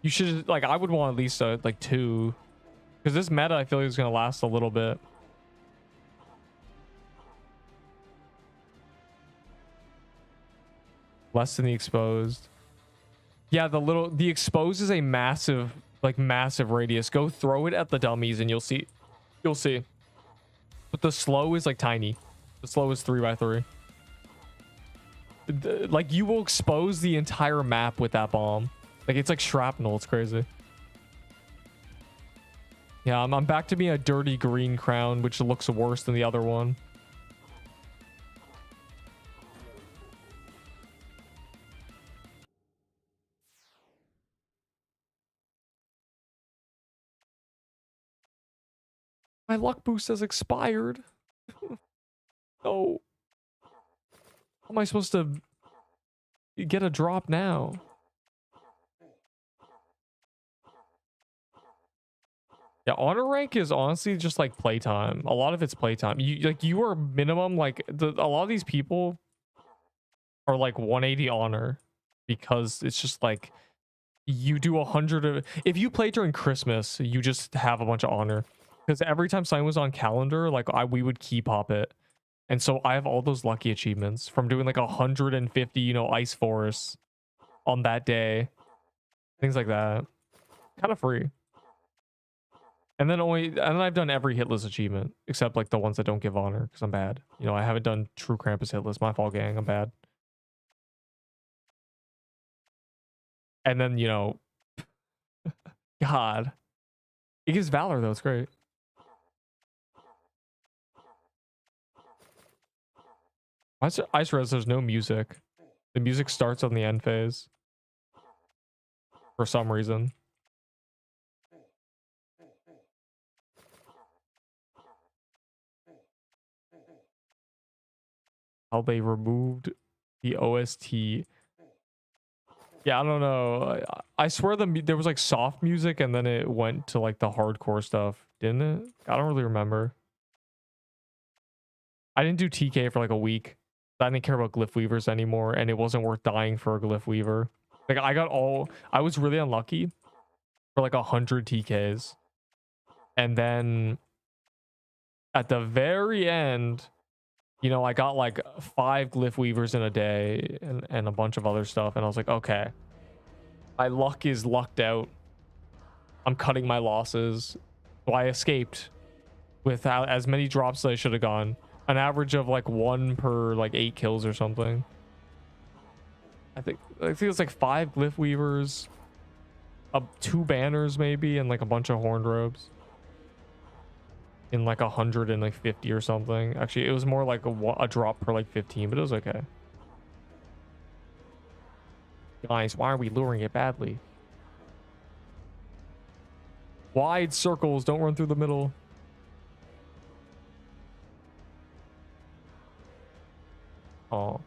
You should like I would want at least like 2. Because this meta I feel like is gonna last a little bit. Less than the exposed. Yeah, the exposed is a massive, like massive radius. Go throw it at the dummies and you'll see. You'll see. But the slow is like tiny. The slow is 3x3. Like you will expose the entire map with that bomb. Like it's like shrapnel. It's crazy. Yeah, I'm back to being a dirty green crown, which looks worse than the other one. My luck boost has expired. Oh. How am I supposed to get a drop now? Yeah, honor rank is honestly just like playtime. A lot of it's playtime. You are minimum like a lot of these people are like 180 honor because it's just like you do 100 of if you play during Christmas, you just have a bunch of honor. Because every time something was on calendar, like we would key pop it. And so I have all those lucky achievements from doing like 150, you know, ice forests on that day. Things like that. Kind of free. And then I've done every hitless achievement except like the ones that don't give honor because I'm bad. You know, I haven't done true Krampus hitless. My fault, gang. I'm bad. And then, you know, God. It gives Valor though. It's great. Ice Res, there's no music. The music starts on the end phase. For some reason. How they removed the OST. Yeah, I don't know. I swear there was like soft music and then it went to like the hardcore stuff, didn't it? I don't really remember. I didn't do TK for like a week. I didn't care about Glyph Weavers anymore and it wasn't worth dying for a Glyph Weaver. Like I was really unlucky for like 100 TKs. And then at the very end, you know, I got like 5 Glyph Weavers in a day and a bunch of other stuff. And I was like, okay, my luck is lucked out. I'm cutting my losses. So I escaped without as many drops as I should have gone. An average of like 1 per like 8 kills or something. I think it was like 5 Glyph Weavers, 2 banners maybe, and like a bunch of horned robes. In like 150 or something. Actually, it was more like a drop per like 15, but it was okay. Guys, why are we luring it badly? Wide circles, don't run through the middle. Oh.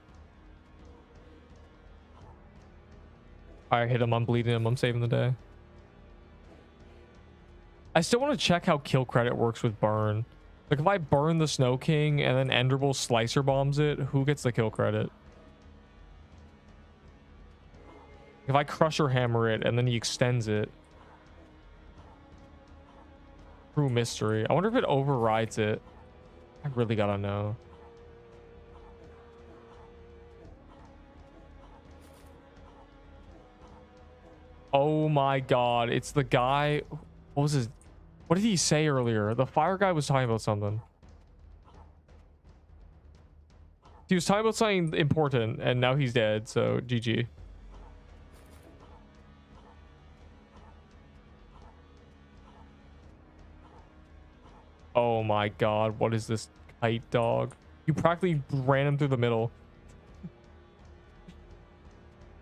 I hit him, I'm bleeding him, I'm saving the day. I still want to check how kill credit works with burn. Like if I burn the Snow King and then Enderbull slicer bombs it, who gets the kill credit? If I crusher hammer it and then he extends it. True mystery. I wonder if it overrides it. I really gotta know. Oh my god, it's the guy. What was his? What did he say earlier? The fire guy was talking about something. He was talking about something important and now he's dead, so GG. Oh my my god, what is this kite dog? You practically ran him through the middle.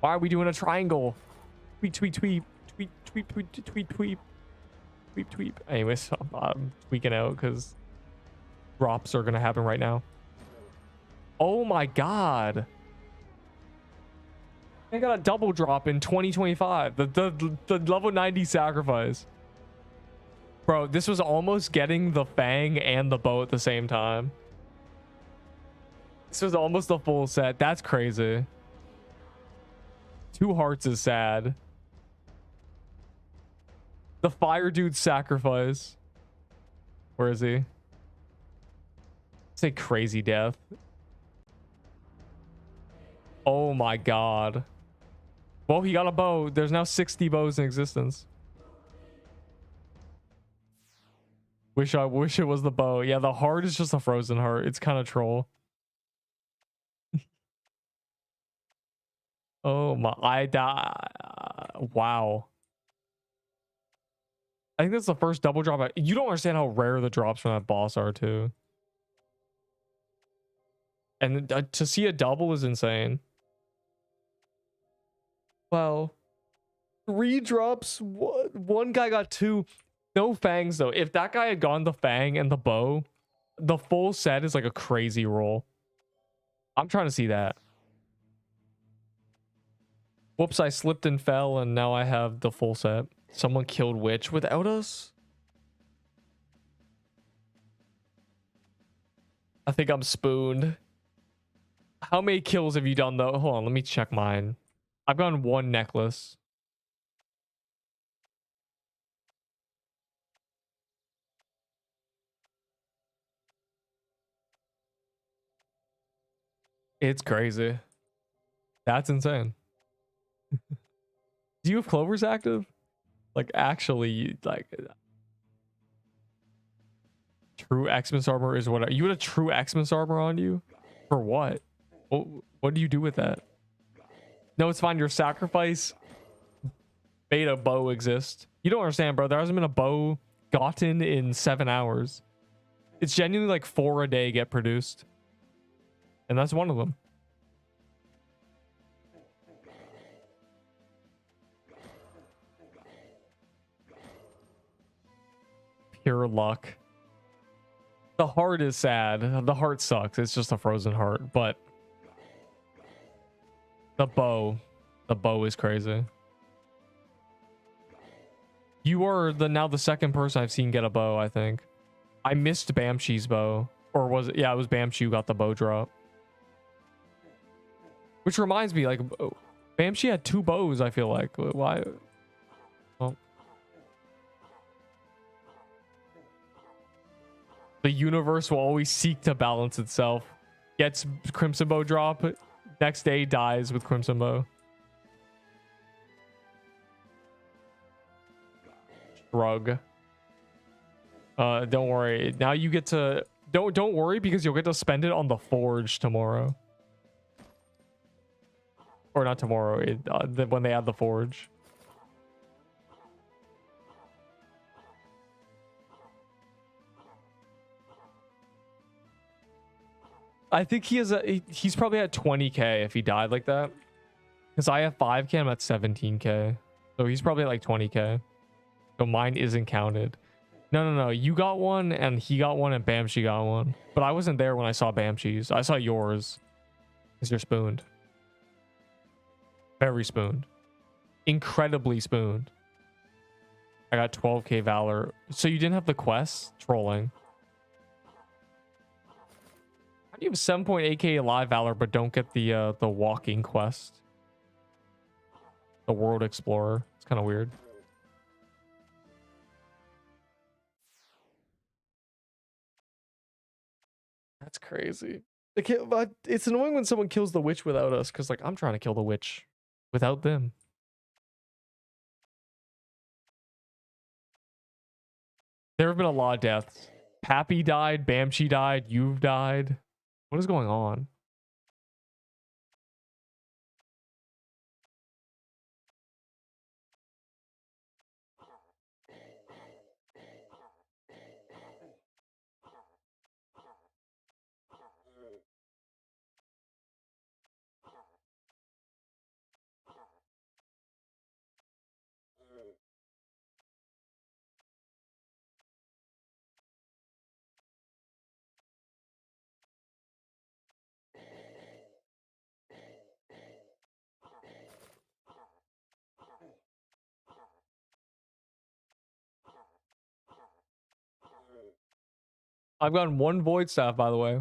Why are we doing a triangle? Tweet, tweet, tweet, tweet, tweet, tweet, tweet, tweet, tweet, tweet, tweet. Anyways, I'm tweaking out because drops are gonna happen right now. Oh my god. I got a double drop in 2025. The level 90 sacrifice. Bro, this was almost getting the fang and the bow at the same time. This was almost a full set. That's crazy. 2 hearts is sad. The fire dude's sacrifice. Where is he? It's a crazy death. Oh my god. Well, he got a bow. There's now 60 bows in existence. I wish it was the bow. Yeah, the heart is just a frozen heart. It's kind of troll. Oh my, wow. I think that's the first double drop. You don't understand how rare the drops from that boss are too. And to see a double is insane. Wow. 3 drops. One guy got 2. No fangs though. If that guy had gone the fang and the bow, the full set is like a crazy roll. I'm trying to see that. Whoops, I slipped and fell and now I have the full set. Someone killed Witch without us? I think I'm spooned. How many kills have you done though? Hold on, let me check mine. I've gotten 1 necklace. It's crazy. That's insane. Do you have Clovers active? Like actually, like true Xmas armor is what you had a true Xmas armor on you? For what? What do you do with that? No, it's fine. Your sacrifice beta bow exists. You don't understand, bro. There hasn't been a bow gotten in 7 hours. It's genuinely like 4 a day get produced. And that's one of them. Pure luck. The heart is sad. The heart sucks. It's just a frozen heart. But the bow is crazy. You are now the second person I've seen get a bow, I think. I missed Bamshi's bow. Or was it? Yeah, it was Bamshi who got the bow drop. Which reminds me, like, Bamshi had 2 bows, I feel like. Why? Well, the universe will always seek to balance itself. Gets Crimson Bow drop. Next day dies with Crimson Bow. Shrug. Don't worry. Now you get to... Don't worry because you'll get to spend it on the Forge tomorrow. Or not tomorrow, when they add the Forge. I think he's probably at 20k if he died like that. Because I have 5k, I'm at 17k. So he's probably at like 20k. So mine isn't counted. No. You got one and he got one and Bamshi got one. But I wasn't there when I saw Bamshi's. I saw yours. Because you're spooned. Very spooned. Incredibly spooned. I got 12k Valor. So you didn't have the quest? Trolling. How do you have 7.8k live Valor but don't get the walking quest? The World Explorer. It's kind of weird. That's crazy. It's annoying when someone kills the witch without us because, like, I'm trying to kill the witch without them. There have been a lot of deaths. Pappy died. Bamshi died. You've died. What is going on? I've gotten one void staff, by the way.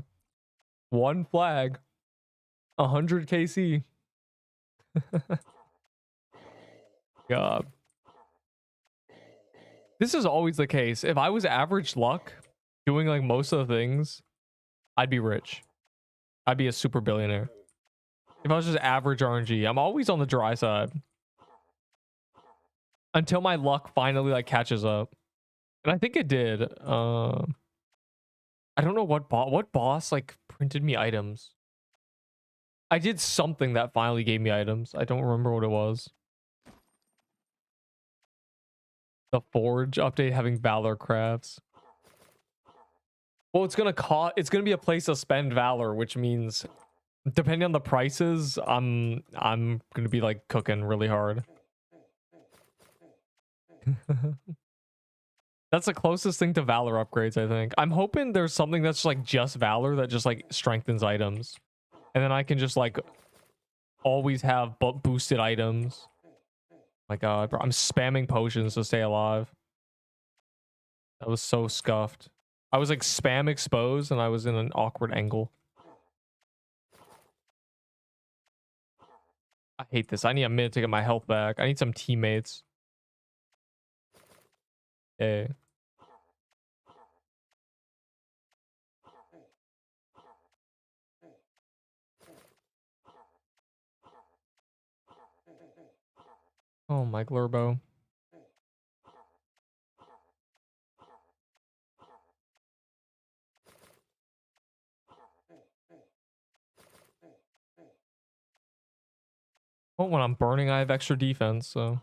One flag. 100 KC. God. This is always the case. If I was average luck, doing like most of the things, I'd be rich. I'd be a super billionaire. If I was just average RNG, I'm always on the dry side. Until my luck finally like catches up. And I think it did. I don't know what boss like printed me items. I did something that finally gave me items. I don't remember what it was. The Forge update having Valor crafts. Well, it's gonna be a place to spend Valor, which means depending on the prices, I'm gonna be like cooking really hard. That's the closest thing to Valor upgrades, I think. I'm hoping there's something that's like just Valor that just like strengthens items. And then I can just like always have boosted items. My God, bro, I'm spamming potions to stay alive. That was so scuffed. I was like spam exposed and I was in an awkward angle. I hate this. I need a minute to get my health back. I need some teammates. Hey. Oh my Glurbo. Well, when I'm burning, I have extra defense, so.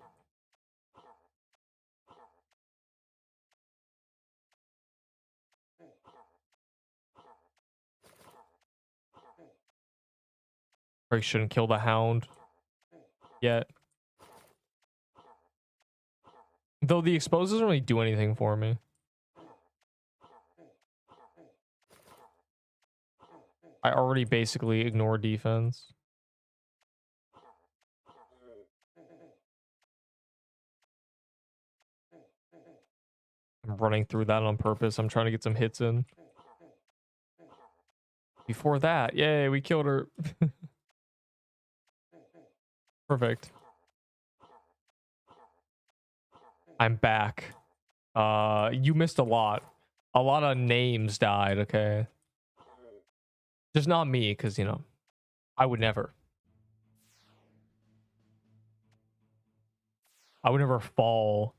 Probably shouldn't kill the hound yet. Though the expose doesn't really do anything for me. I already basically ignore defense. I'm running through that on purpose. I'm trying to get some hits in. Before that, yay, we killed her. Perfect. I'm back. You missed a lot. A lot of names died, okay? Just not me, because, you know, I would never. I would never fall.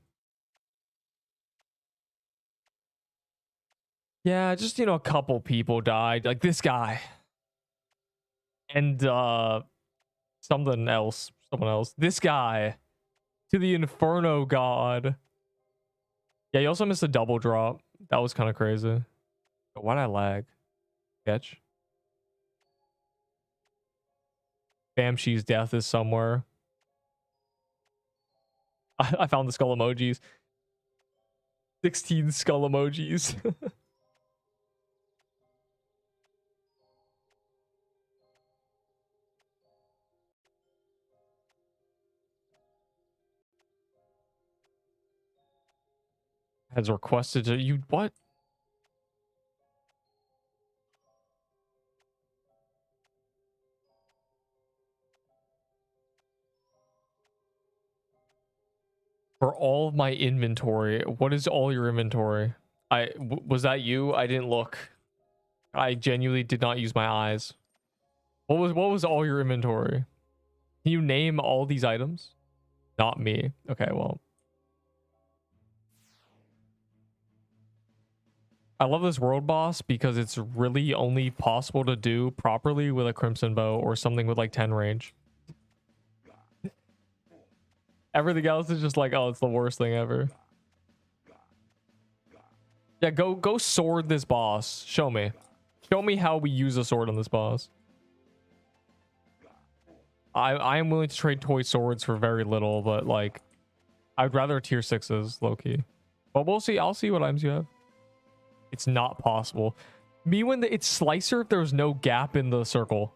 Yeah, just, you know, a couple people died. Like this guy. And, someone else. This guy. To the Inferno God. Yeah, you also missed a double drop. That was kind of crazy. But why'd I lag? Sketch. Bamshi's death is somewhere. I found the skull emojis. 16 skull emojis. Has requested to you. What? For all of my inventory. What is all your inventory? Was that you? I didn't look. I genuinely did not use my eyes. What was all your inventory? Can you name all these items? Not me. Okay, well. I love this world boss because it's really only possible to do properly with a crimson bow or something with like 10 range. Everything else is just like, oh, it's the worst thing ever. Yeah, go sword this boss. Show me. Show me how we use a sword on this boss. I am willing to trade toy swords for very little, but like, I'd rather tier 6s, low-key. But we'll see. I'll see what items you have. It's not possible. Me when it's Slicer, if there was no gap in the circle.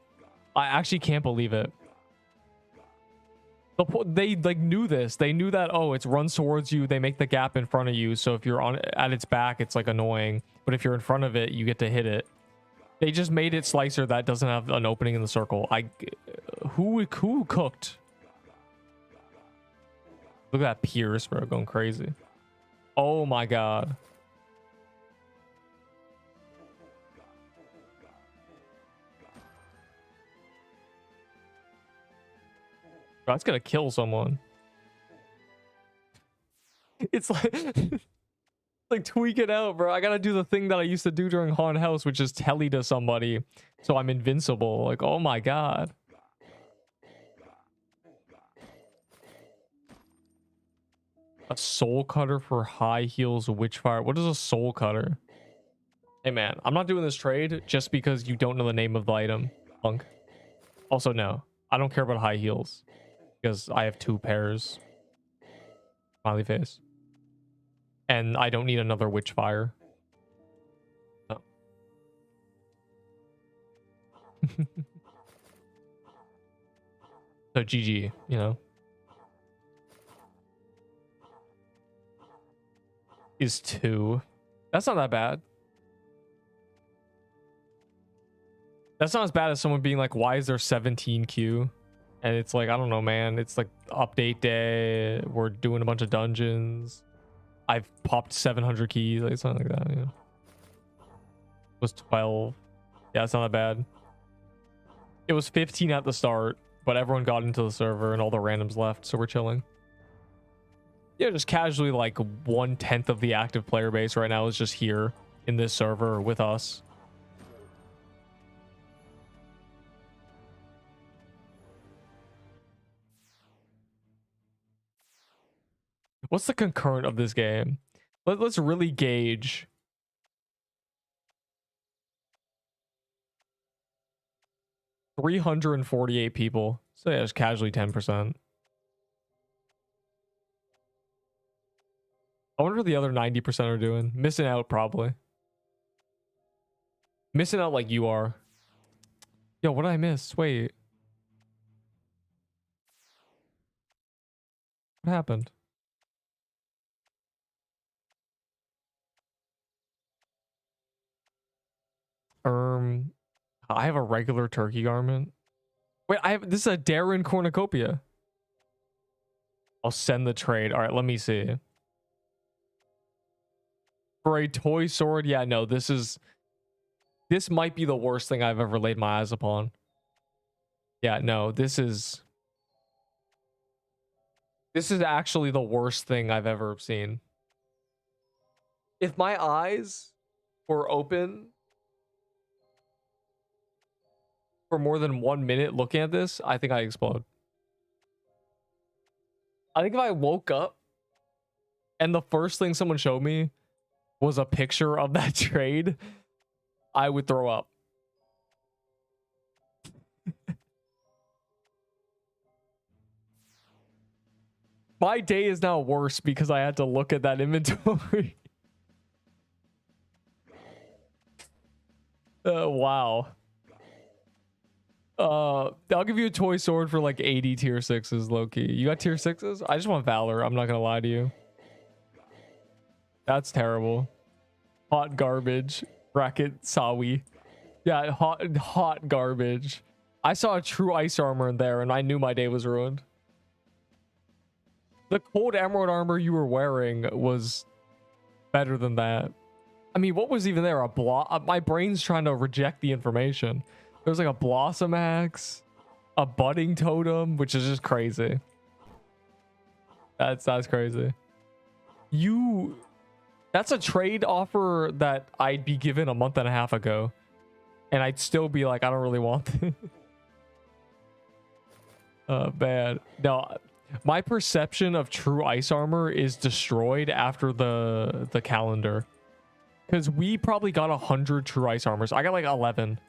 I actually can't believe it. They like knew this. They knew that, oh, it's runs towards you. They make the gap in front of you. So if you're on at its back, it's like annoying. but if you're in front of it, you get to hit it. They just made it slicer that doesn't have an opening in the circle. Who cooked? Look at that Pierce, bro, going crazy. Oh my god. Bro, that's gonna kill someone. It's like like tweak it out, bro. I gotta do the thing that I used to do during Haunted House, which is telly to somebody so I'm invincible. Like, oh my god. A soul cutter for high heels witchfire. What is a soul cutter? Hey man, I'm not doing this trade just because you don't know the name of the item, punk. Also, no, I don't care about high heels because I have 2 pairs. Smiley face. And I don't need another witchfire. No. So GG, you know. Is 2. That's not that bad. That's not as bad as someone being like, why is there 17Q? And it's like, I don't know, man. It's like update day. We're doing a bunch of dungeons. I've popped 700 keys, like something like that. Yeah. It was 12. Yeah, it's not that bad. It was 15 at the start, but everyone got into the server and all the randoms left, so we're chilling. Yeah, just casually like 1/10 of the active player base right now is just here in this server with us. What's the concurrent of this game? Let's really gauge. $348 people. So yeah, it's casually 10%. I wonder what the other 90% are doing. Missing out, probably. Missing out like you are. Yo, what did I miss? Wait. What happened? I have a regular turkey garment. Wait, this is a Darren cornucopia. I'll send the trade. All right, let me see. For a toy sword, yeah, no, this might be the worst thing I've ever laid my eyes upon. Yeah, no, this is actually the worst thing I've ever seen. If my eyes were open for more than 1 minute looking at this, I think I'd explode. I think if I woke up and the first thing someone showed me was a picture of that trade, I would throw up. My day is now worse because I had to look at that inventory. Wow. I'll give you a toy sword for like 80 tier 6s, low-key. You got tier 6s? I just want Valor. I'm not gonna lie to you. That's terrible. Hot garbage. Bracket Sawi. Yeah, hot garbage. I saw a true ice armor in there and I knew my day was ruined. The cold emerald armor you were wearing was better than that. I mean, what was even there? My brain's trying to reject the information. There's like a Blossom Axe, a Budding Totem, which is just crazy. That's crazy. That's a trade offer that I'd be given a month and a half ago. And I'd still be like, I don't really want this. Bad. No, my perception of true ice armor is destroyed after the calendar. Because we probably got 100 true ice armors. I got like 11.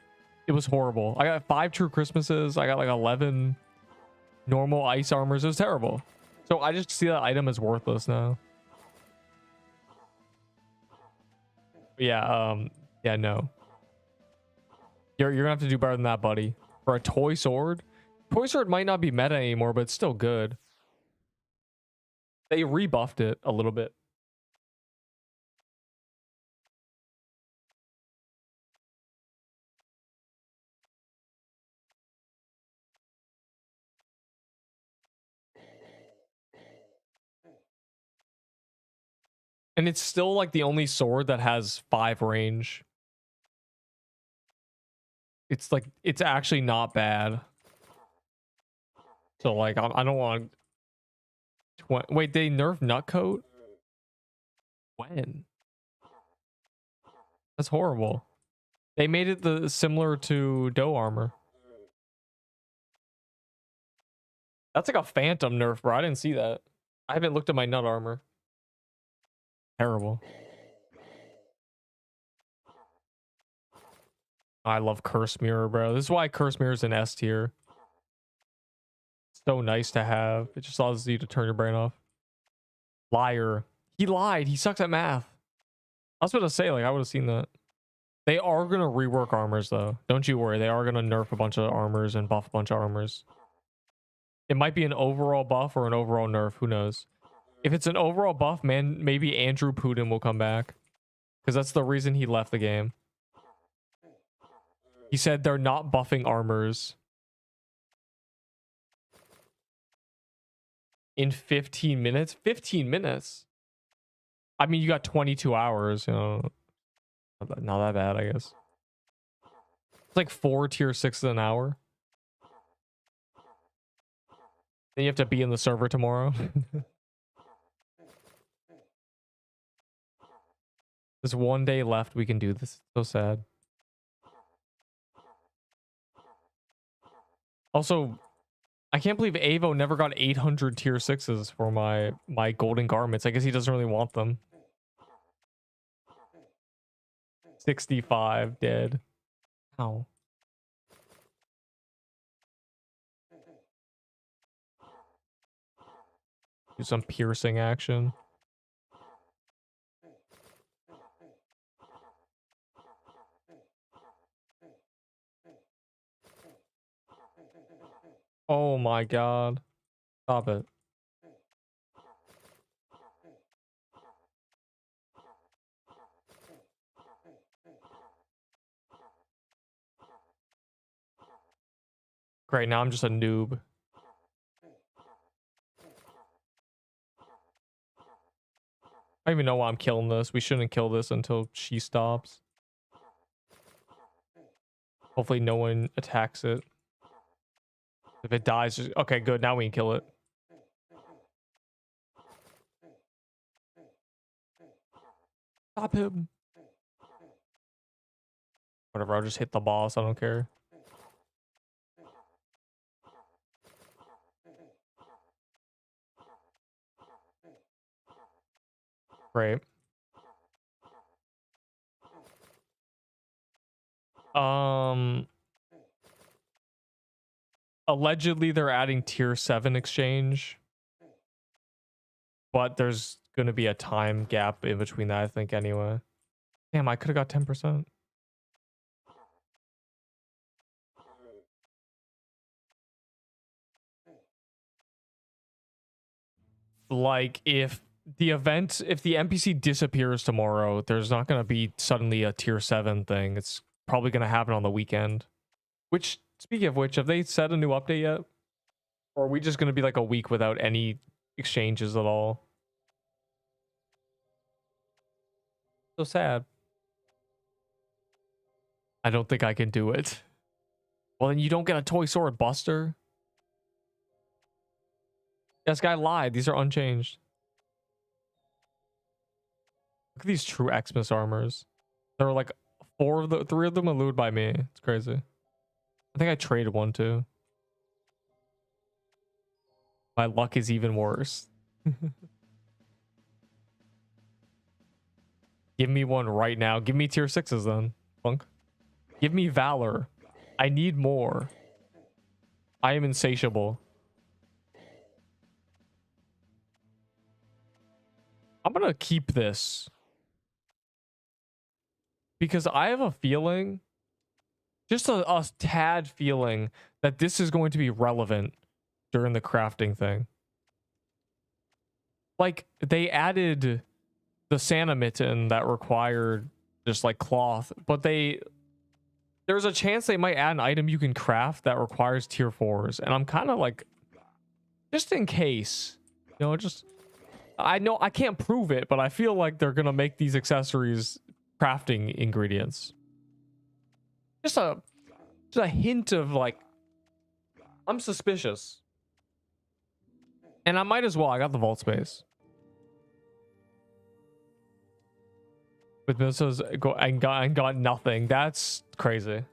It was horrible. I got 5 true Christmases. I got like 11 normal ice armors. It was terrible. So I just see that item as worthless now. But yeah, yeah, no. You're gonna have to do better than that, buddy. For a toy sword. Toy sword might not be meta anymore, but it's still good. They rebuffed it a little bit. And it's still like the only sword that has 5 range. It's like, it's actually not bad. So like, I don't want. Wait, they nerfed Nutcoat? When? That's horrible. They made it similar to Doe armor. That's like a phantom nerf, bro. I didn't see that. I haven't looked at my nut armor. Terrible. I love Curse Mirror, bro. This is why Curse Mirror is an S tier. So nice to have. It just allows you to turn your brain off. Liar. He lied. He sucks at math. I was about to say, like, I would have seen that. They are going to rework armors, though. Don't you worry. They are going to nerf a bunch of armors and buff a bunch of armors. It might be an overall buff or an overall nerf. Who knows? If it's an overall buff, man, maybe Andrew Putin will come back. Because that's the reason he left the game. He said they're not buffing armors. In 15 minutes? 15 minutes? I mean, you got 22 hours, you know. Not that bad, I guess. It's like 4 tier 6s an hour. Then you have to be in the server tomorrow. There's 1 day left. We can do this. So sad. Also, I can't believe Avo never got 800 tier 6s for my golden garments. I guess he doesn't really want them. 65 dead. Ow. Do some piercing action. Oh my god. Stop it. Great, now I'm just a noob. I don't even know why I'm killing this. We shouldn't kill this until she stops. Hopefully no one attacks it. If it dies, just... okay, good. Now we can kill it. Stop him. Whatever, I'll just hit the boss. I don't care. Great. Allegedly they're adding tier 7 exchange, but there's gonna be a time gap in between that, I think, anyway. Damn, I could have got 10%. Like, if the NPC disappears tomorrow, there's not gonna be suddenly a tier 7 thing. It's probably gonna happen on the weekend. Which, speaking of which, have they set a new update yet? Or are we just gonna be like a week without any exchanges at all? So sad. I don't think I can do it. Well, then you don't get a toy sword, Buster. This guy lied. These are unchanged. Look at these true Xmas armors. There were like 3 of them elude by me. It's crazy. I think I traded one too. My luck is even worse. Give me one right now. Give me tier 6s then, punk. Give me valor. I need more. I am insatiable. I'm gonna keep this. Because I have a feeling, just a tad feeling, that this is going to be relevant during the crafting thing. Like, they added the Santa mitten that required just like cloth, but there's a chance they might add an item you can craft that requires tier 4s, and I'm kind of like, just in case, you know, just I know I can't prove it, but I feel like they're gonna make these accessories crafting ingredients. Just a hint of like, I'm suspicious. And I might as well. I got the vault space. With missiles and got nothing. That's crazy.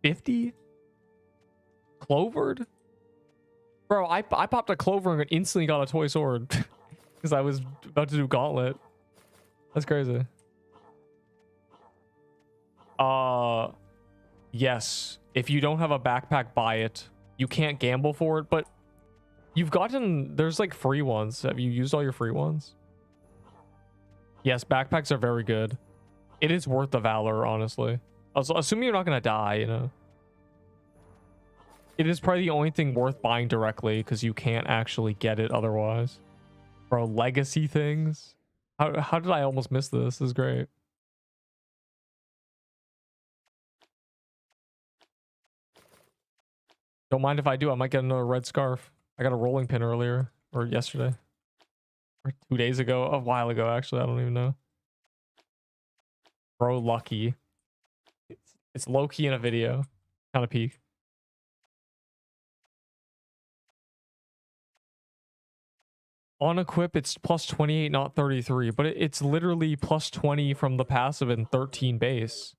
50? Clovered? Bro, I popped a clover and instantly got a toy sword. Because I was about to do gauntlet. That's crazy. Yes. If you don't have a backpack, buy it. You can't gamble for it, but you've gotten, there's like free ones. Have you used all your free ones? Yes, backpacks are very good. It is worth the valor, honestly. Assuming you're not gonna die, you know. It is probably the only thing worth buying directly because you can't actually get it otherwise. Bro, legacy things. How did I almost miss this? This is great. Don't mind if I do. I might get another red scarf. I got a rolling pin earlier or yesterday or 2 days ago, a while ago actually. I don't even know. Bro, lucky. It's low key in a video. Kind of peak. On equip, it's plus 28, not 33, but it's literally plus 20 from the passive and 13 base.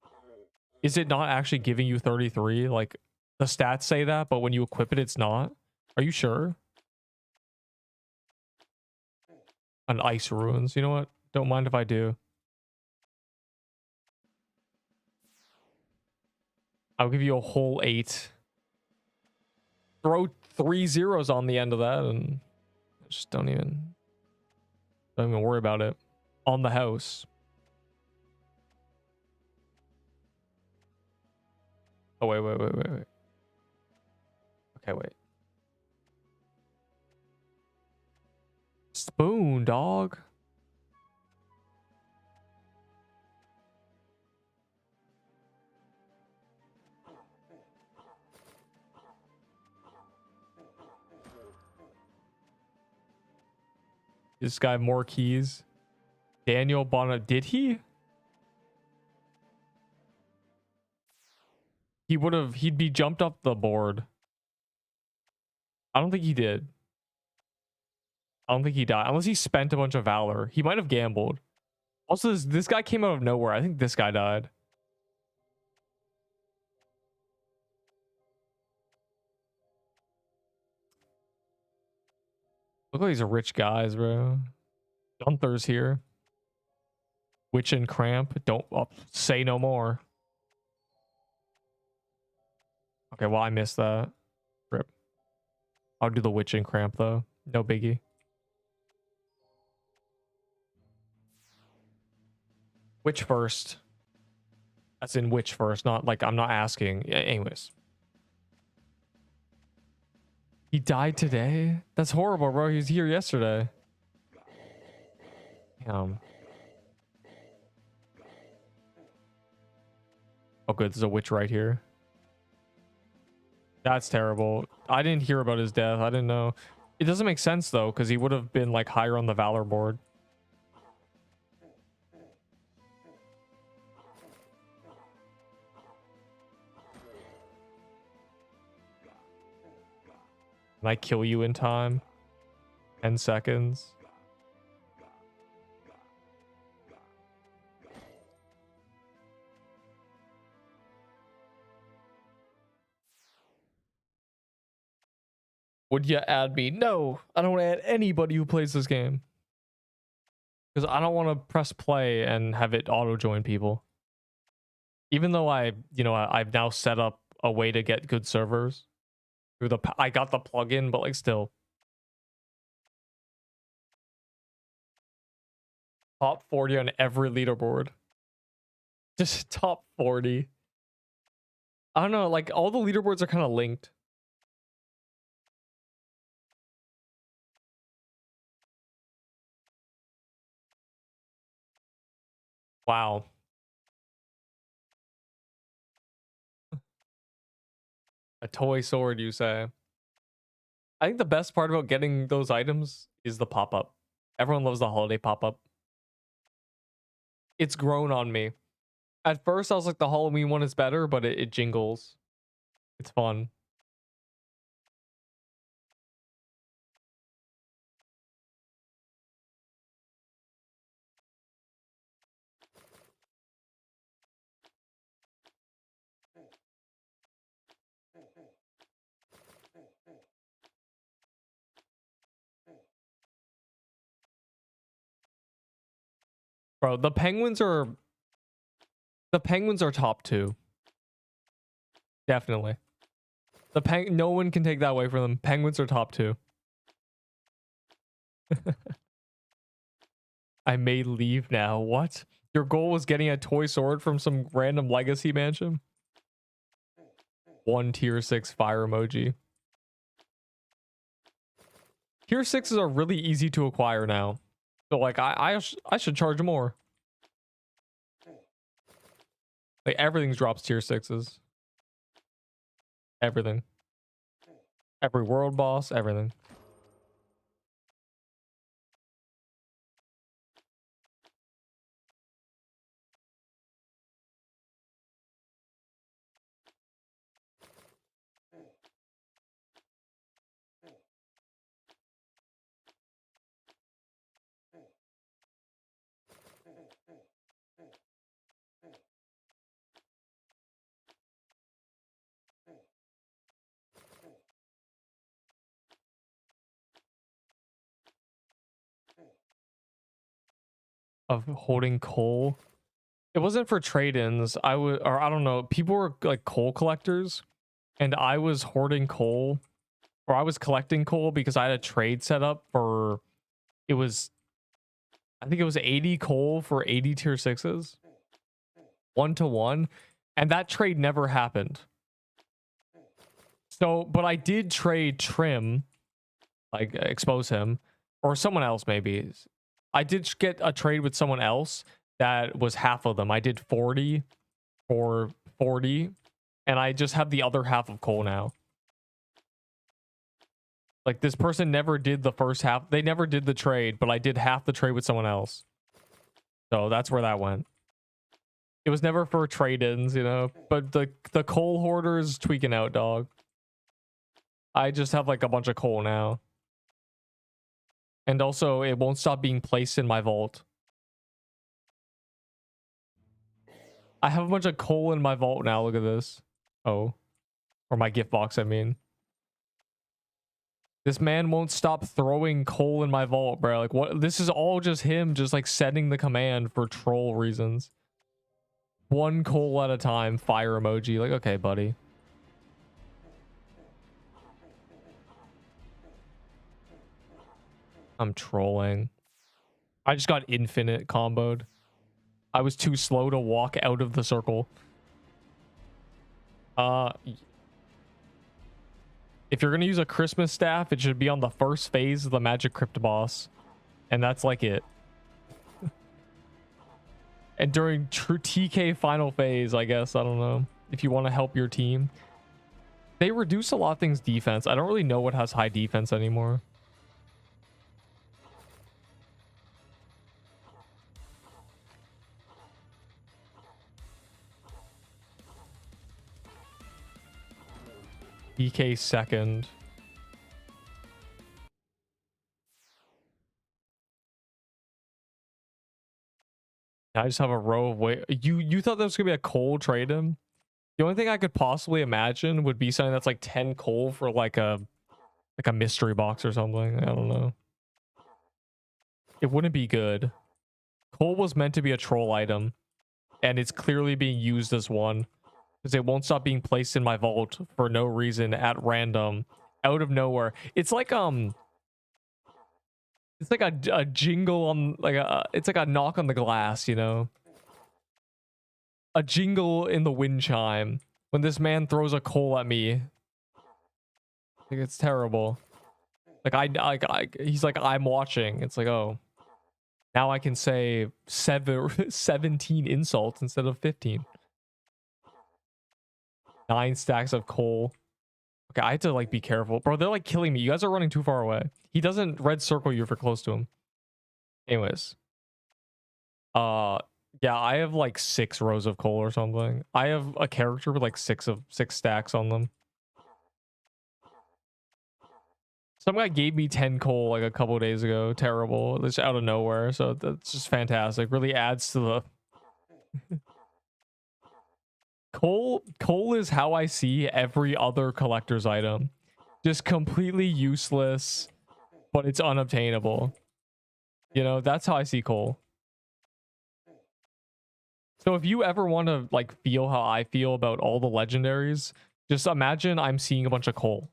Is it not actually giving you 33? Like, the stats say that, but when you equip it, it's not. Are you sure? An ice ruins. You know what? Don't mind if I do. I'll give you a whole 8. Throw 3 zeros on the end of that and just don't even worry about it. On the house. Oh, wait. Okay, wait. Spoon, dog. This guy have more keys. Daniel Bonnet, did he? He'd be jumped up the board. I don't think he did. I don't think he died. Unless he spent a bunch of valor. He might have gambled. Also, this guy came out of nowhere. I think this guy died. Look like these are rich guys, bro. Gunther's here. Witch and Cramp. Don't say no more. Okay, well, I missed that. Rip. I'll do the Witch and Cramp, though. No biggie. Which first? That's in which first, not like I'm not asking. Anyways. He died today? That's horrible, bro. He was here yesterday. Damn. Oh, good. There's a witch right here. That's terrible. I didn't hear about his death. I didn't know. It doesn't make sense, though, because he would have been, like, higher on the Valor board. Can I kill you in time? 10 seconds. Would you add me? No, I don't add anybody who plays this game. Because I don't want to press play and have it auto join people. Even though I've now set up a way to get good servers. I got the plugin, but like still. Top 40 on every leaderboard. Just top 40. I don't know, like all the leaderboards are kind of linked. Wow. A toy sword, you say? I think the best part about getting those items is the pop-up Everyone loves the holiday pop-up. It's grown on me. At first, I was like, the Halloween one is better, but it jingles. It's fun. Bro, the Penguins are top 2. Definitely. No one can take that away from them. Penguins are top 2. I may leave now. What? Your goal was getting a toy sword from some random legacy mansion? 1 tier 6 fire emoji. Tier 6s are really easy to acquire now. So like I should charge more. Like everything drops tier 6s. Everything. Every world boss, everything. Of holding coal. It wasn't for trade-ins. I don't know. People were like coal collectors, and I was hoarding coal, or I was collecting coal because I had a trade set up for. It was, I think it was 80 coal for 80 tier 6s, 1-to-1, and that trade never happened. So, but I did trade Trim, like expose him, or someone else maybe. I did get a trade with someone else that was half of them. I did 40 for 40, and I just have the other half of coal now. Like this person never did the first half. They never did the trade, but I did half the trade with someone else. So that's where that went. It was never for trade-ins, you know, but the coal hoarder is tweaking out, dog. I just have like a bunch of coal now. And also, it won't stop being placed in my vault. I have a bunch of coal in my vault now. Look at this. Oh. Or my gift box, I mean. This man won't stop throwing coal in my vault, bro. Like, what? This is all just him just, like, setting the command for troll reasons. 1 coal at a time. Fire emoji. Like, okay, buddy. I'm trolling. I just got infinite comboed. I was too slow to walk out of the circle. If you're gonna use a Christmas staff, it should be on the first phase of the Magic Crypt boss. And that's like it. And during TK final phase, I guess, I don't know. If you want to help your team. They reduce a lot of things defense. I don't really know what has high defense anymore. DK second. I just have a row of wait. You thought that was gonna be a coal trade-in? The only thing I could possibly imagine would be something that's like 10 coal for like a mystery box or something. I don't know. It wouldn't be good. Coal was meant to be a troll item, and it's clearly being used as one. Because it won't stop being placed in my vault for no reason at random, out of nowhere. It's like it's like a jingle on like it's like a knock on the glass, you know, a jingle in the wind chime when this man throws a coal at me. Like it's terrible. Like he's like, I'm watching. It's like, oh, now I can say 17 insults instead of 15. 9 stacks of coal. Okay, I have to like be careful. Bro, they're like killing me. You guys are running too far away. He doesn't red circle you if you're close to him. Anyways, yeah, I have like 6 rows of coal or something. I have a character with like 6 stacks on them. Some guy gave me 10 coal like a couple days ago. Terrible. It's out of nowhere. So that's just fantastic. Really adds to the coal is how I see every other collector's item. Just completely useless, but it's unobtainable. You know, that's how I see coal. So if you ever want to like feel how I feel about all the legendaries, just imagine I'm seeing a bunch of coal.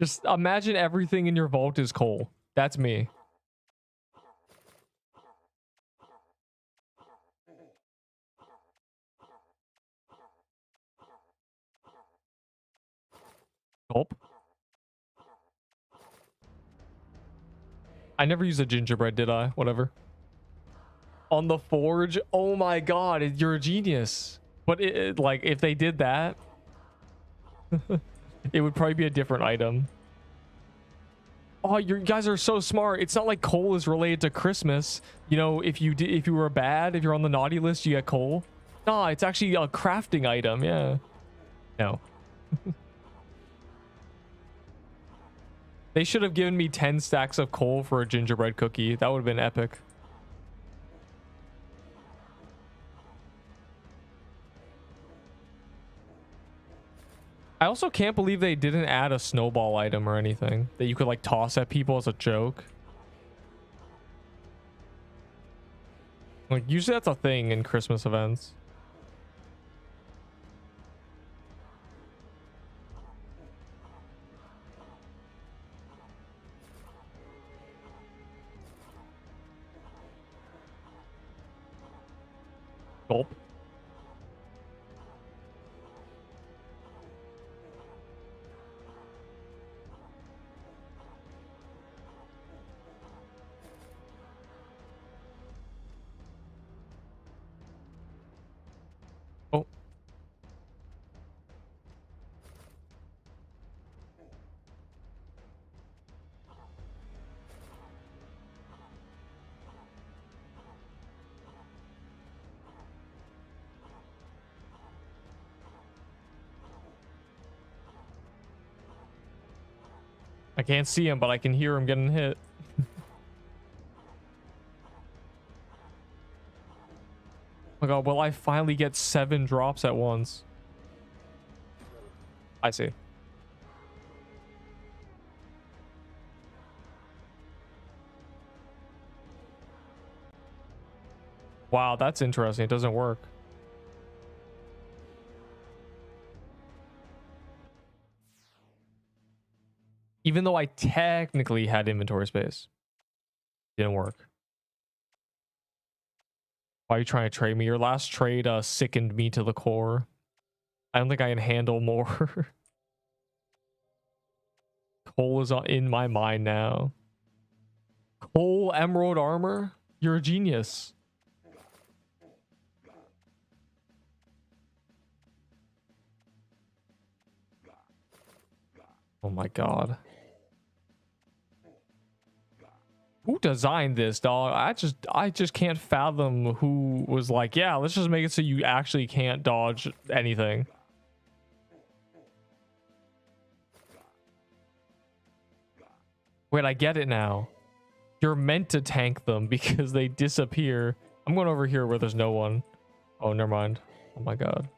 Just imagine everything in your vault is coal. That's me. Gulp. I never used a gingerbread, did I? Whatever. On the forge? Oh my god, you're a genius. But like, if they did that, it would probably be a different item. Oh, you guys are so smart. It's not like coal is related to Christmas. You know, if you were bad, if you're on the naughty list, you get coal. Nah, it's actually a crafting item. Yeah. No. They should have given me 10 stacks of coal for a gingerbread cookie. That would have been epic. I also can't believe they didn't add a snowball item or anything that you could like toss at people as a joke. Like usually that's a thing in Christmas events. Gulp. Oh. I can't see him, but I can hear him getting hit. Oh my god, will I finally get 7 drops at once? I see. Wow, that's interesting. It doesn't work. Even though I technically had inventory space. Didn't work. Why are you trying to trade me? Your last trade sickened me to the core. I don't think I can handle more. Coal is in my mind now. Coal emerald armor? You're a genius. Oh my god. Who designed this, dog? I just can't fathom who was like, yeah, let's just make it so you actually can't dodge anything. Wait, I get it now. You're meant to tank them because they disappear. I'm going over here where there's no one. Oh, never mind. Oh my god.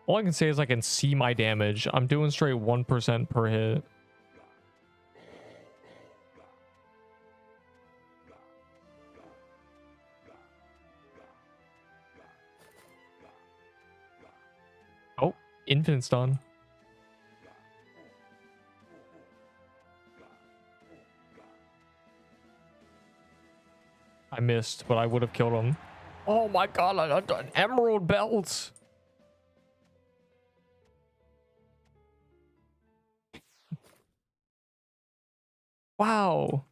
All I can say is I can see my damage. I'm doing straight 1% per hit. Oh, infinite stun. I missed, but I would have killed him. Oh my god, an emerald belt. Wow.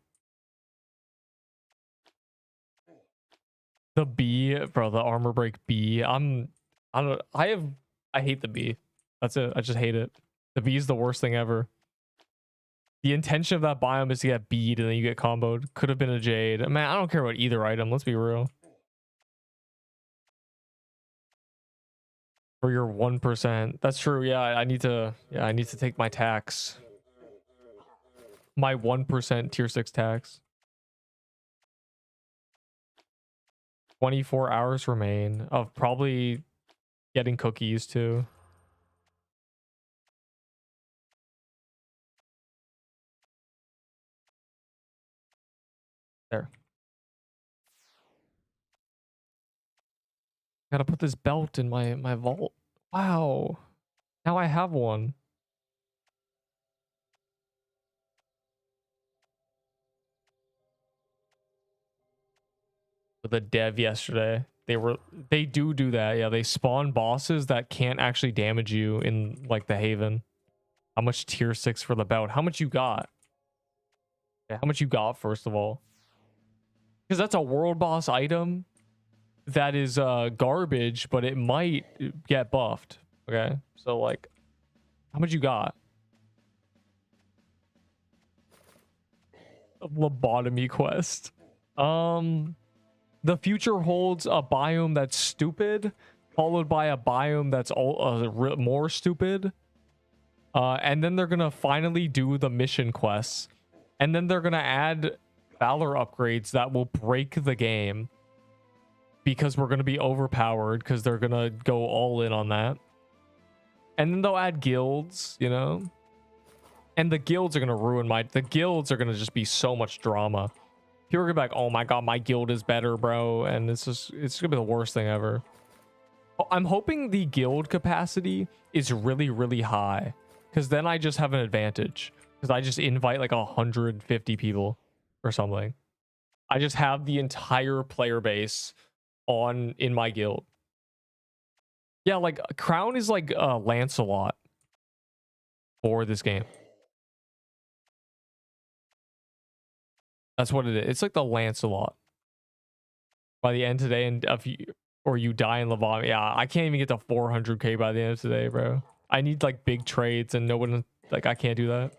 The B, bro, the armor break B. I hate the B. That's it. I just hate it. The B is the worst thing ever. The intention of that biome is to get bead and then you get comboed. Could have been a jade. Man, I don't care about either item. Let's be real. For your 1%. That's true. Yeah, I need to take my tax. My 1% tier 6 tax. 24 hours remain of probably getting cookies too. There. Gotta put this belt in my vault. Wow. Now I have one. With a dev yesterday. They do that. Yeah, they spawn bosses that can't actually damage you in like the Haven. How much tier 6 for the belt? How much you got? Yeah, how much you got first of all? Because that's a world boss item that is garbage, but it might get buffed. Okay, so like, how much you got? A lobotomy quest. The future holds a biome that's stupid, followed by a biome that's more stupid. And then they're gonna finally do the mission quests, and then they're gonna add valor upgrades that will break the game because we're gonna be overpowered because they're gonna go all in on that. And then they'll add guilds, you know, and the guilds are gonna ruin the guilds are gonna just be so much drama. People are gonna be like, oh my god, my guild is better, bro, and it's gonna be the worst thing ever. I'm hoping the guild capacity is really, really high, because then I just have an advantage, because I just invite like 150 people or something. I just have the entire player base in my guild. Yeah, like Crown is like Lancelot for this game. That's what it is. It's like the Lancelot. By the end today, and you die in Levant. Yeah, I can't even get to 400k by the end of today, bro. I need like big trades, and no one, like, I can't do that.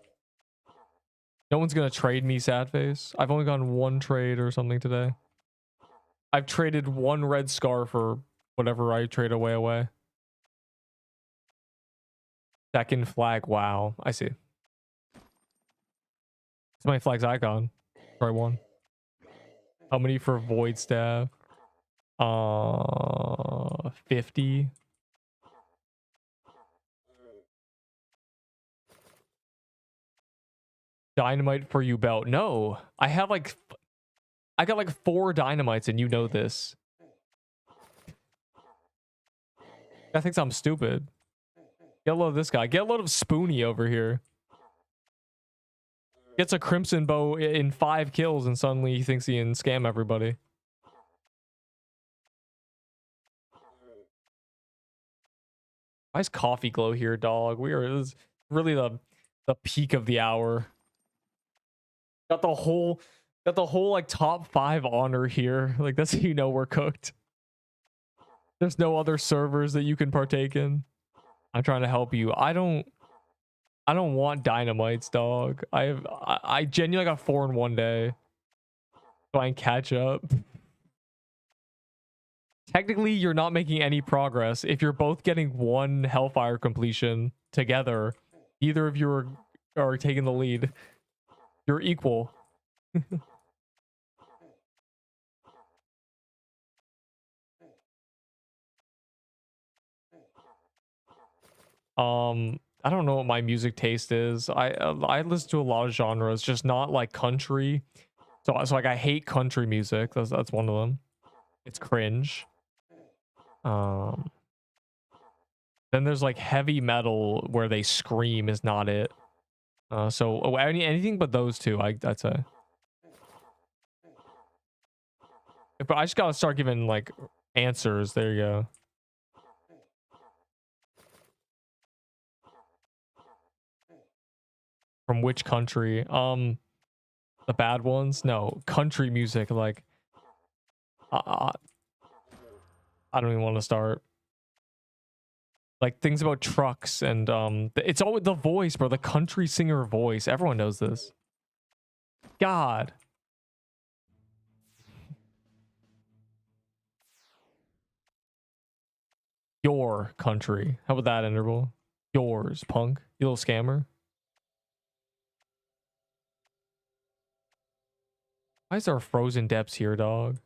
No one's gonna trade me, sad face. I've only gotten one trade or something today. I've traded one red scar for whatever I trade away. Second flag. Wow, I see. It's my flag's icon. Try one. How many for void staff? 50. Dynamite for you belt. No, I got like 4 dynamites, and you know this. I thinks I'm stupid. Get a load of this guy. Get a load of Spoonie over here. Gets a crimson bow in 5 kills, and suddenly he thinks he can scam everybody. Why is coffee glow here, dog? This is really the peak of the hour. Got the whole like top 5 honor here. Like, that's how you know we're cooked. There's no other servers that you can partake in. I'm trying to help you. I don't want dynamites, dog. I genuinely got 4 in one day. Try and catch up. Technically, you're not making any progress. If you're both getting 1 Hellfire completion together, either of you are taking the lead. You're equal. I don't know what my music taste is. I listen to a lot of genres, just not like country. So like I hate country music. That's one of them. It's cringe. Then there's like heavy metal where they scream is not it. So anything but those two, I'd say. But I just gotta start giving like answers. There you go. From which country? The bad ones? No, country music. Like, I don't even want to start. Like things about trucks and it's always the voice, bro. The country singer voice. Everyone knows this. God. Your country. How about that interval? Yours, punk. You little scammer. Why is there frozen depths here, dog?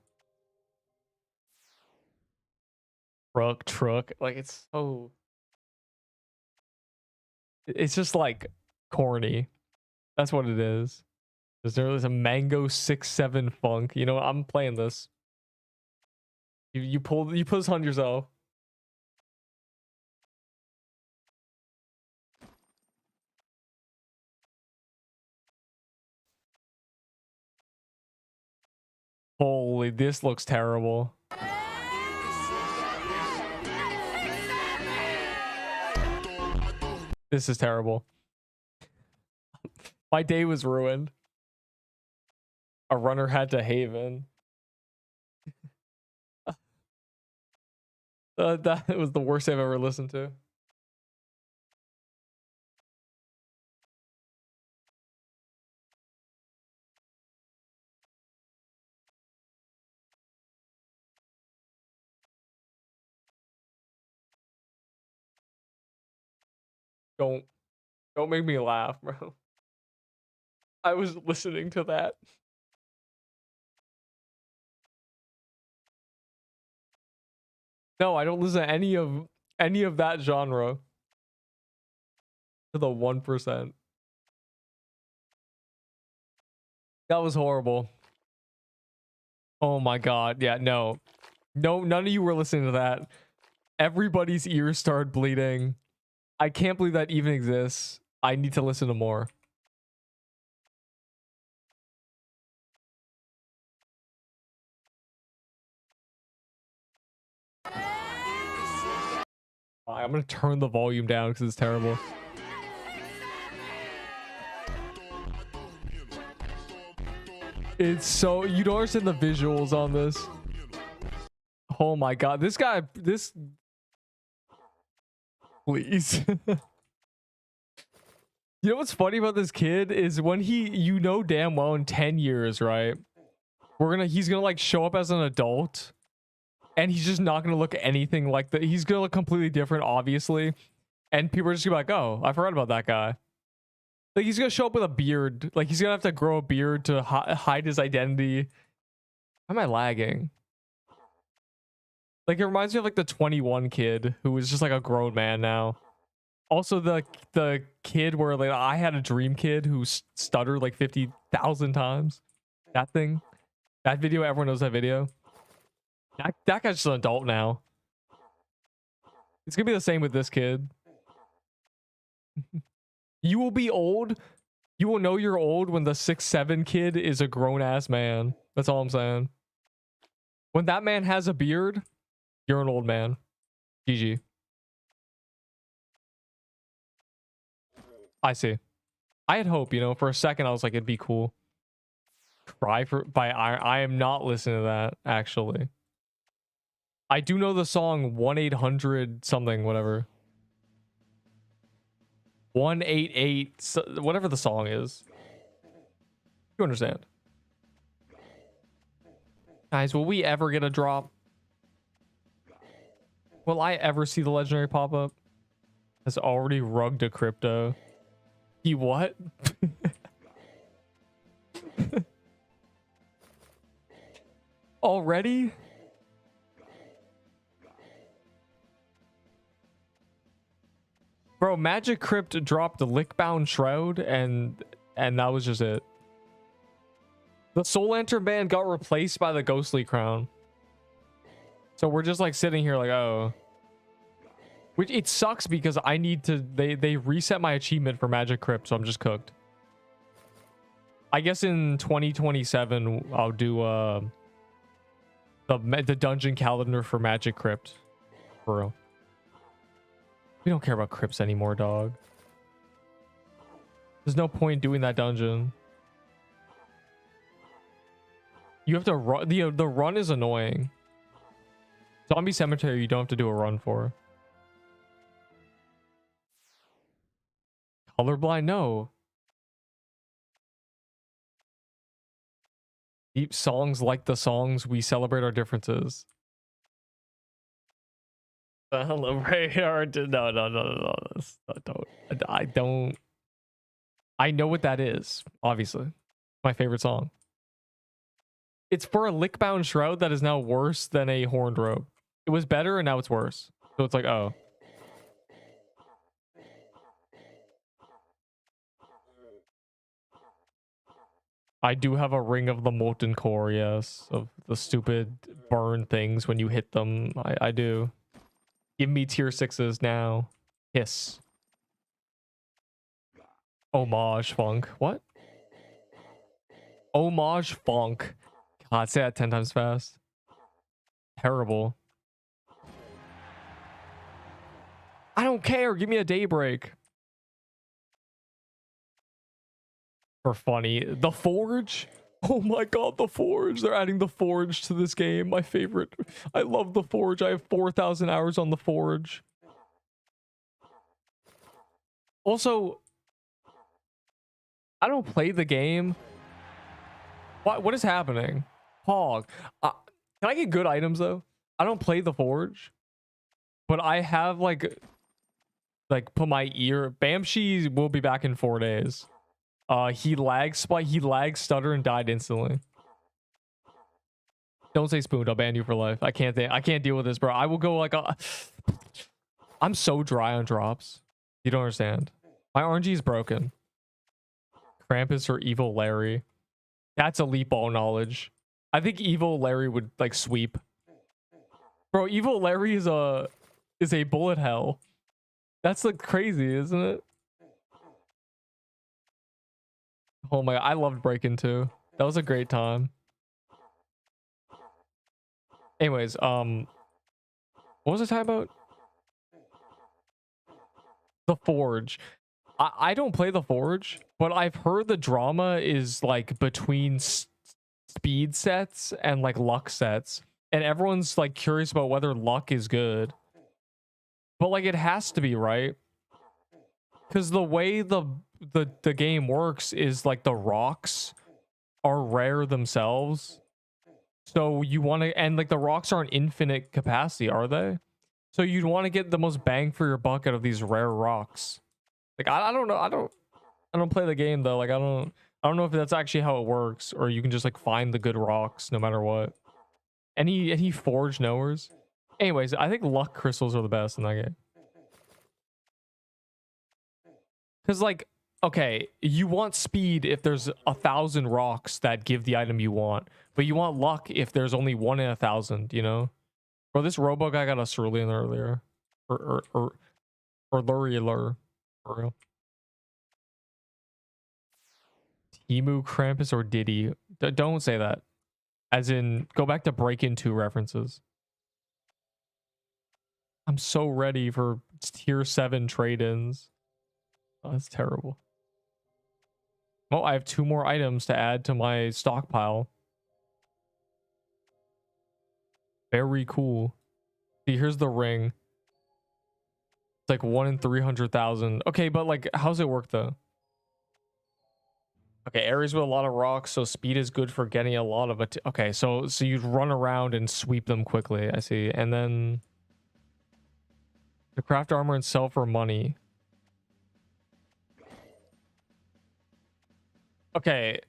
Truck. Like, it's so... It's just, like, corny. That's what it is. There's a mango 6-7 funk. You know what? I'm playing this. You put this on yourself. Holy, this looks terrible. This is terrible. My day was ruined. A runner had to haven. That was the worst I've ever listened to. Don't make me laugh, bro. I was listening to that. No, I don't listen to any of that genre. To the 1%. That was horrible. Oh my god. Yeah, no. No, none of you were listening to that. Everybody's ears started bleeding. I can't believe that even exists. I need to listen to more. I'm gonna turn the volume down because it's terrible. It's so... You don't understand the visuals on this. Oh my god. This guy... Please. You know what's funny about this kid is when you know damn well in 10 years, right? He's gonna like show up as an adult and he's just not gonna look anything like that. He's gonna look completely different, obviously. And people are just gonna be like, oh, I forgot about that guy. Like he's gonna show up with a beard. Like he's gonna have to grow a beard to hide his identity. Why am I lagging? Like it reminds me of like the 21 kid who was just like a grown man now. Also the kid where like I had a dream kid who stuttered like 50,000 times. That thing. That video, everyone knows that video. That guy's just an adult now. It's gonna be the same with this kid. You will be old. You will know you're old when the 6'7" kid is a grown-ass man. That's all I'm saying. When that man has a beard, you're an old man. GG. I see. I had hope, you know, for a second I was like, it'd be cool. I am not listening to that, actually. I do know the song 1-800 something, whatever. 188, whatever the song is. You understand. Guys, will we ever get a drop? Will I ever see the legendary pop up? Has already rugged a crypto. He what? Already? Bro, Magic Crypt dropped the Lickbound Shroud and that was just it. The Soul Lantern band got replaced by the Ghostly Crown. So we're just like sitting here like, oh. Which it sucks because I need to they reset my achievement for Magic Crypt, so I'm just cooked. I guess in 2027 I'll do the dungeon calendar for Magic Crypt. For real. We don't care about crypts anymore, dog. There's no point doing that dungeon. You have to run. The run is annoying. Zombie Cemetery, you don't have to do a run for. Colorblind, no. Deep songs like the songs we celebrate our differences. Celebrate our no. Don't. I don't. I know what that is. Obviously, my favorite song. It's for a lick-bound shroud that is now worse than a horned robe. It was better and now it's worse. So it's like, oh. I do have a ring of the molten core, yes. Of the stupid burn things when you hit them. I do. Give me tier 6s now. Hiss. Homage funk. What? Homage funk. God, say that 10 times fast. Terrible. I don't care. Give me a daybreak. For funny. The Forge? Oh my god, the Forge. They're adding the Forge to this game. My favorite. I love the Forge. I have 4,000 hours on the Forge. Also, I don't play the game. What is happening? Hog. Can I get good items though? I don't play the Forge, but I have like put my ear. Bamshi will be back in 4 days. He lagged, stutter, and died instantly. Don't say spooned. I'll ban you for life. I can't deal with this, bro. I will go like I'm so dry on drops. You don't understand. My RNG is broken. Krampus or Evil Larry. That's elite ball knowledge. I think Evil Larry would like sweep. Bro, Evil Larry is a bullet hell. That's like crazy, isn't it? Oh my god, I loved Breakin' too. That was a great time. Anyways, what was I talking about? The Forge. I don't play the Forge, but I've heard the drama is like between speed sets and like luck sets, and everyone's like curious about whether luck is good. But like it has to be, right? Because the way the game works is like the rocks are rare themselves. So you want to, and like the rocks aren't infinite capacity, are they? So you'd want to get the most bang for your buck out of these rare rocks. Like I don't know, I don't play the game though. Like I don't know if that's actually how it works, or you can just like find the good rocks no matter what. Any forge knowers? Anyways, I think luck crystals are the best in that game. Because like, okay, you want speed if there's 1,000 rocks that give the item you want, but you want luck if there's only 1 in 1,000, you know? Bro, this robo guy got a cerulean earlier. Or Lurry. For real. Emu, Krampus, or Diddy. Don't say that. As in, go back to Breakin' 2 references. I'm so ready for tier 7 trade-ins. Oh, that's terrible. Oh, I have 2 more items to add to my stockpile. Very cool. See, here's the ring. It's like 1 in 300,000. Okay, but like, how's it work though? Okay, areas with a lot of rocks, so speed is good for getting a lot of it. Okay, so you'd run around and sweep them quickly. I see. And then the craft armor and sell for money. Okay.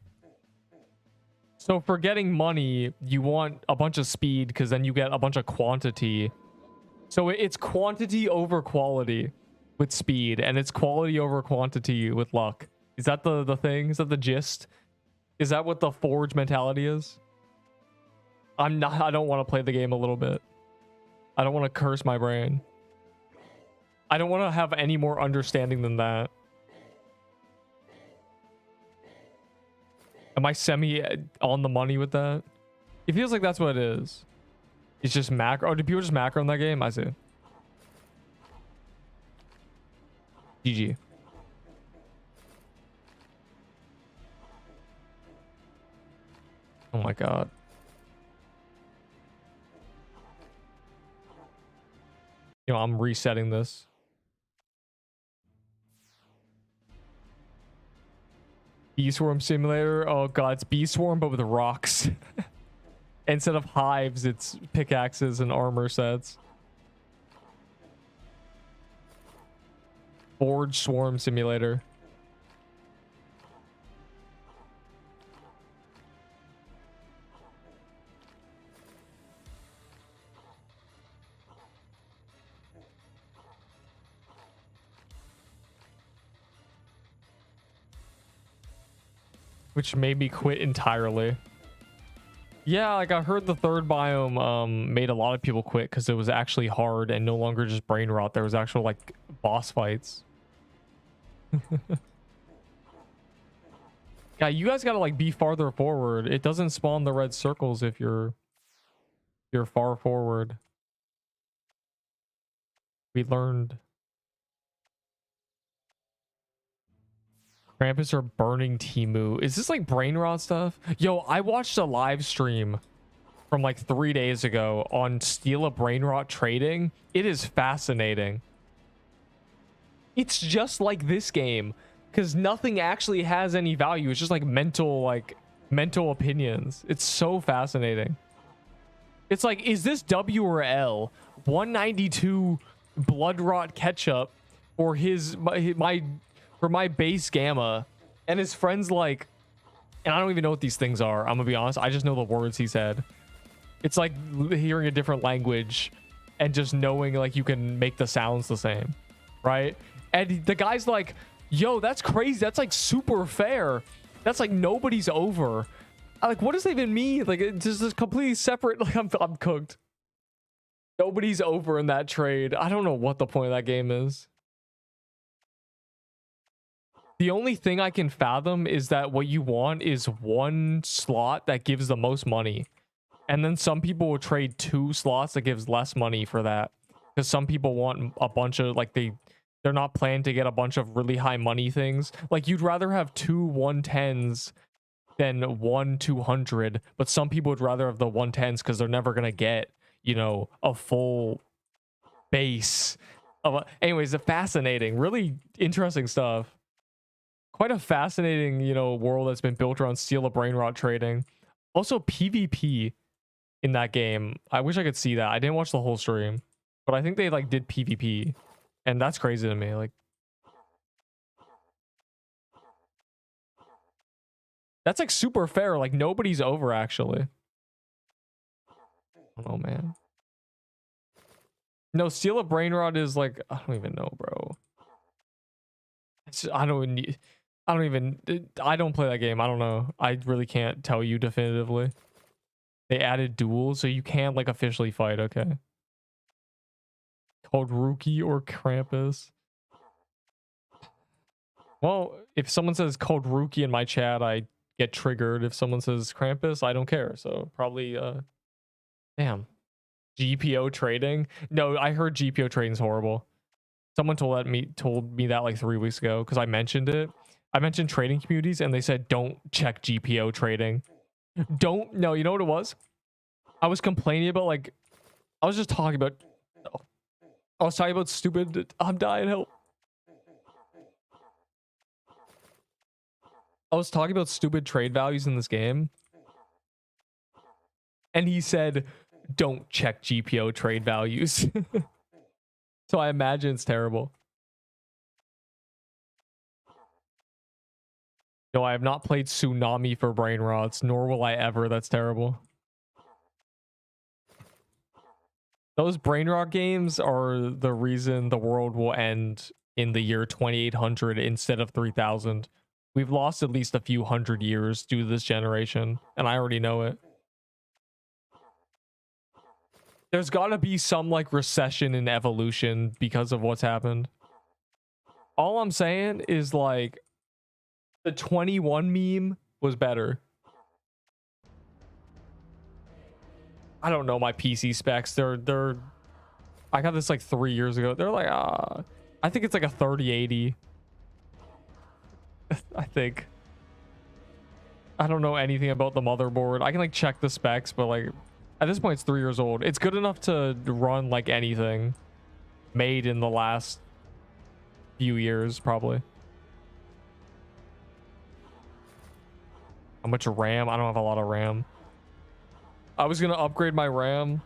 So for getting money, you want a bunch of speed because then you get a bunch of quantity. So it's quantity over quality with speed, and it's quality over quantity with luck. Is that the thing? Is that the gist? Is that what the Forge mentality is? I don't want to play the game a little bit. I don't want to curse my brain. I don't want to have any more understanding than that. Am I semi on the money with that? It feels like that's what it is. It's just macro. Oh, do people just macro in that game? I see. GG. Oh my god. No, I'm resetting this. Bee Swarm Simulator. Oh god, it's Bee Swarm but with rocks. Instead of hives, it's pickaxes and armor sets. Forge Swarm Simulator. Which made me quit entirely. Yeah, like I heard the third biome made a lot of people quit because it was actually hard and no longer just brain rot. There was actual like boss fights. Yeah, you guys gotta like be farther forward. It doesn't spawn the red circles if you're far forward. We learned. Krampus or burning Timu. Is this like brain rot stuff? Yo, I watched a live stream from like 3 days ago on Steal a Brain Rot trading. It is fascinating. It's just like this game because nothing actually has any value. It's just like mental opinions. It's so fascinating. It's like, is this W or L? 192 blood rot ketchup for my base gamma, and his friends like, and I don't even know what these things are. I'm gonna be honest. I just know the words he said. It's like hearing a different language and just knowing like you can make the sounds the same, right? And the guy's like, yo, that's crazy. That's like super fair. That's like nobody's over. I'm like, what does that even mean? Like, it's just completely separate. Like, I'm cooked. Nobody's over in that trade. I don't know what the point of that game is. The only thing I can fathom is that what you want is one slot that gives the most money. And then some people will trade 2 slots that gives less money for that. Because some people want a bunch of, like, they're not planning to get a bunch of really high money things. Like, you'd rather have 2 110s than 1 200. But some people would rather have the 110s because they're never going to get, you know, a full base. Anyways, it's fascinating. Really interesting stuff. Quite a fascinating, you know, world that's been built around Steal a Brain Rot trading. Also, PvP in that game. I wish I could see that. I didn't watch the whole stream, but I think they like did PvP, and that's crazy to me. Like, that's like super fair. Like, nobody's over actually. I don't know, man. No, Steal a Brain Rot is like, I don't even know, bro. I don't play that game. I don't know. I really can't tell you definitively. They added duels, so you can't like officially fight. Okay. Called Rookie or Krampus. Well, if someone says called Rookie in my chat, I get triggered. If someone says Krampus, I don't care. So probably damn. GPO trading? No, I heard GPO trading is horrible. Someone told me that like 3 weeks ago because I mentioned it. I mentioned trading communities and they said don't check GPO trading. No, you know what it was? I was complaining about like I was talking about stupid, I'm dying, help. I was talking about stupid trade values in this game. And he said don't check GPO trade values. So I imagine it's terrible. No, I have not played Tsunami for brain rots, nor will I ever. That's terrible. Those brain rot games are the reason the world will end in the year 2800 instead of 3000. We've lost at least a few hundred years due to this generation, and I already know it. There's got to be some like recession in evolution because of what's happened. All I'm saying is like the 21 meme was better. I don't know my PC specs. They're I got this like 3 years ago. They're like I think it's like a 3080. I think. I don't know anything about the motherboard. I can like check the specs, but like at this point it's 3 years old. It's good enough to run like anything. made in the last few years, probably. How much RAM? I don't have a lot of RAM. I was gonna upgrade my RAM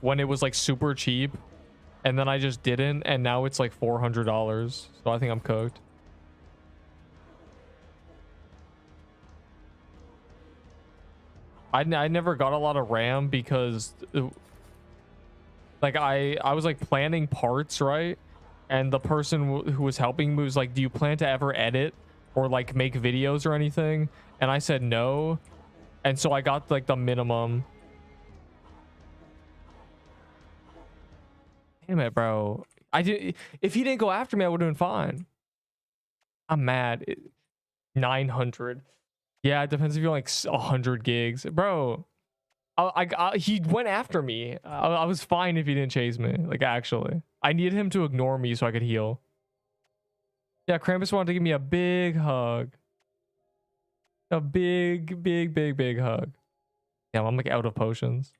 when it was like super cheap, and then I just didn't, and now it's like $400. So I think I'm cooked. I never got a lot of RAM because like I was like planning parts, right? And the person who was helping me was like, do you plan to ever edit or like make videos or anything? And I said no. And so I got like the minimum. Damn it, bro. If he didn't go after me, I would have been fine. I'm mad. 900. Yeah, it depends if you're like 100 gigs. Bro, he went after me. I was fine if he didn't chase me. Like, actually. I needed him to ignore me so I could heal. Yeah, Krampus wanted to give me a big hug. A big, big, big, big hug. Damn, I'm like out of potions.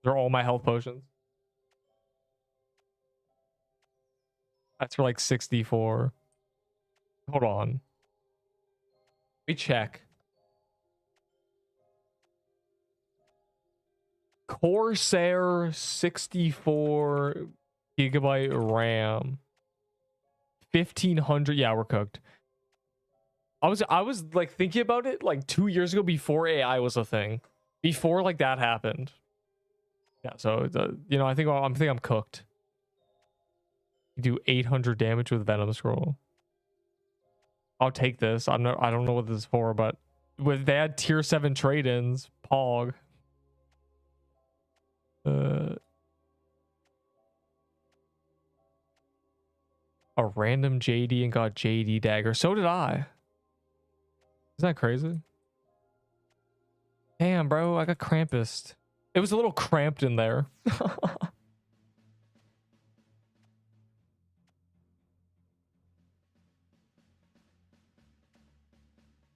They're all my health potions. That's for like 64. Hold on. Let me check. Corsair 64 gigabyte RAM. 1500. Yeah, we're cooked. I was like thinking about it like 2 years ago before AI was a thing. Before like that happened. Yeah, so you know, I think I'm cooked. You do 800 damage with Venom Scroll. I'll take this. I don't know what this is for, but with they had tier 7 trade-ins, Pog. A random JD and got JD dagger. So did I. Isn't that crazy? Damn, bro, I got Krampus. It was a little cramped in there.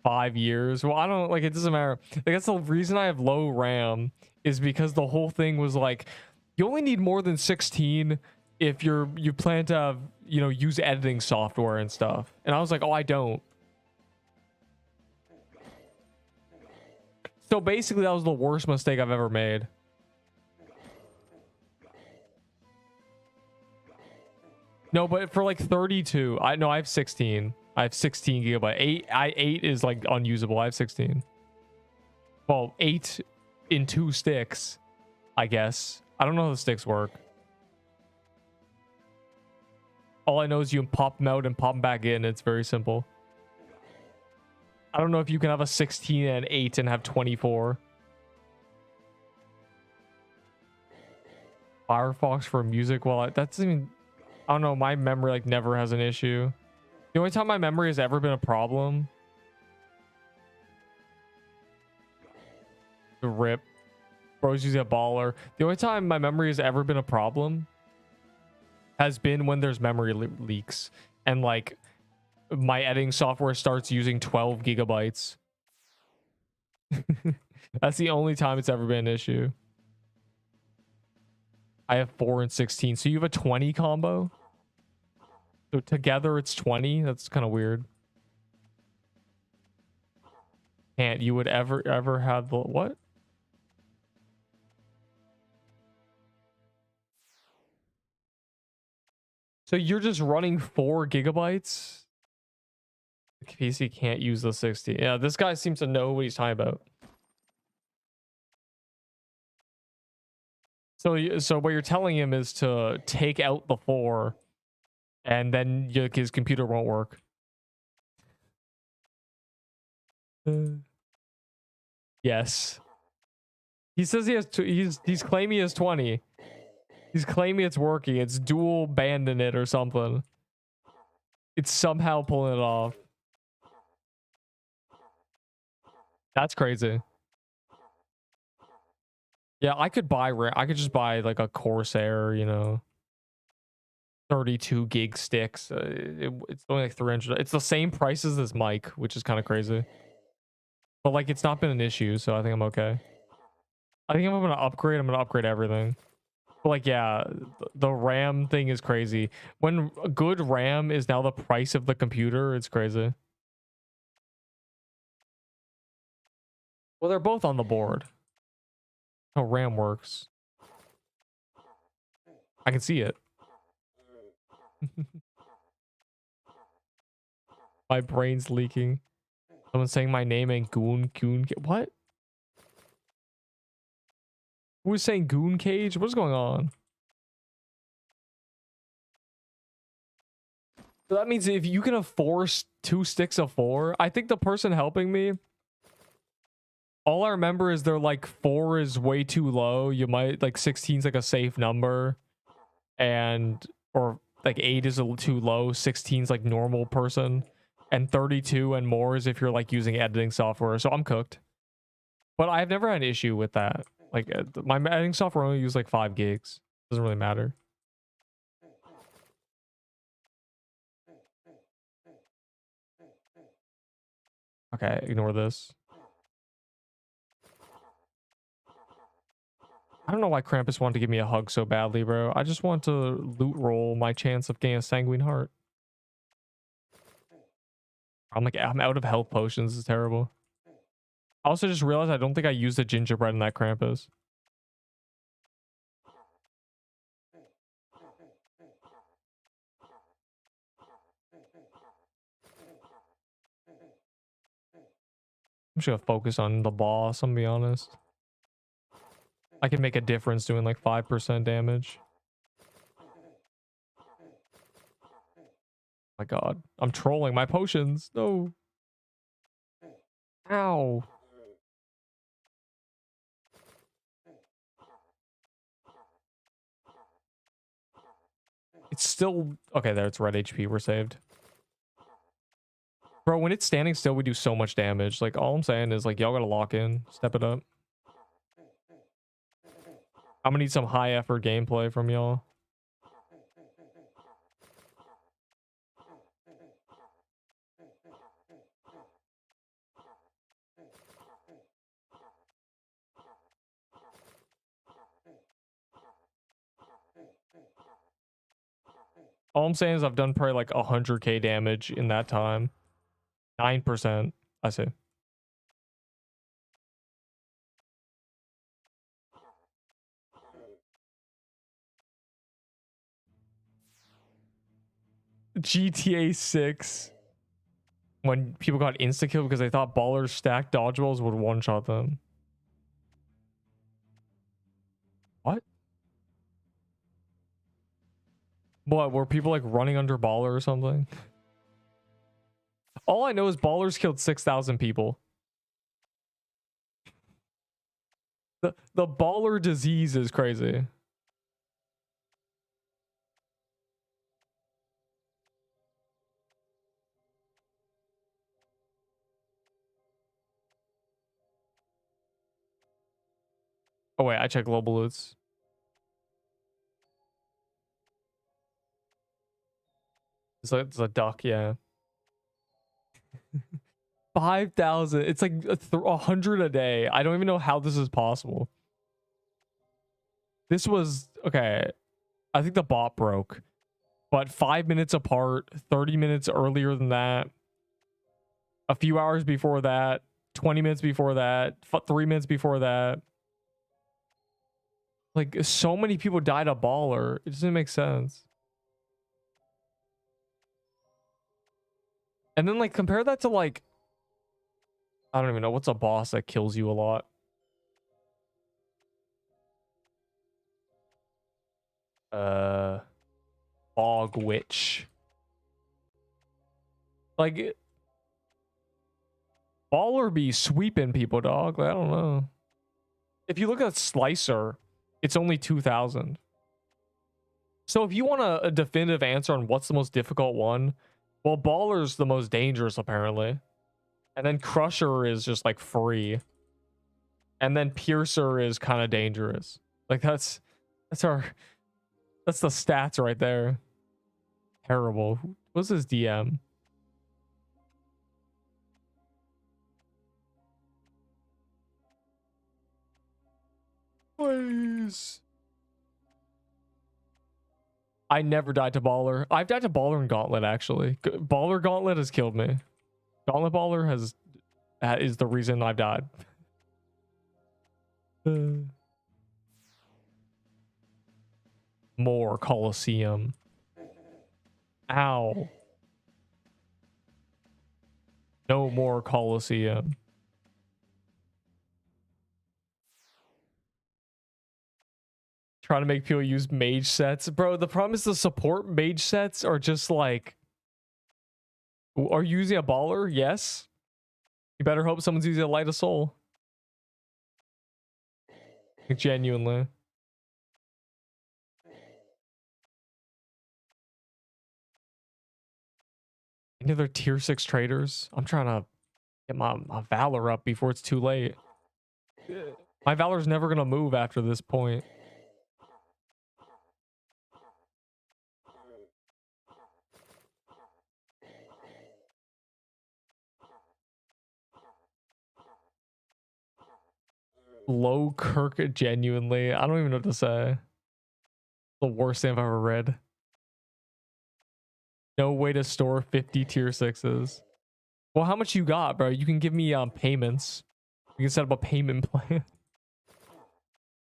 5 years. Well, I don't like it. Doesn't matter. Like that's the reason I have low RAM is because the whole thing was like, you only need more than 16 if you plan to have, you know, use editing software and stuff. And I was like, oh, I don't. So basically, that was the worst mistake I've ever made. No, but for like 32, I have 16. I have 16 gigabyte. 8 is like unusable. I have 16. Well, 8 in 2 sticks, I guess. I don't know how the sticks work. All I know is you can pop them out and pop them back in. It's very simple. I don't know if you can have a 16 and 8 and have 24. Firefox for music. Well, that's even... I don't know. My memory like never has an issue. The only time my memory has ever been a problem... The rip. Bro's using a baller. The only time my memory has ever been a problem has been when there's memory leaks. And like... my editing software starts using 12 gigabytes. That's the only time it's ever been an issue. I have 4 and 16. So you have a 20 combo? So together it's 20? That's kind of weird. Can't you would ever have the what? So you're just running 4 gigabytes? The PC can't use the 60. Yeah, this guy seems to know what he's talking about. So what you're telling him is to take out the 4, and then his computer won't work. Yes. He says he has. He's claiming he has 20. He's claiming it's working. It's dual banding it or something. It's somehow pulling it off. That's crazy. Yeah, I could just buy like a Corsair, you know, 32 gig sticks. It's only like 300. It's the same price as this mic, which is kind of crazy. But like, it's not been an issue, so I think I'm okay. I think if I'm gonna upgrade everything. But like, yeah, the RAM thing is crazy. When a good RAM is now the price of the computer, it's crazy. Well, they're both on the board. How RAM works. I can see it. My brain's leaking. Someone's saying my name and Goon. What? Who was saying Goon Cage? What's going on? So that means if you can afford 2 sticks of 4, I think the person helping me, all I remember is they're like 4 is way too low. You might like 16 is like a safe number, and or like 8 is a little too low. 16 is like normal person, and 32 and more is if you're like using editing software. So I'm cooked. But I've never had an issue with that. Like my editing software only uses like 5 gigs. Doesn't really matter. Okay, ignore this. I don't know why Krampus wanted to give me a hug so badly, bro. I just want to loot roll my chance of getting a sanguine heart. I'm out of health potions. It's terrible. I also just realized I don't think I used the gingerbread in that Krampus. I'm just gonna focus on the boss, I'm gonna be honest. I can make a difference doing like 5% damage. My god. I'm trolling my potions. No. Ow. It's still... Okay, there, it's red HP. We're saved. Bro, when it's standing still, we do so much damage. Like, all I'm saying is, like, y'all gotta lock in. Step it up. I'm gonna need some high effort gameplay from y'all. All I'm saying is I've done probably like 100k damage in that time. 9%, I say. GTA 6. When people got insta-kill because they thought ballers stacked dodgeballs would one-shot them. What? What, were people like running under baller or something? All I know is ballers killed 6,000 people. The baller disease is crazy. Oh wait, I checked global loots. It's a duck, yeah. 5,000. It's like 100 a day. I don't even know how this is possible. This was okay. I think the bot broke, but 5 minutes apart, 30 minutes earlier than that, a few hours before that, 20 minutes before that, 3 minutes before that. Like, so many people died of baller. It doesn't make sense. And then, like, compare that to, like, I don't even know. What's a boss that kills you a lot? Bog Witch. Like, baller be sweeping people, dog. Like, I don't know. If you look at Slicer, it's only 2,000. So if you want a definitive answer on what's the most difficult one, well, baller's the most dangerous, apparently. And then Crusher is just, like, free. And then Piercer is kind of dangerous. Like, that's the stats right there. Terrible. What's his DM? Please. I never died to Baller. I've died to Baller and Gauntlet, actually. Baller Gauntlet has killed me. Gauntlet Baller is the reason I've died. More Coliseum. Ow. No more Coliseum. Trying to make people use mage sets. Bro, the problem is the support mage sets are just like... Are you using a baller? Yes. You better hope someone's using a Light of Soul. Like, genuinely. Any other tier 6 traders? I'm trying to get my Valor up before it's too late. My Valor's never going to move after this point. Low Kirk, genuinely. I don't even know what to say. The worst thing I've ever read. No way to store 50 tier 6s. Well, how much you got, bro? You can give me payments. You can set up a payment plan.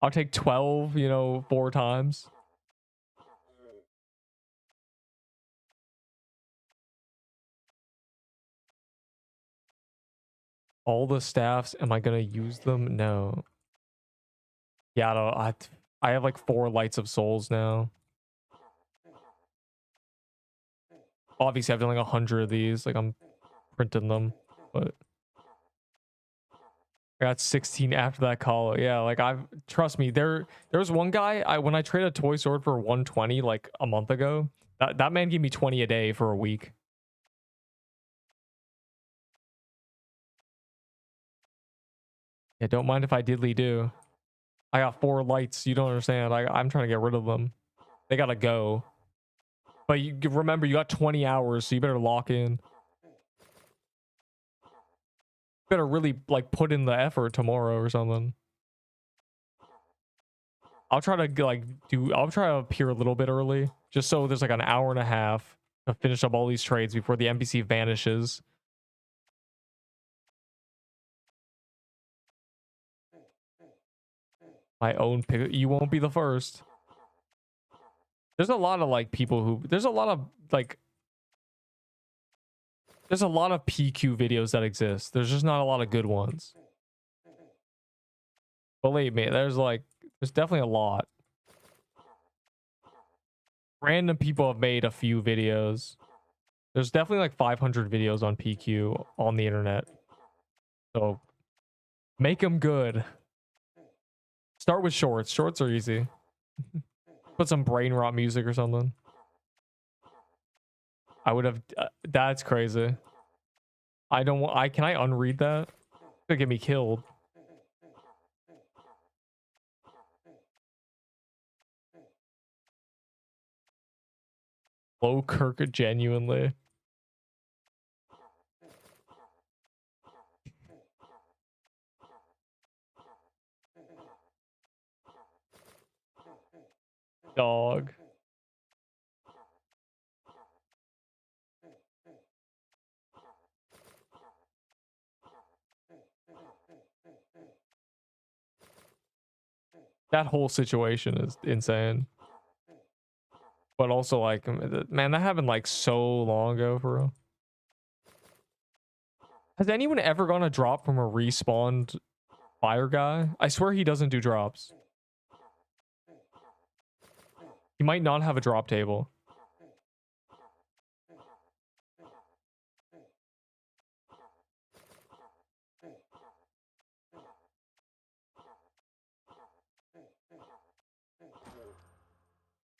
I'll take 12, you know, 4 times. All the staffs, am I gonna use them? No. Yeah, I have like 4 Lights of Souls now. Obviously, I've done like 100 of these. Like, I'm printing them, but I got 16 after that call. Yeah, like trust me, there was one guy when I traded a toy sword for 120 like a month ago. That man gave me 20 a day for a week. Yeah, don't mind if I diddly do. I got 4 lights. You don't understand. I'm trying to get rid of them. They gotta go. But you remember, you got 20 hours, so you better lock in. Better really like put in the effort tomorrow or something. I'll try to appear a little bit early, just so there's like an hour and a half to finish up all these trades before the NPC vanishes. My own pick. You won't be the first. There's a lot of like people who there's a lot of PQ videos that exist. There's just not a lot of good ones. Believe me, there's definitely a lot. Random people have made a few videos. There's definitely like 500 videos on PQ on the internet. So make them good. Start with shorts. Shorts are easy. Put some brain rot music or something. I would have. That's crazy. I don't want. Can I unread that? It's gonna get me killed. Low Kirk, genuinely. Dog. That whole situation is insane. But also, like, man, that happened like so long ago, for real. Has anyone ever gone a drop from a respawned fire guy? I swear he doesn't do drops. He might not have a drop table.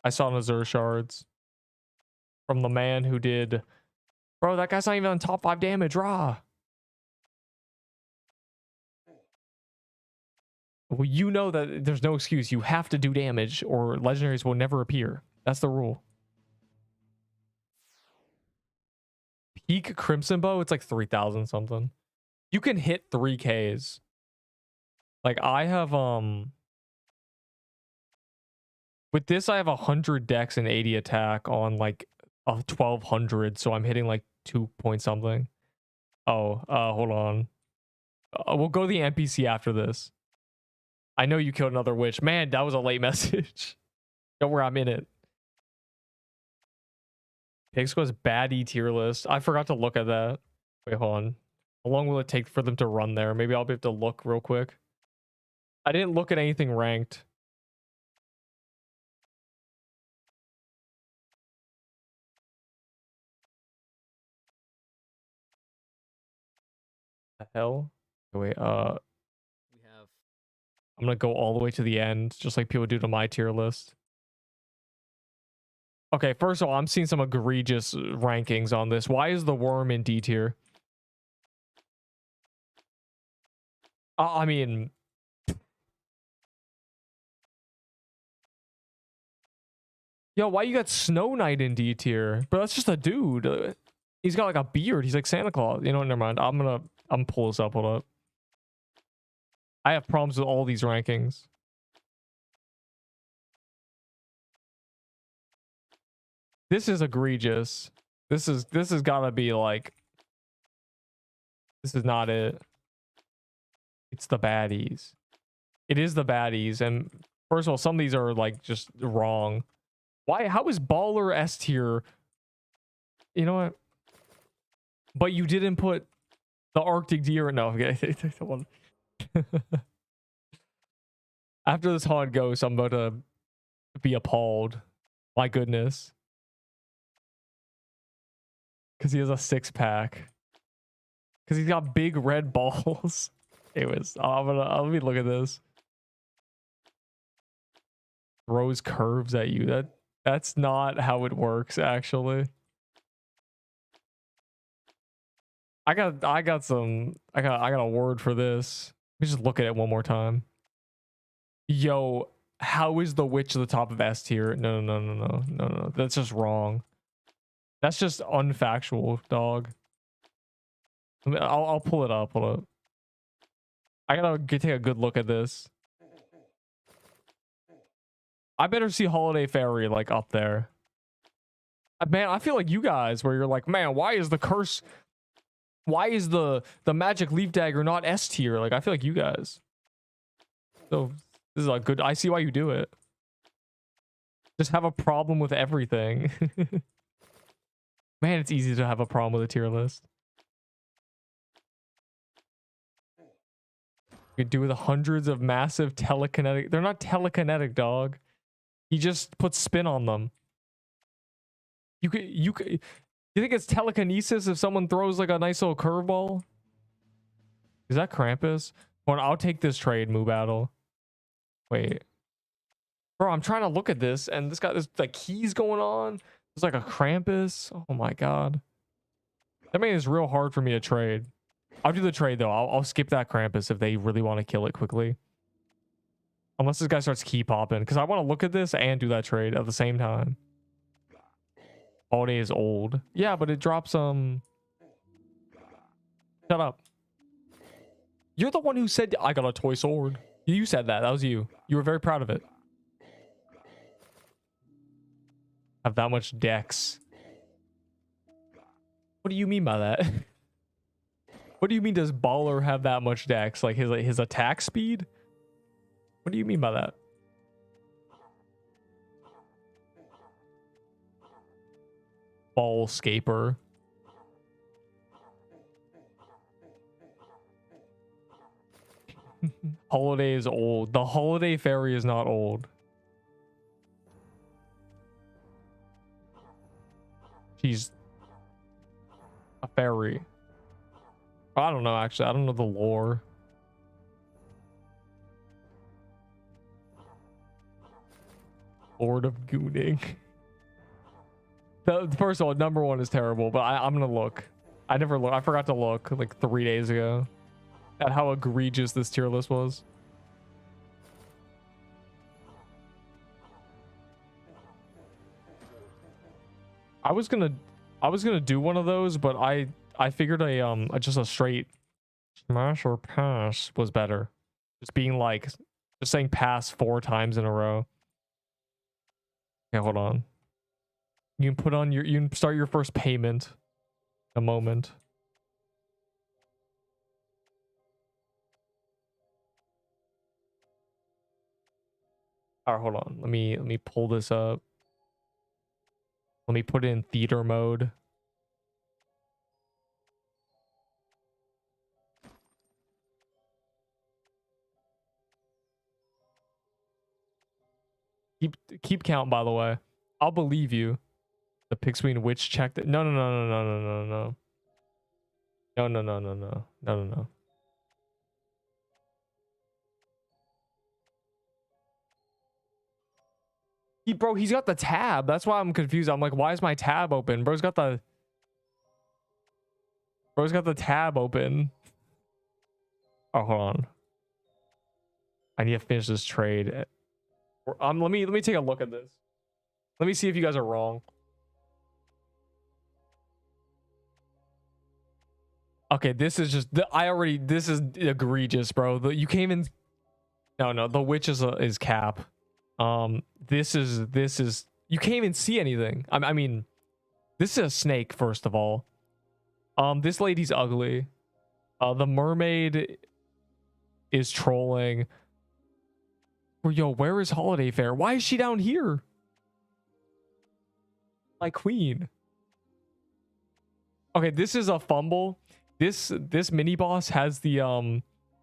I saw Nazir shards from the man who did. Bro, that guy's not even on top 5 damage. Raw. Well, you know that there's no excuse. You have to do damage or legendaries will never appear. That's the rule. Peak Crimson Bow, it's like 3,000 something. You can hit 3Ks. Like I have With this, I have 100 dex and 80 attack on like 1200, so I'm hitting like 2 point something. Oh, hold on. We'll go to the NPC after this. I know you killed another witch. Man, that was a late message. Don't worry, I'm in it. Pixelmas baddie tier list. I forgot to look at that. Wait, hold on. How long will it take for them to run there? Maybe I'll be able to look real quick. I didn't look at anything ranked. The hell? Wait, We have. I'm gonna go all the way to the end, just like people do to my tier list. Okay, first of all, I'm seeing some egregious rankings on this. Why is the worm in D tier? I mean, yo, why you got Snow Knight in D tier? But that's just a dude. He's got like a beard. He's like Santa Claus. You know what? Never mind. I'm pull this up. Hold up. I have problems with all these rankings. This is egregious. This has gotta be like, this is not it. It's the baddies. It is the baddies. And first of all, some of these are like just wrong. Why? How is Baller S tier? You know what? But you didn't put the Arctic Deer. No, okay. After this hard goes, I'm about to be appalled. My goodness. Because he has a 6-pack. Because he's got big red balls. Anyways, let me look at this. Throws curves at you. That's not how it works, actually. I got a word for this. Let me just look at it one more time. Yo, how is the witch at the top of S tier? No. That's just wrong. That's just unfactual, dog. I'll pull it up. Hold up. I gotta take a good look at this. I better see Holiday Fairy like up there. Man, I feel like you guys where you're like, man, why is the curse? Why is the magic leaf dagger not S tier? Like, I feel like you guys. So this is a good. I see why you do it. Just have a problem with everything. Man, it's easy to have a problem with a tier list. You could do with hundreds of massive telekinetic. They're not telekinetic, dog. He just puts spin on them. You think it's telekinesis if someone throws like a nice little curveball? Is that Krampus? Or I'll take this trade, Moo Battle. Wait. Bro, I'm trying to look at this and this got this like keys going on. There's like a Krampus. Oh my god. That made it real hard for me to trade. I'll do the trade though. I'll skip that Krampus if they really want to kill it quickly. Unless this guy starts key popping. Because I want to look at this and do that trade at the same time. Holiday is old. Yeah, but it drops Shut up. You're the one who said I got a toy sword. You said that. That was you. You were very proud of it. Have that much dex. What do you mean by that? What do you mean does Baller have that much dex? Like his attack speed? What do you mean by that? Ball scaper. Holiday is old. The Holiday Fairy is not old. She's a fairy. I don't know, actually. I don't know the lore. Lord of Gooning. First of all, number 1 is terrible, but I'm gonna look. I never look. I forgot to look like 3 days ago at how egregious this tier list was. I was gonna do one of those, but I figured just a straight smash or pass was better. Just saying pass 4 times in a row. Okay, hold on. You can put on your, you can start your first payment in a moment. All right, hold on. Let me pull this up. Let me put it in theater mode. Keep count, by the way. I'll believe you. The Pixween witch checked it. No, no, no, no, no, no, no, no. No, no, no, no, no. No, no, no. Bro, he's got the tab. That's why I'm confused. I'm like, why is my tab open? Bro's got the tab open. Oh, hold on. I need to finish this trade. Let me take a look at this. Let me see if you guys are wrong. Okay, this is just this is egregious, bro. You came in. No, the witch is cap. This is you can't even see anything. I mean, this is a snake, first of all. This lady's ugly. The mermaid is trolling. Yo, where is Holiday Fair? Why is she down here? My queen. Okay, this is a fumble. This mini boss has the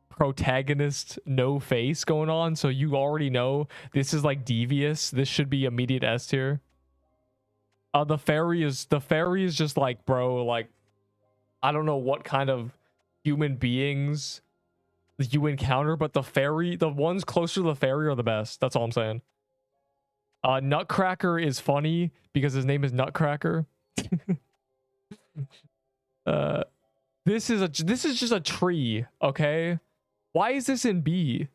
protagonist no face going on, so you already know this is like devious. This should be immediate S tier. The fairy is just like, bro, like I don't know what kind of human beings you encounter, but the ones closer to the fairy are the best. That's all I'm saying. Nutcracker is funny because his name is Nutcracker. This is just a tree, okay? Why is this in B?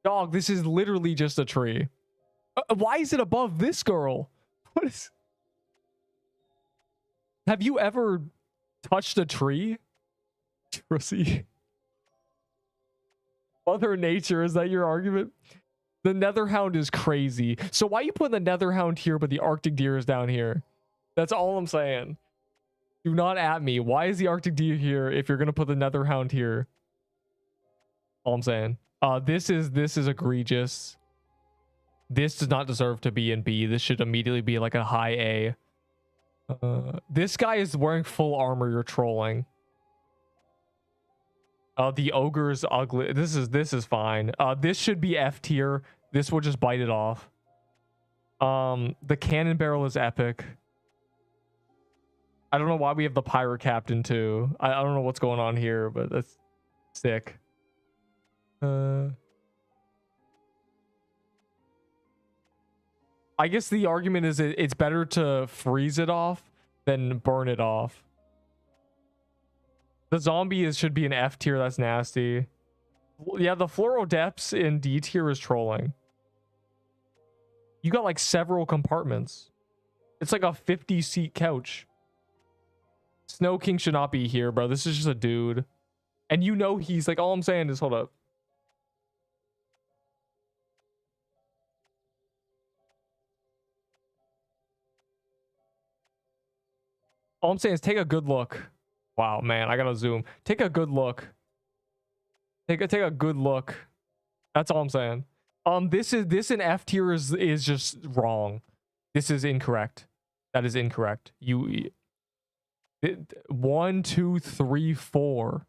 Dog, this is literally just a tree. Why is it above this girl? What is... Have you ever touched a tree? Pussy. Mother Nature, is that your argument? The Netherhound is crazy. So why you put the Netherhound here, but the Arctic Deer is down here? That's all I'm saying. Do not at me. Why is the Arctic Deer here if you're gonna put the Netherhound here? All I'm saying. This is egregious. This does not deserve to be in B. This should immediately be like a high A. This guy is wearing full armor. You're trolling. The ogre is ugly. This is fine. This should be F tier. This will just bite it off. The cannon barrel is epic. I don't know why we have the pirate captain too. I don't know what's going on here, but that's sick. I guess the argument is it's better to freeze it off than burn it off. The zombie should be an F tier. That's nasty. Yeah, the floral depths in D tier is trolling. You got like several compartments. It's like a 50-seat couch. Snow King should not be here, bro. This is just a dude. And you know he's like, all I'm saying is, hold up. All I'm saying is take a good look. Wow, man, I gotta zoom. Take a good look. Take a good look. That's all I'm saying. This in F tier is just wrong. This is incorrect. That is incorrect. 1, 2, 3, 4.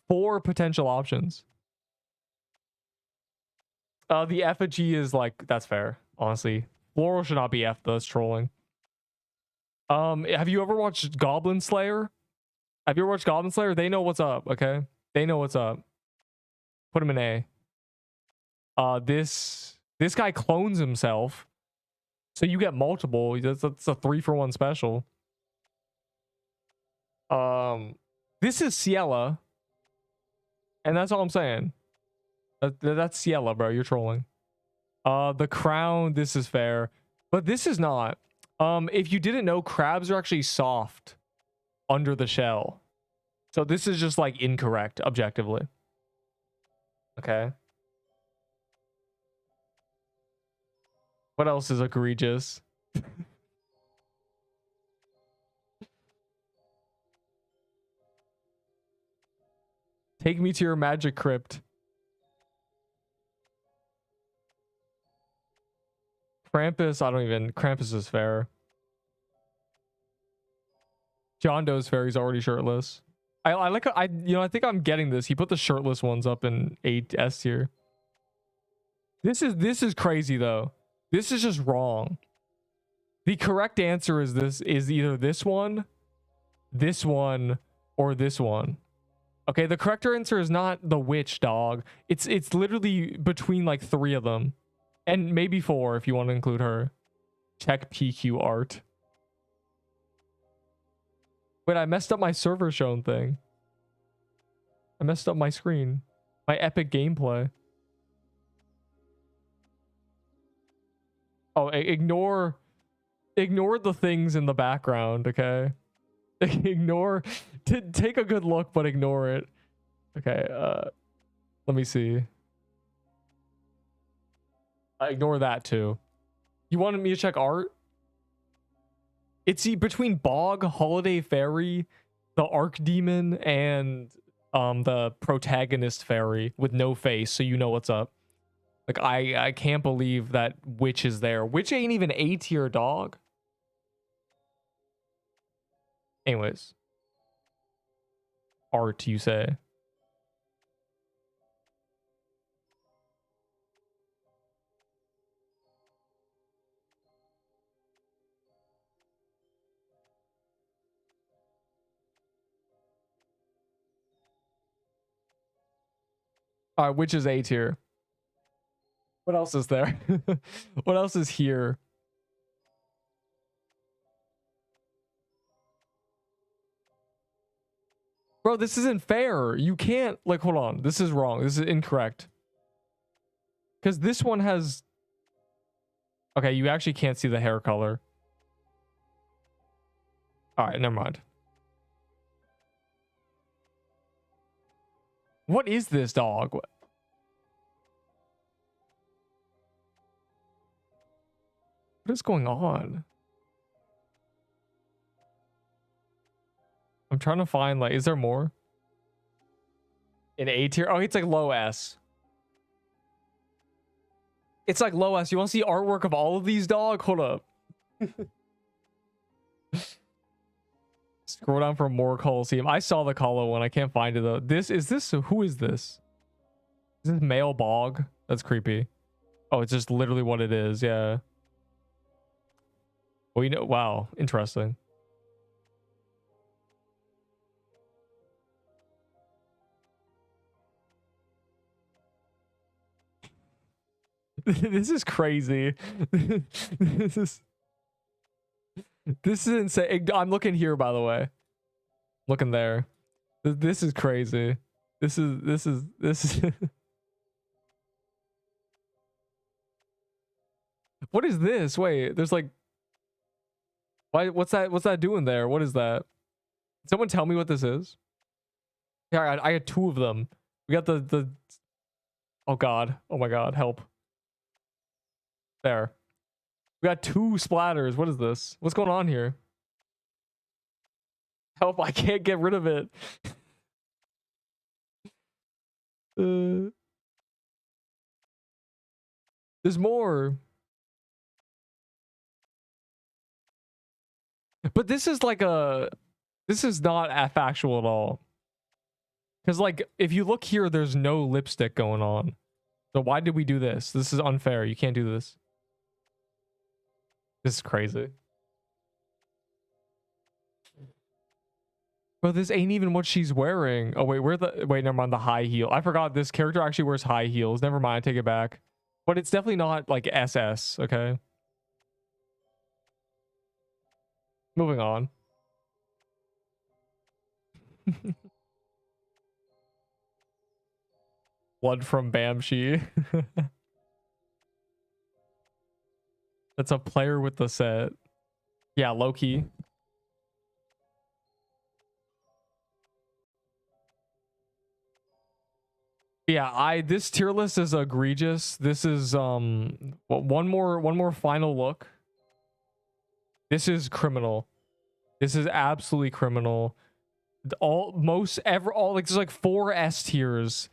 4 potential options. The effigy is like, that's fair, honestly. Floral should not be F, though. That's trolling. Have you ever watched Goblin Slayer? Have you ever watched Goblin Slayer? They know what's up, okay? They know what's up. Put him in A. This guy clones himself. So you get multiple. That's a 3-for-1 special. This is Ciela. And that's all I'm saying. That's Ciela, bro. You're trolling. The crown, this is fair. But this is not. If you didn't know, crabs are actually soft under the shell. So this is just like incorrect, objectively. Okay. What else is egregious? Take me to your magic crypt. Krampus, I don't even... Krampus is fair. John Doe's fair, he's already shirtless. I like... I think I'm getting this. He put the shirtless ones up in 8S tier. This is crazy, though. This is just wrong. The correct answer is either this one, or this one. Okay, the correct answer is not the witch dog. It's literally between like 3 of them. And maybe 4 if you want to include her. Check PQ art. Wait, I messed up my server shown thing. I messed up my screen. My epic gameplay. Oh, ignore the things in the background, okay? Take a good look, but ignore it. Okay, let me see. Ignore that too. You wanted me to check art? It's between Bog, Holiday Fairy, the Archdemon, and the protagonist fairy with no face, so you know what's up. Like I can't believe that Witch is there. Witch ain't even A tier, dog. Anyways. Art, you say? All right, which is A tier? What else is there? What else is here? Bro, this isn't fair. You can't, like, hold on. This is wrong. This is incorrect. Because this one has... Okay, you actually can't see the hair color. All right, never mind. What is this dog? What is going on? I'm trying to find, like, is there more? In A tier? Oh, it's like low S. It's like low S. You want to see artwork of all of these, dog? Hold up. Scroll down for more Coliseum. I saw the Colo one. I can't find it though. Who is this? Is this male Bog? That's creepy. Oh, it's just literally what it is. Yeah. Well, you know, wow. Interesting. This is crazy. This is insane. I'm looking here, by the way. Looking there. This is crazy. This is What is this? Wait, there's like what's that doing there? What is that? Someone tell me what this is. Yeah, I had 2 of them. We got the oh god. Oh my god, help. There. We got 2 splatters. What is this? What's going on here? Help, I can't get rid of it. There's more. But this is like this is not factual at all. Because like, if you look here, there's no lipstick going on. So why did we do this? This is unfair. You can't do this. This is crazy. Bro, this ain't even what she's wearing. Oh, wait, wait, never mind, the high heel. I forgot this character actually wears high heels. Never mind, take it back. But it's definitely not like SS, okay? Moving on. Blood from Bamshi. That's a player with the set. Yeah, low-key. Yeah, this tier list is egregious. This is one more final look. This is criminal. This is absolutely criminal. All like there's like 4 S tiers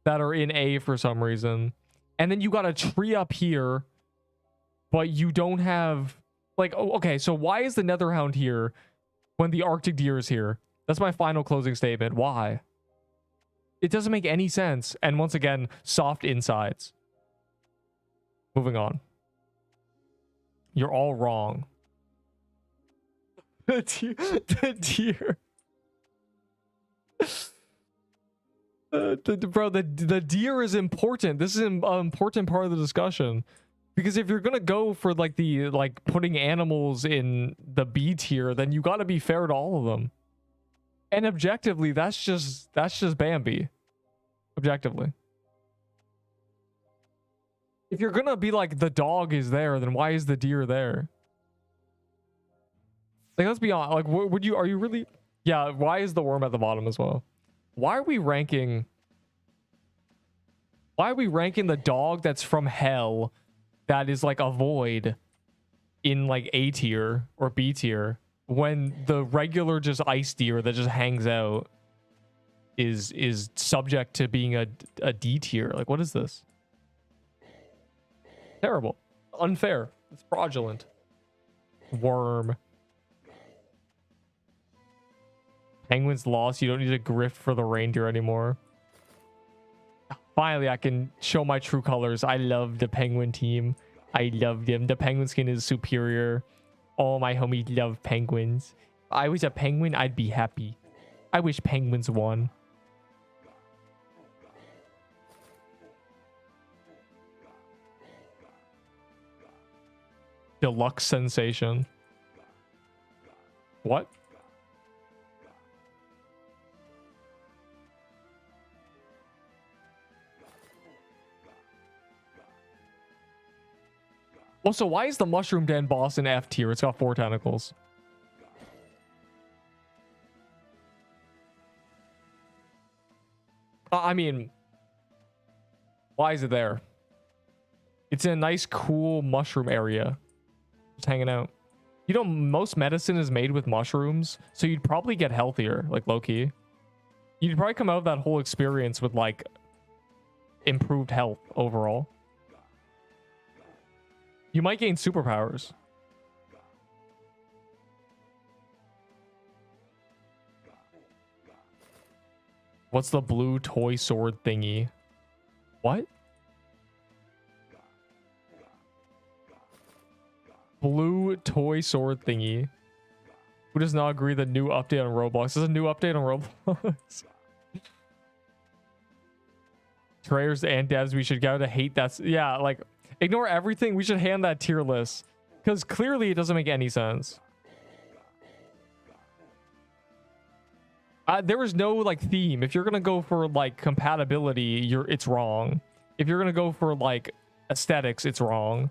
that are in A for some reason. And then you got a tree up here, but you don't have like, oh, okay, so why is the Netherhound here when the Arctic deer is here? That's my final closing statement. Why? It doesn't make any sense. And once again, soft insides. Moving on. You're all wrong. The deer. Bro, the deer is important. This is an important part of the discussion. Because if you're gonna go for like putting animals in the B tier, then you gotta be fair to all of them. And objectively, that's just Bambi. Objectively. If you're gonna be like the dog is there, then why is the deer there? Like, let's be honest. Like, are you really? Yeah. Why is the worm at the bottom as well? Why are we ranking the dog that's from hell, that is like a void, in like A tier or B tier, when the regular just ice deer that just hangs out is subject to being a D tier? Like, what is this? Terrible. Unfair. It's fraudulent. Worm. Penguins lost. You don't need to grift for the reindeer anymore. Finally, I can show my true colors. I love the penguin team. I love them. The penguin skin is superior. All my homies love penguins. If I was a penguin, I'd be happy. I wish penguins won. Deluxe sensation. What? Also, why is the mushroom den boss in F tier? It's got 4 tentacles. I mean, why is it there? It's in a nice, cool mushroom area. Just hanging out. You know, most medicine is made with mushrooms, so you'd probably get healthier, like low-key. You'd probably come out of that whole experience with, like, improved health overall. You might gain superpowers. What's the blue toy sword thingy? What? Blue toy sword thingy. Who does not agree the new update on Roblox? There's a new update on Roblox. Trainers and devs, we should go to hate that. Yeah, like, ignore everything. We should hand that tier list. Because clearly it doesn't make any sense. There is no, like, theme. If you're going to go for, like, compatibility, it's wrong. If you're going to go for, like, aesthetics, it's wrong.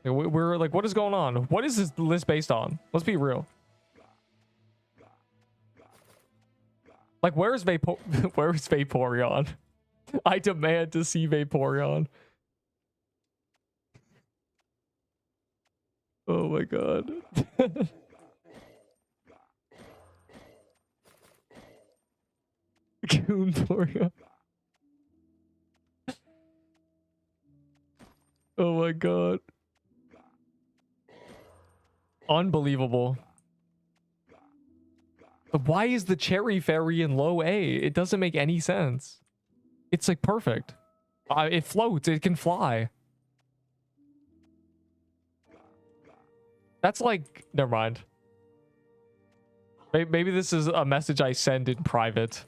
We're like, what is going on? What is this list based on? Let's be real. Like, where's Vaporeon? I demand to see Vaporeon. Oh my god. Goonporeon. Oh my god. Unbelievable. But why is the cherry fairy in low A? It doesn't make any sense. It's like perfect. It floats. It can fly. That's like, never mind. Maybe this is a message I send in private.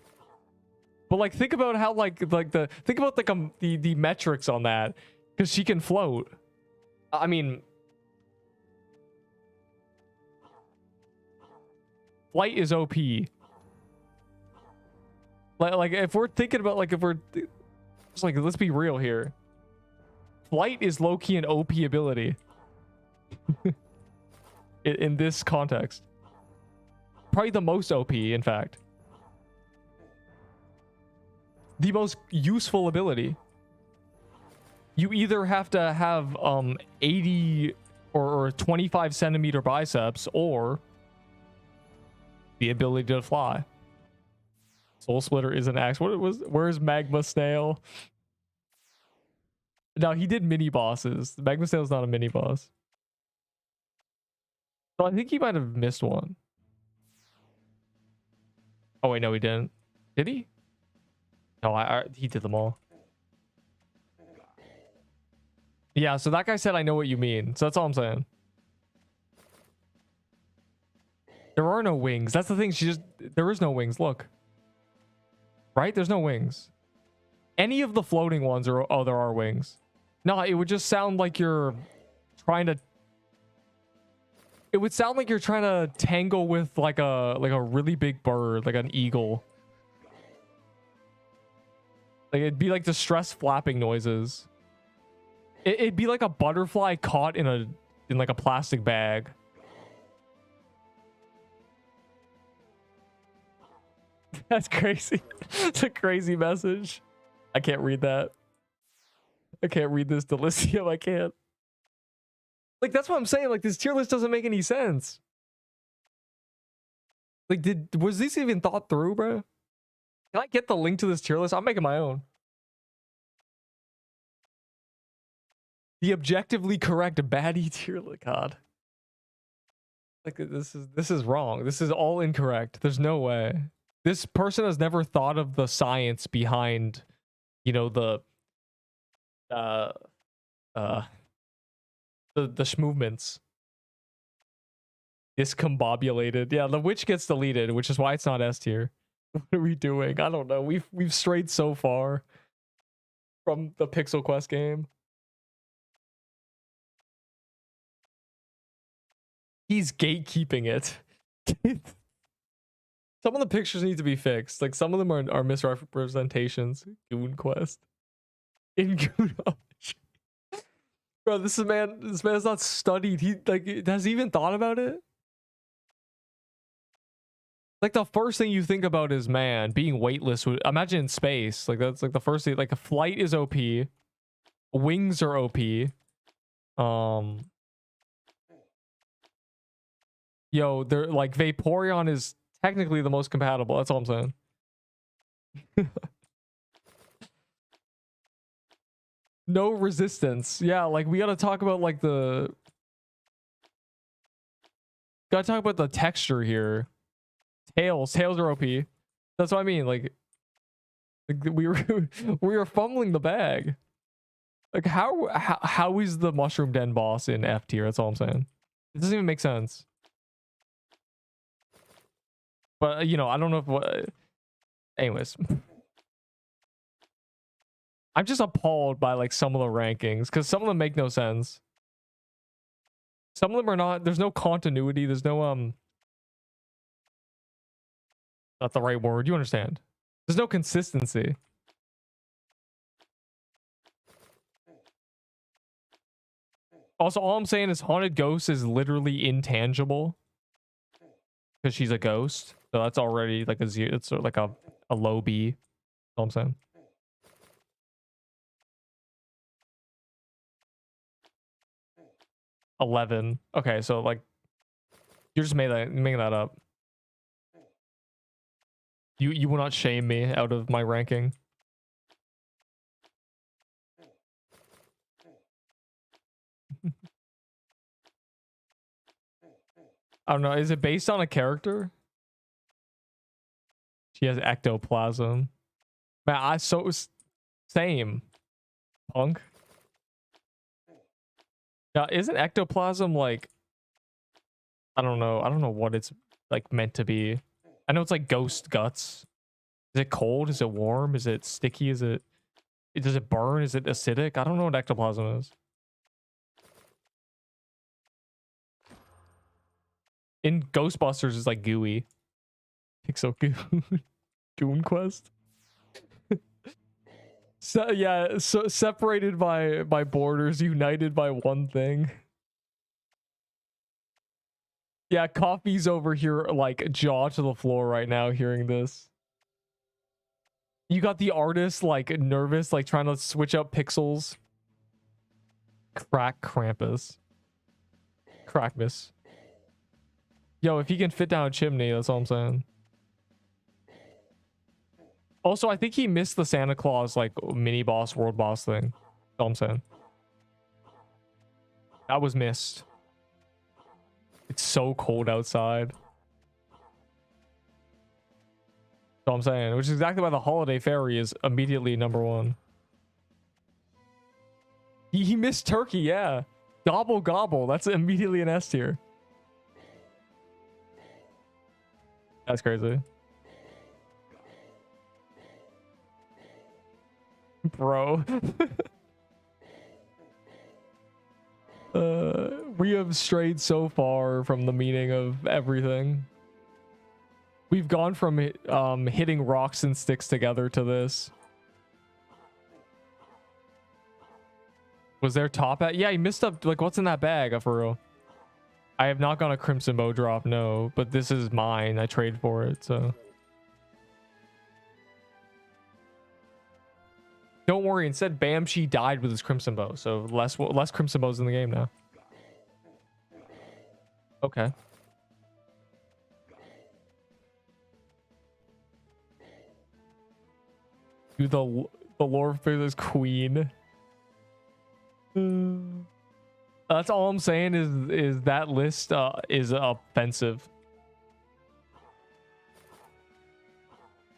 But like, think about how think about the metrics on that, because she can float. I mean, flight is OP. Like if we're thinking about, like, if we're just like, let's be real here. Flight is low-key an OP ability. in this context. Probably the most OP, in fact. the most useful ability. You either have to have 80 or 25 centimeter biceps or the ability to fly. Soul Splitter is an axe. Where's Magma Snail? No, he did mini bosses. Magma Snail's not a mini boss. So I think he might have missed one. Oh wait, no, he didn't. Did he? No, he did them all. Yeah, so that guy said, I know what you mean. So that's all I'm saying. There are no wings. That's the thing. There is no wings. Look. Right? There's no wings. Any of the floating ones are, oh, there are wings. No, it would just sound like you're trying to, it would sound like you're trying to tangle with like a really big bird, like an eagle. Like it'd be like distress flapping noises. It'd be like a butterfly caught in like a plastic bag. That's crazy. It's a crazy message. I can't read that. I can't read this, Delicio. I can't. Like, that's what I'm saying. Like, this tier list doesn't make any sense. Like, was this even thought through, bro? Can I get the link to this tier list? I'm making my own. The objectively correct baddie tier list. God. Like, this is wrong. This is all incorrect. There's no way. This person has never thought of the science behind, you know, the movements. Discombobulated. Yeah, the witch gets deleted, which is why it's not S tier. What are we doing? I don't know. We've strayed so far from the Pixel Quest game. He's gatekeeping it. Some of the pictures need to be fixed. Like, some of them are misrepresentations. Goon Quest. In Goon. Bro, this man's not studied. Has he even thought about it? Like, the first thing you think about is, man, being weightless. Imagine in space. Like, that's like the first thing. Like, a flight is OP. Wings are OP. Yo, they're like, Vaporeon is technically the most compatible. That's all I'm saying. No resistance. Yeah, like, we gotta talk about like gotta talk about the texture here. Tails are OP. That's what I mean. Like we were fumbling the bag. Like, how is the Mushroom Den boss in F tier? That's all I'm saying. It doesn't even make sense. But you know, I don't know if what. Anyways, I'm just appalled by like some of the rankings because some of them make no sense. Some of them are not. There's no continuity. There's no Not the right word. You understand? There's no consistency. Also, all I'm saying is Haunted Ghost is literally intangible because she's a ghost. So that's already like a zero. It's like a low B. That's all I'm saying. $11. Okay, so like you're just making that up. You will not shame me out of my ranking. I don't know. Is it based on a character? She has ectoplasm. Man, same. Punk. Now, isn't ectoplasm like, I don't know what it's like meant to be. I know it's like ghost guts. Is it cold? Is it warm? Is it sticky? Does it burn? Is it acidic? I don't know what ectoplasm is. In Ghostbusters, it's like gooey. Pixel Goon Quest. So yeah, so separated by borders, united by one thing. Yeah, Coffee's over here like jaw to the floor right now hearing this. You got the artist like nervous, like trying to switch up pixels. Crack Krampus. Crackmas. Yo, if he can fit down a chimney, that's all I'm saying. Also, I think he missed the Santa Claus like mini boss, world boss thing. That's all I'm saying. That was missed. It's so cold outside. That's all I'm saying. Which is exactly why the holiday fairy is immediately #1. He missed turkey, yeah. Gobble gobble. That's immediately an S tier. That's crazy. Bro. We have strayed so far from the meaning of everything. We've gone from hitting rocks and sticks together to this. Was there top at? Yeah, he missed up. Like, what's in that bag, for real? I have not gone a Crimson Bow drop, no. But this is mine. I traded for it, so. Don't worry. Instead, Bamshi died with his Crimson Bow. So less Crimson Bows in the game now. Okay. Dude, the lore for this queen. That's all I'm saying is that list is offensive.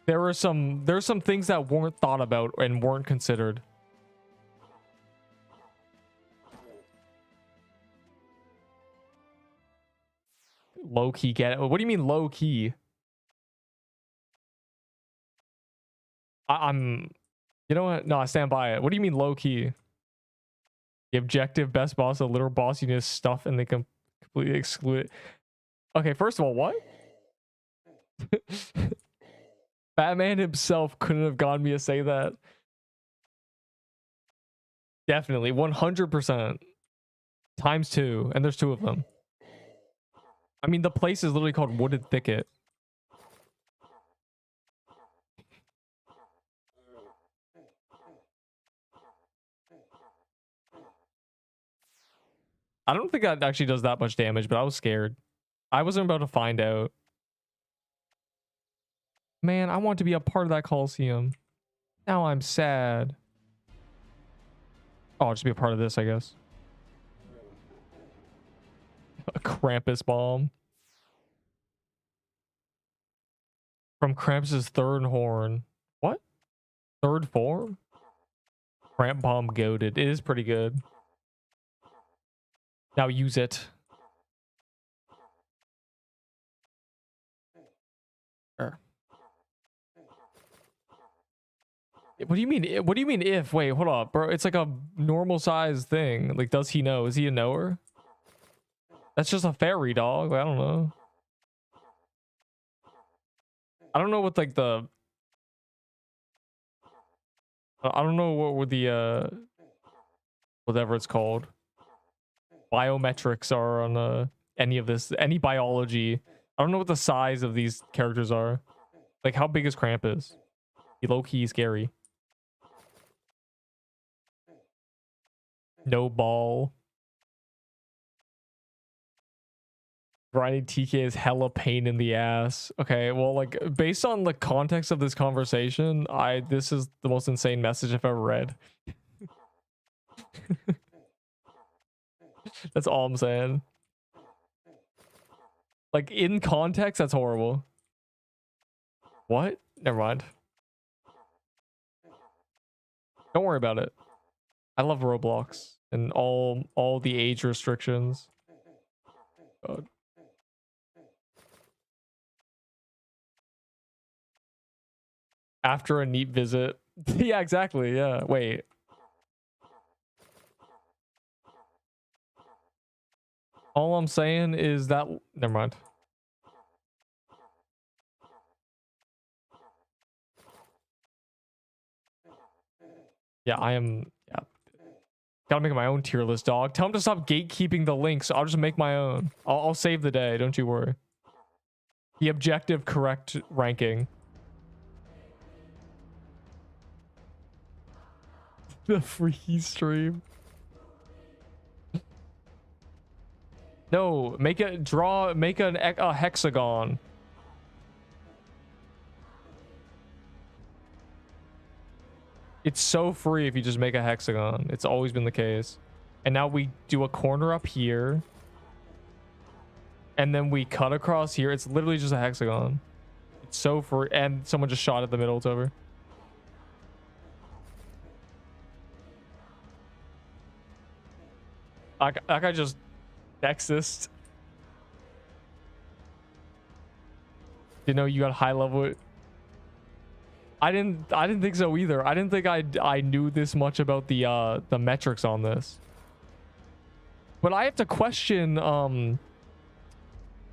There's some things that weren't thought about and weren't considered. Low key get it. What do you mean low key? I'm you know what? No, I stand by it. What do you mean low key? The objective best boss, a literal boss, you need to stuff and they can completely exclude it. Okay, first of all, what? Batman himself couldn't have gotten me to say that. Definitely, 100%. Times 2, and there's 2 of them. I mean, the place is literally called Wooded Thicket. I don't think that actually does that much damage, but I was scared. I wasn't about to find out. Man, I want to be a part of that Coliseum. Now I'm sad. Oh, I'll just be a part of this, I guess. A Krampus bomb. From Krampus's third horn. What? Third form? Cramp bomb goated. It is pretty good. Now use it. Sure. What do you mean? What do you mean if? Wait, hold up, bro. It's like a normal size thing. Like, does he know? Is he a knower? That's just a fairy dog. I don't know. I don't know what like the. I don't know what would the whatever it's called. Biometrics are on any of this, any biology. I don't know what the size of these characters are. Like, how big is Krampus? He low-key scary. No ball. Grinding TK is hella pain in the ass. Okay, well, like, based on the context of this conversation, this is the most insane message I've ever read. That's all I'm saying. Like, in context, that's horrible. What? Never mind. Don't worry about it. I love Roblox and all the age restrictions. God. After a neat visit. Yeah, exactly. Yeah. Wait. All I'm saying is that never mind. Yeah, I am. Yeah. Gotta make my own tier list, dog. Tell him to stop gatekeeping the links. I'll just make my own. I'll save the day. Don't you worry. The objective correct ranking. The free stream. No, make a draw, make a hexagon. It's so free if you just make a hexagon. It's always been the case. And now we do a corner up here. And then we cut across here. It's literally just a hexagon. It's so free. And someone just shot at the middle. It's over. That guy just Nexus. You know, you got high level. I didn't think so either. I didn't think I knew this much about the metrics on this. But I have to question the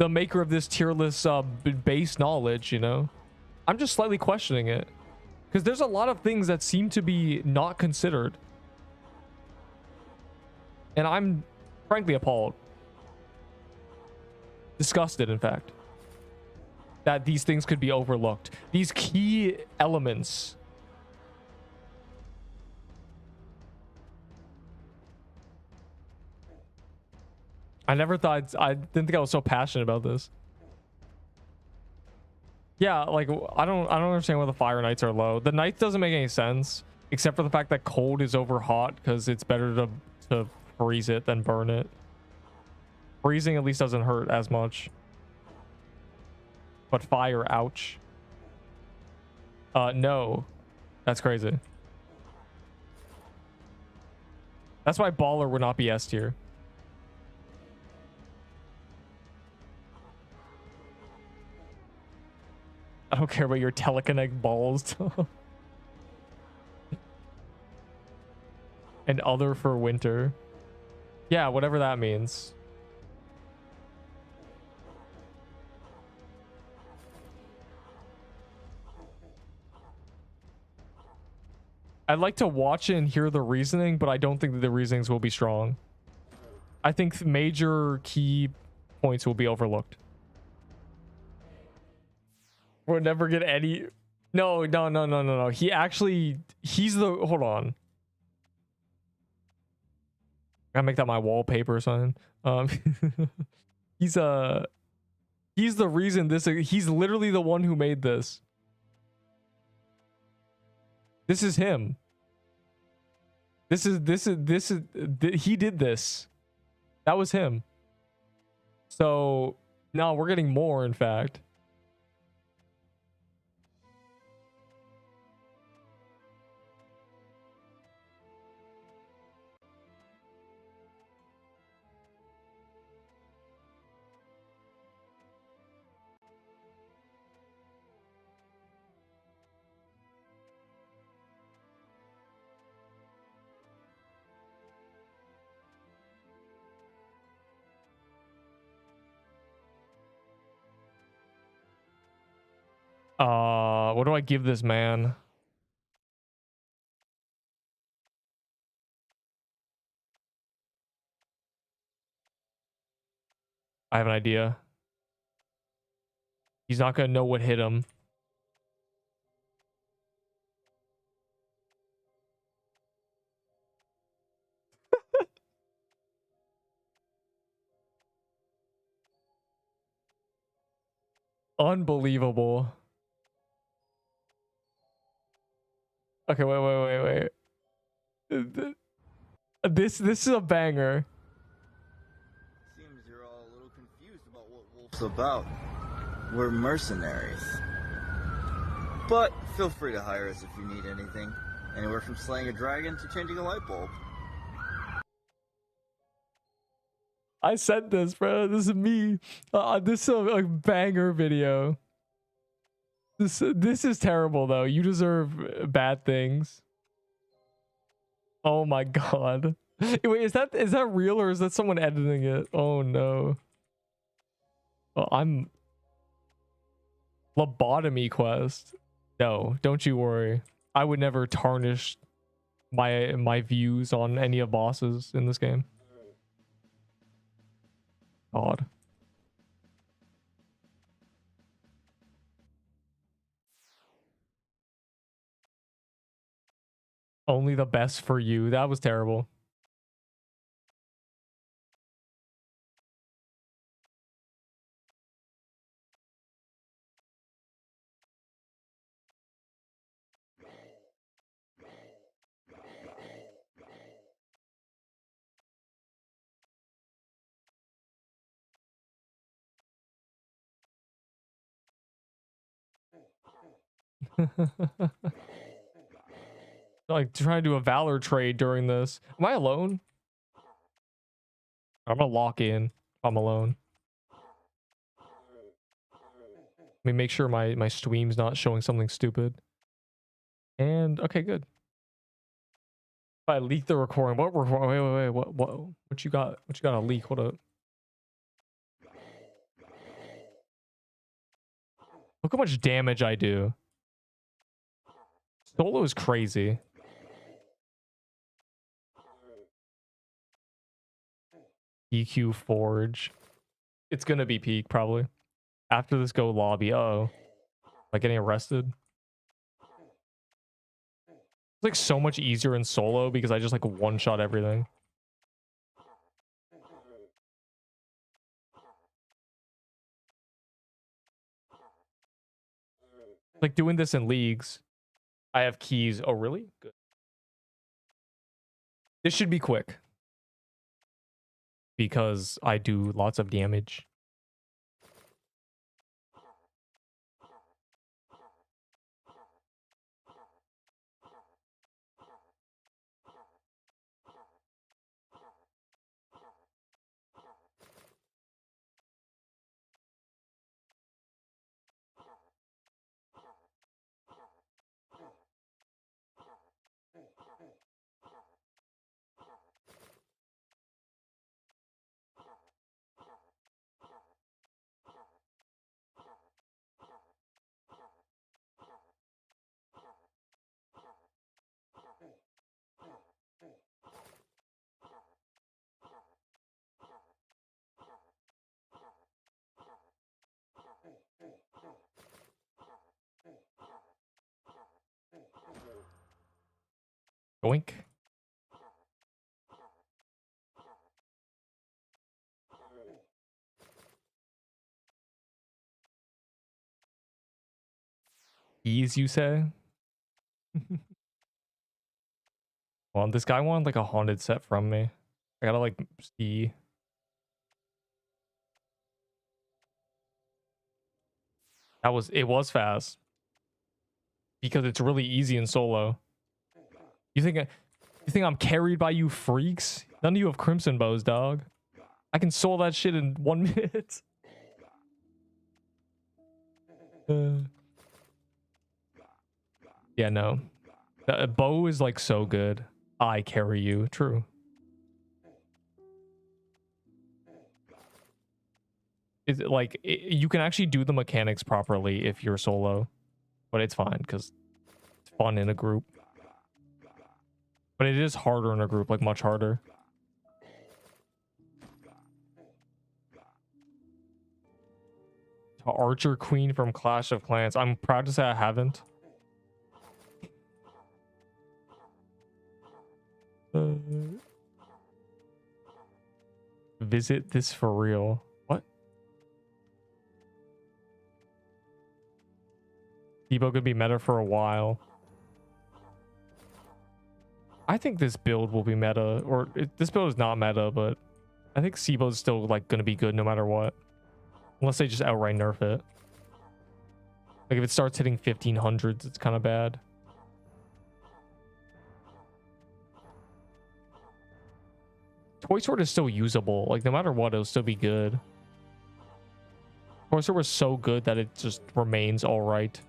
maker of this tier list base knowledge, you know. I'm just slightly questioning it. Because there's a lot of things that seem to be not considered. And I'm frankly appalled. Disgusted, in fact. That these things could be overlooked. These key elements. I didn't think I was so passionate about this. Yeah, like I don't understand why the fire knights are low. The knights doesn't make any sense, except for the fact that cold is over hot because it's better to freeze it than burn it. Freezing at least doesn't hurt as much. But fire, ouch. No. That's crazy. That's why baller would not be S tier. I don't care about your teleconnect balls. And other for winter. Yeah, whatever that means. I'd like to watch it and hear the reasoning, but I don't think that the reasonings will be strong. I think major key points will be overlooked. We'll never get any... No. He's the... Hold on. I gotta make that my wallpaper or something. He's the reason this... He's literally the one who made this. This is him. He did this. That was him. So, no, we're getting more, in fact. What do I give this man? I have an idea. He's not gonna know what hit him. Unbelievable. Okay, wait. This is a banger. Seems you're all a little confused about what Wolf's about. We're mercenaries. But feel free to hire us if you need anything. Anywhere from slaying a dragon to changing a light bulb. I said this, bro. This is me. This is a banger video. This is terrible though. You deserve bad things. Oh my god. Wait, is that real or is that someone editing it? Oh no. Well, I'm lobotomy quest. No, don't you worry. I would never tarnish my views on any of bosses in this game. God. Only the best for you. That was terrible. Like trying to do a Valor trade during this. Am I alone? I'm gonna lock in. I'm alone. Let me make sure my stream's not showing something stupid. And okay, good. If I leak the recording, what recording? Wait, what you got? What you got to leak? What up? Look how much damage I do. Solo is crazy. EQ Forge. It's gonna be peak probably. After this, go lobby. Uh-oh. Like getting arrested. It's like so much easier in solo because I just like one-shot everything. Like doing this in leagues. I have keys. Oh, really? Good. This should be quick. Because I do lots of damage. Oink. Keys, you say? Well, this guy wanted like a haunted set from me. I gotta like see. It was fast. Because it's really easy in solo. You think I'm carried by you freaks? None of you have crimson bows, dog. I can soul that shit in 1 minute. Yeah, no. The bow is like so good. I carry you. True. Is it like you can actually do the mechanics properly if you're solo, but it's fine because it's fun in a group. But it is harder in a group, like much harder. Archer Queen from Clash of Clans. I'm proud to say I haven't. Visit this for real. What? Debo could be meta for a while. I think this build will be meta, or this build is not meta, but I think Sibo's still like gonna be good no matter what, unless they just outright nerf it. Like if it starts hitting 1500s, it's kind of bad. Toy Sword is still usable. Like no matter what, it'll still be good. Toy Sword was so good that it just remains all right.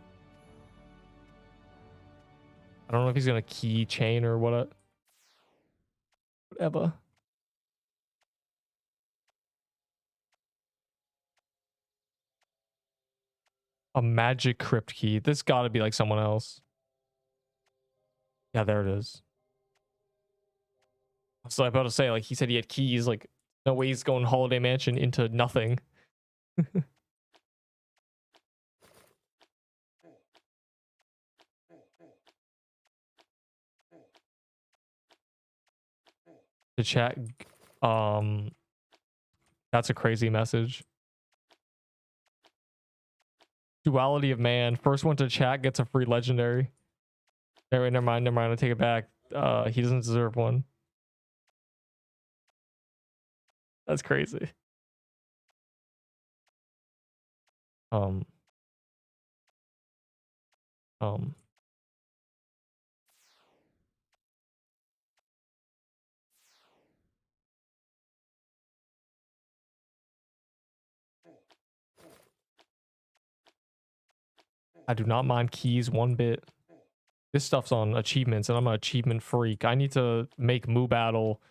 I don't know if he's gonna keychain or what. Whatever. A magic crypt key. This gotta be like someone else. Yeah, there it is. So I'm about to say, like, he said he had keys. Like, no way he's going Holiday Mansion into nothing. to chat. Um, that's a crazy message. Duality of man. First one to chat gets a free legendary. Wait, never mind. I take it back. He doesn't deserve one. That's crazy. Um. I do not mind keys one bit. This stuff's on achievements, and I'm an achievement freak. I need to make Moo Battle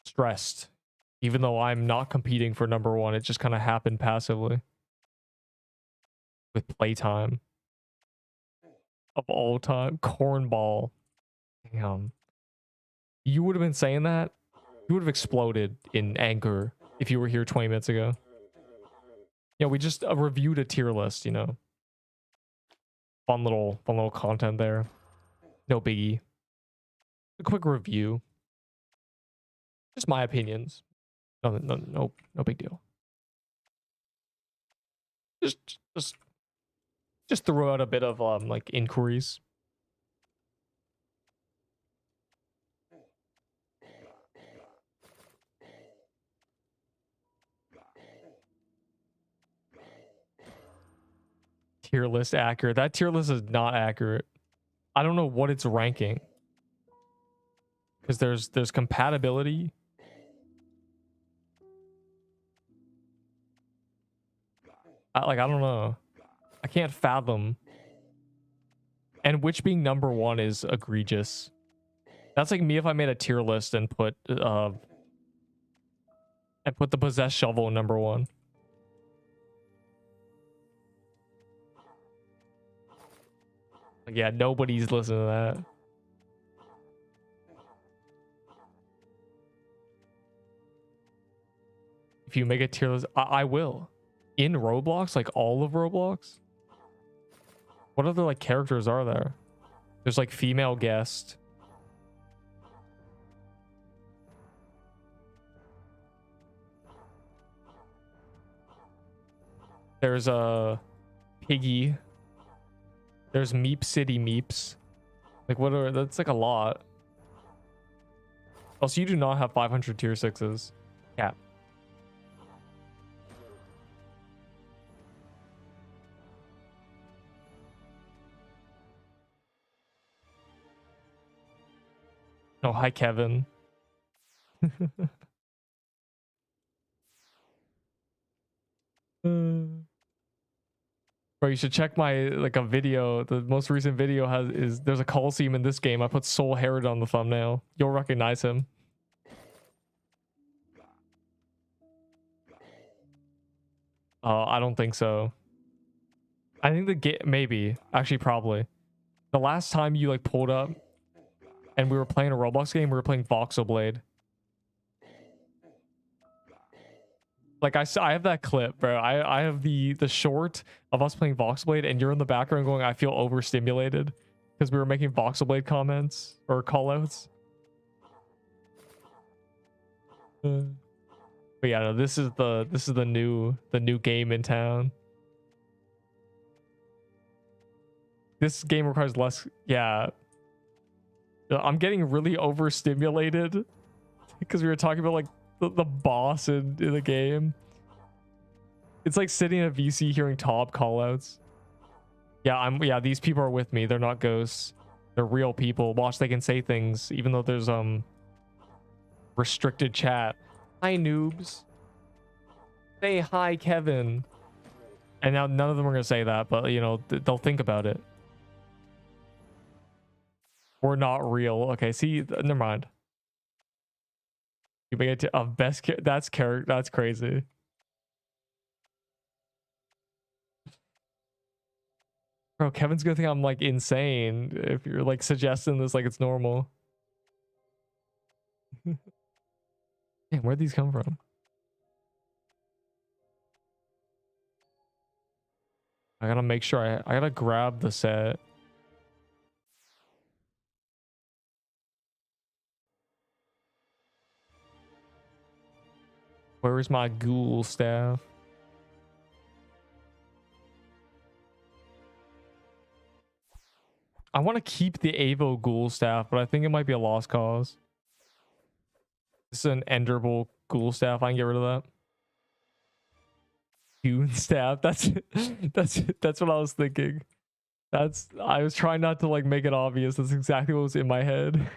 stressed. Even though I'm not competing for number one, it just kind of happened passively. With playtime. Of all time. Cornball. Damn. You would have been saying that? You would have exploded in anger if you were here 20 minutes ago. Yeah, we just reviewed a tier list, you know. Fun little content there. No biggie. A quick review. Just my opinions. No big deal. Just throw out a bit of like inquiries. Tier list accurate. That tier list is not accurate. I don't know what it's ranking. Because there's compatibility. I don't know. I can't fathom. And which being number one is egregious. That's like me if I made a tier list and put the possessed shovel in number one. Like, yeah, nobody's listening to that. If you make a tier list, I will. In Roblox, like all of Roblox. What other like characters are there? There's like female guest. There's a Piggy. There's Meep City Meeps. Like what are that's like a lot. Also, you do not have 500 tier 6s. Cap. Oh, hi Kevin. Bro, you should check my like a video. The most recent video there's a Coliseum in this game. I put Soul Herod on the thumbnail. You'll recognize him. I don't think so. I think the game maybe actually probably. The last time you like pulled up and we were playing a Roblox game, we were playing Voxel Blade. Like I have that clip, bro. I have the short of us playing Voxel Blade, and you're in the background going, "I feel overstimulated," because we were making Voxel Blade comments or callouts. But yeah, no, this is the new game in town. This game requires less. Yeah, I'm getting really overstimulated because we were talking about like the boss in the game. It's like sitting in a VC hearing top callouts. Yeah, these people are with me. They're not ghosts. They're real people. Watch, they can say things even though there's restricted chat. Hi noobs. Say hi Kevin. And now none of them are gonna say that, but you know they'll think about it. We're not real. Okay, see, never mind. You make it to best. That's crazy. Bro, Kevin's gonna think I'm like insane if you're like suggesting this like it's normal. Damn, where'd these come from? I gotta make sure I gotta grab the set. Where is my ghoul staff? I want to keep the Avo ghoul staff, but I think it might be a lost cause. This is an enderable ghoul staff. I can get rid of that. Dune staff. That's what I was thinking. I was trying not to like make it obvious. That's exactly what was in my head.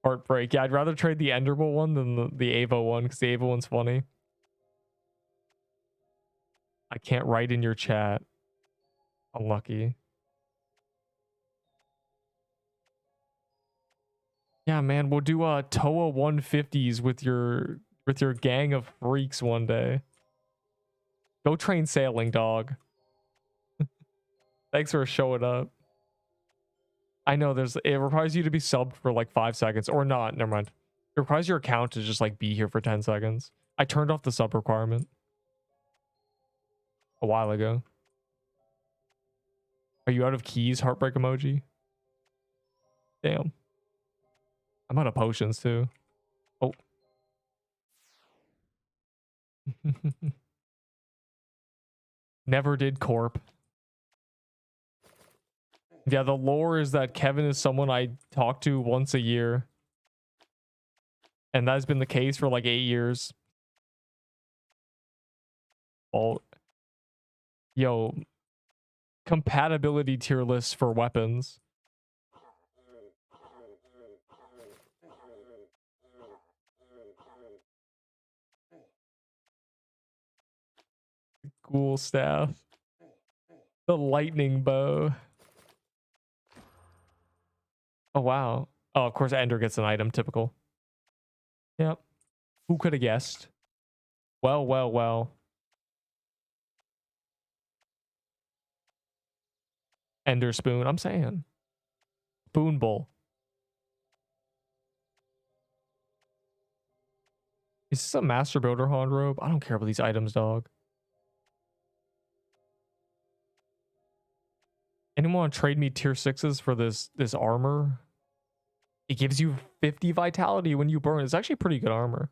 Heartbreak. Yeah, I'd rather trade the enderable one than the Avo one because the Avo one's funny. I can't write in your chat. Unlucky. Yeah, man, we'll do TOA 150s with your gang of freaks one day. Go train sailing, dog. Thanks for showing up. I know it requires you to be subbed for like 5 seconds or not. Never mind. It requires your account to just like be here for 10 seconds. I turned off the sub requirement a while ago. Are you out of keys? Heartbreak emoji. Damn. I'm out of potions too. Oh. Never did corp. Yeah, the lore is that Kevin is someone I talk to once a year. And that's been the case for like 8 years. Oh. Yo. Compatibility tier lists for weapons. Ghoul staff. The lightning bow. Oh, wow. Oh, of course, Ender gets an item. Typical. Yep. Who could have guessed? Well, well, well. Ender spoon. I'm saying. Spoon bowl. Is this a master builder horn robe? I don't care about these items, dog. Anyone want to trade me tier 6s for this armor? It gives you 50 vitality when you burn. It's actually pretty good armor.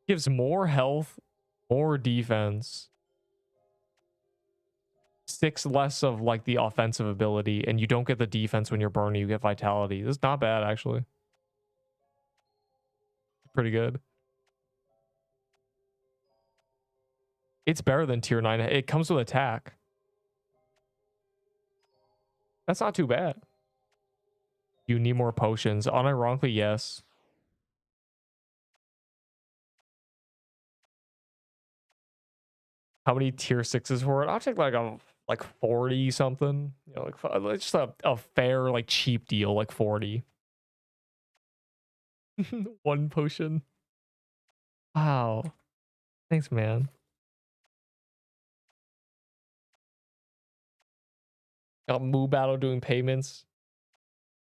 Gives more health, more defense. 6 less of like the offensive ability, and you don't get the defense when you're burning. You get vitality. This is not bad, actually. Pretty good. It's better than tier 9. It comes with attack. That's not too bad. You need more potions. Unironically, yes. How many tier 6s for it? I'll take like 40 something. You know, like just a fair, like cheap deal, like 40. 1 potion. Wow. Thanks, man. Got Moo Battle doing payments.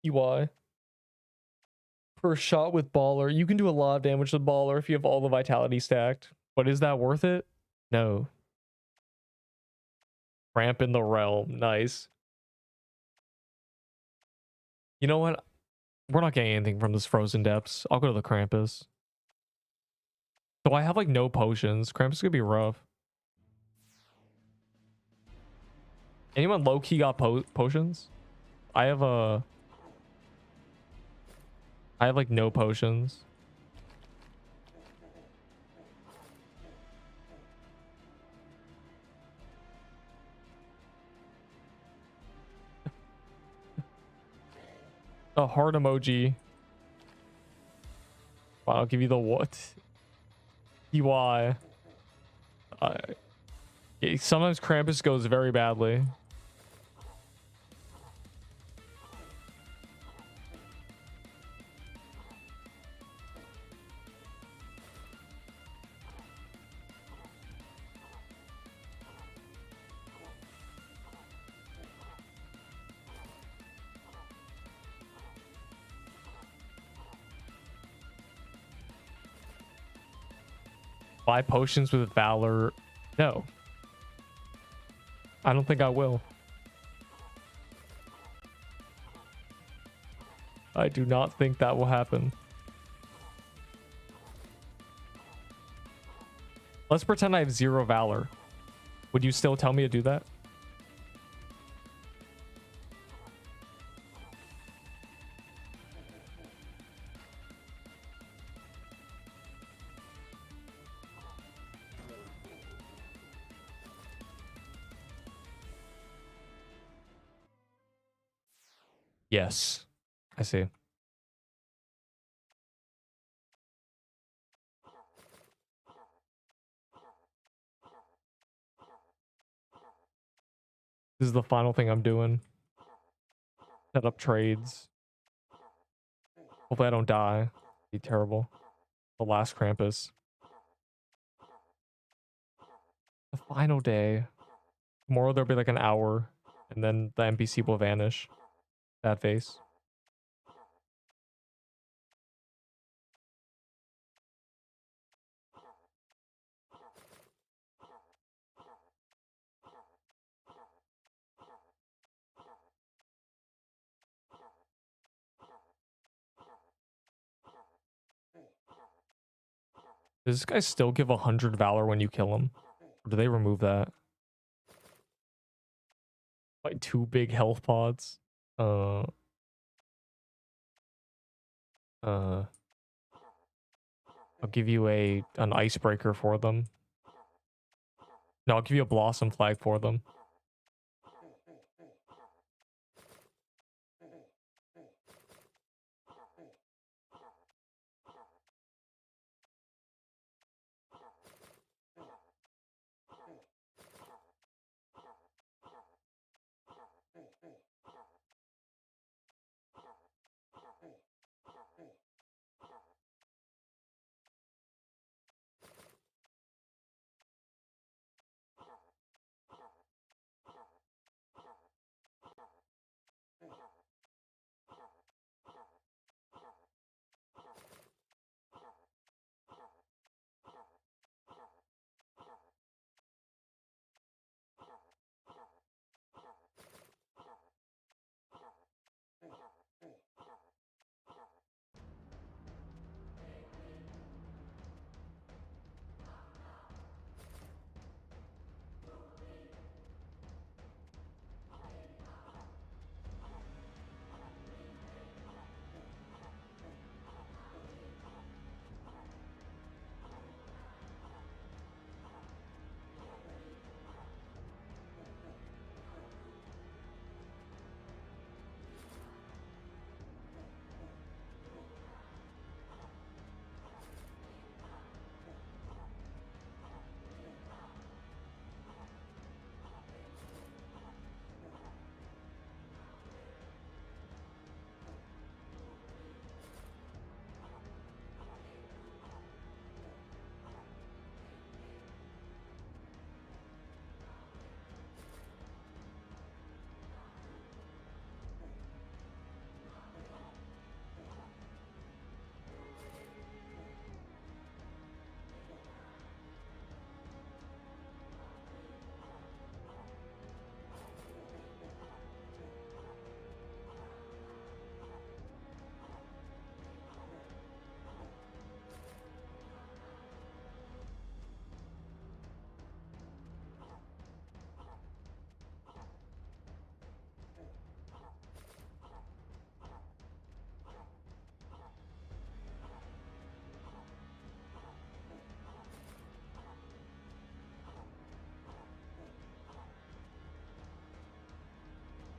EY. Per shot with Baller. You can do a lot of damage with Baller if you have all the vitality stacked. But is that worth it? No. Ramp in the realm. Nice. You know what? We're not getting anything from this Frozen Depths. I'll go to the Krampus. So I have like no potions. Krampus is gonna be rough. Anyone low-key got potions? I have like no potions. A heart emoji. Wow, I'll give you the what? EY. Sometimes Krampus goes very badly. Buy potions with Valor. No. I don't think I will. I do not think that will happen. Let's pretend I have 0 Valor. Would you still tell me to do that? Yes. I see. This is the final thing I'm doing. Set up trades. Hopefully I don't die. Be terrible. The last Krampus. The final day. Tomorrow there'll be like an hour, and then the NPC will vanish. That face. Does this guy still give 100 Valor when you kill him? Or do they remove that? Like 2 big health pods. I'll give you an icebreaker for them. No, I'll give you a blossom flag for them.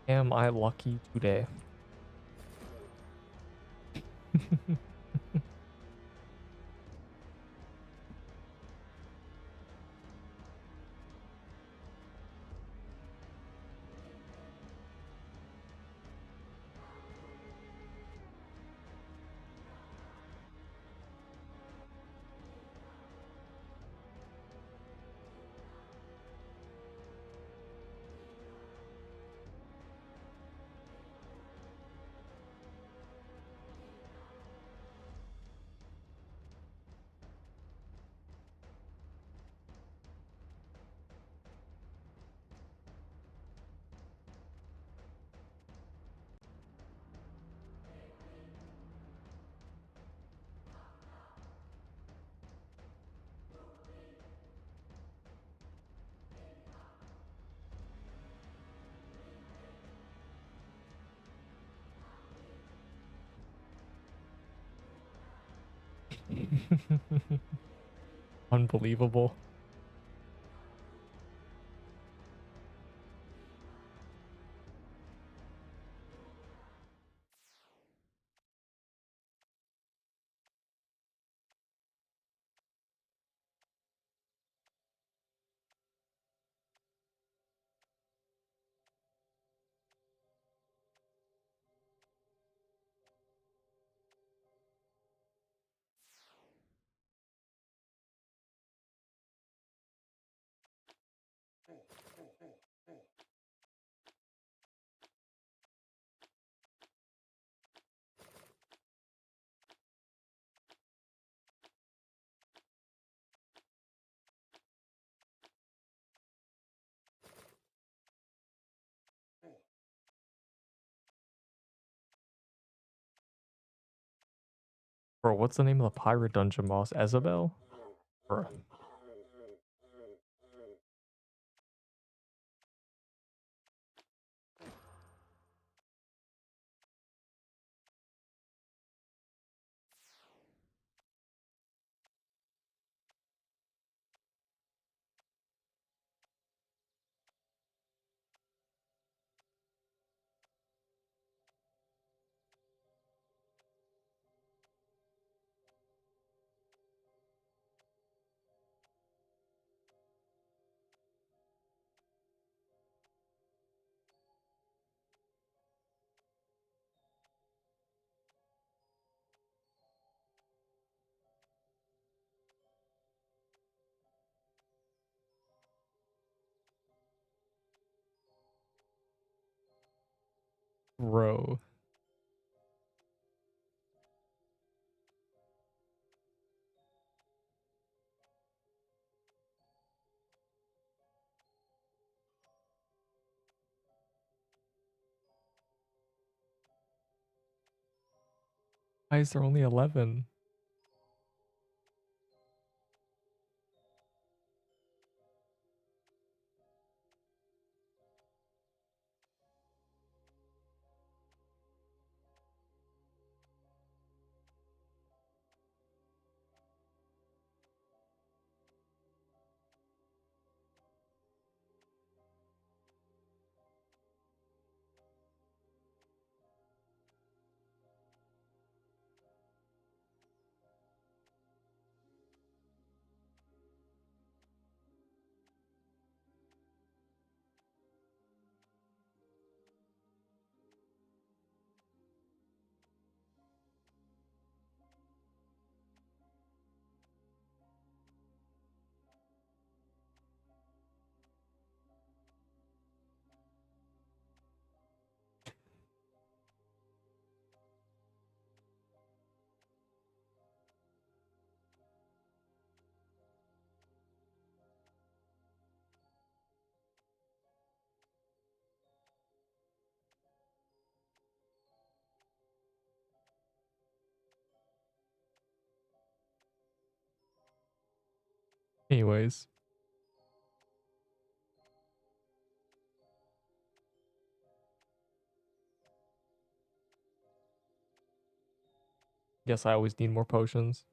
Am I lucky today? Unbelievable. Bro, what's the name of the pirate dungeon boss? Isabel? Bro. Bro. Why is there only 11? Anyways. Guess I always need more potions.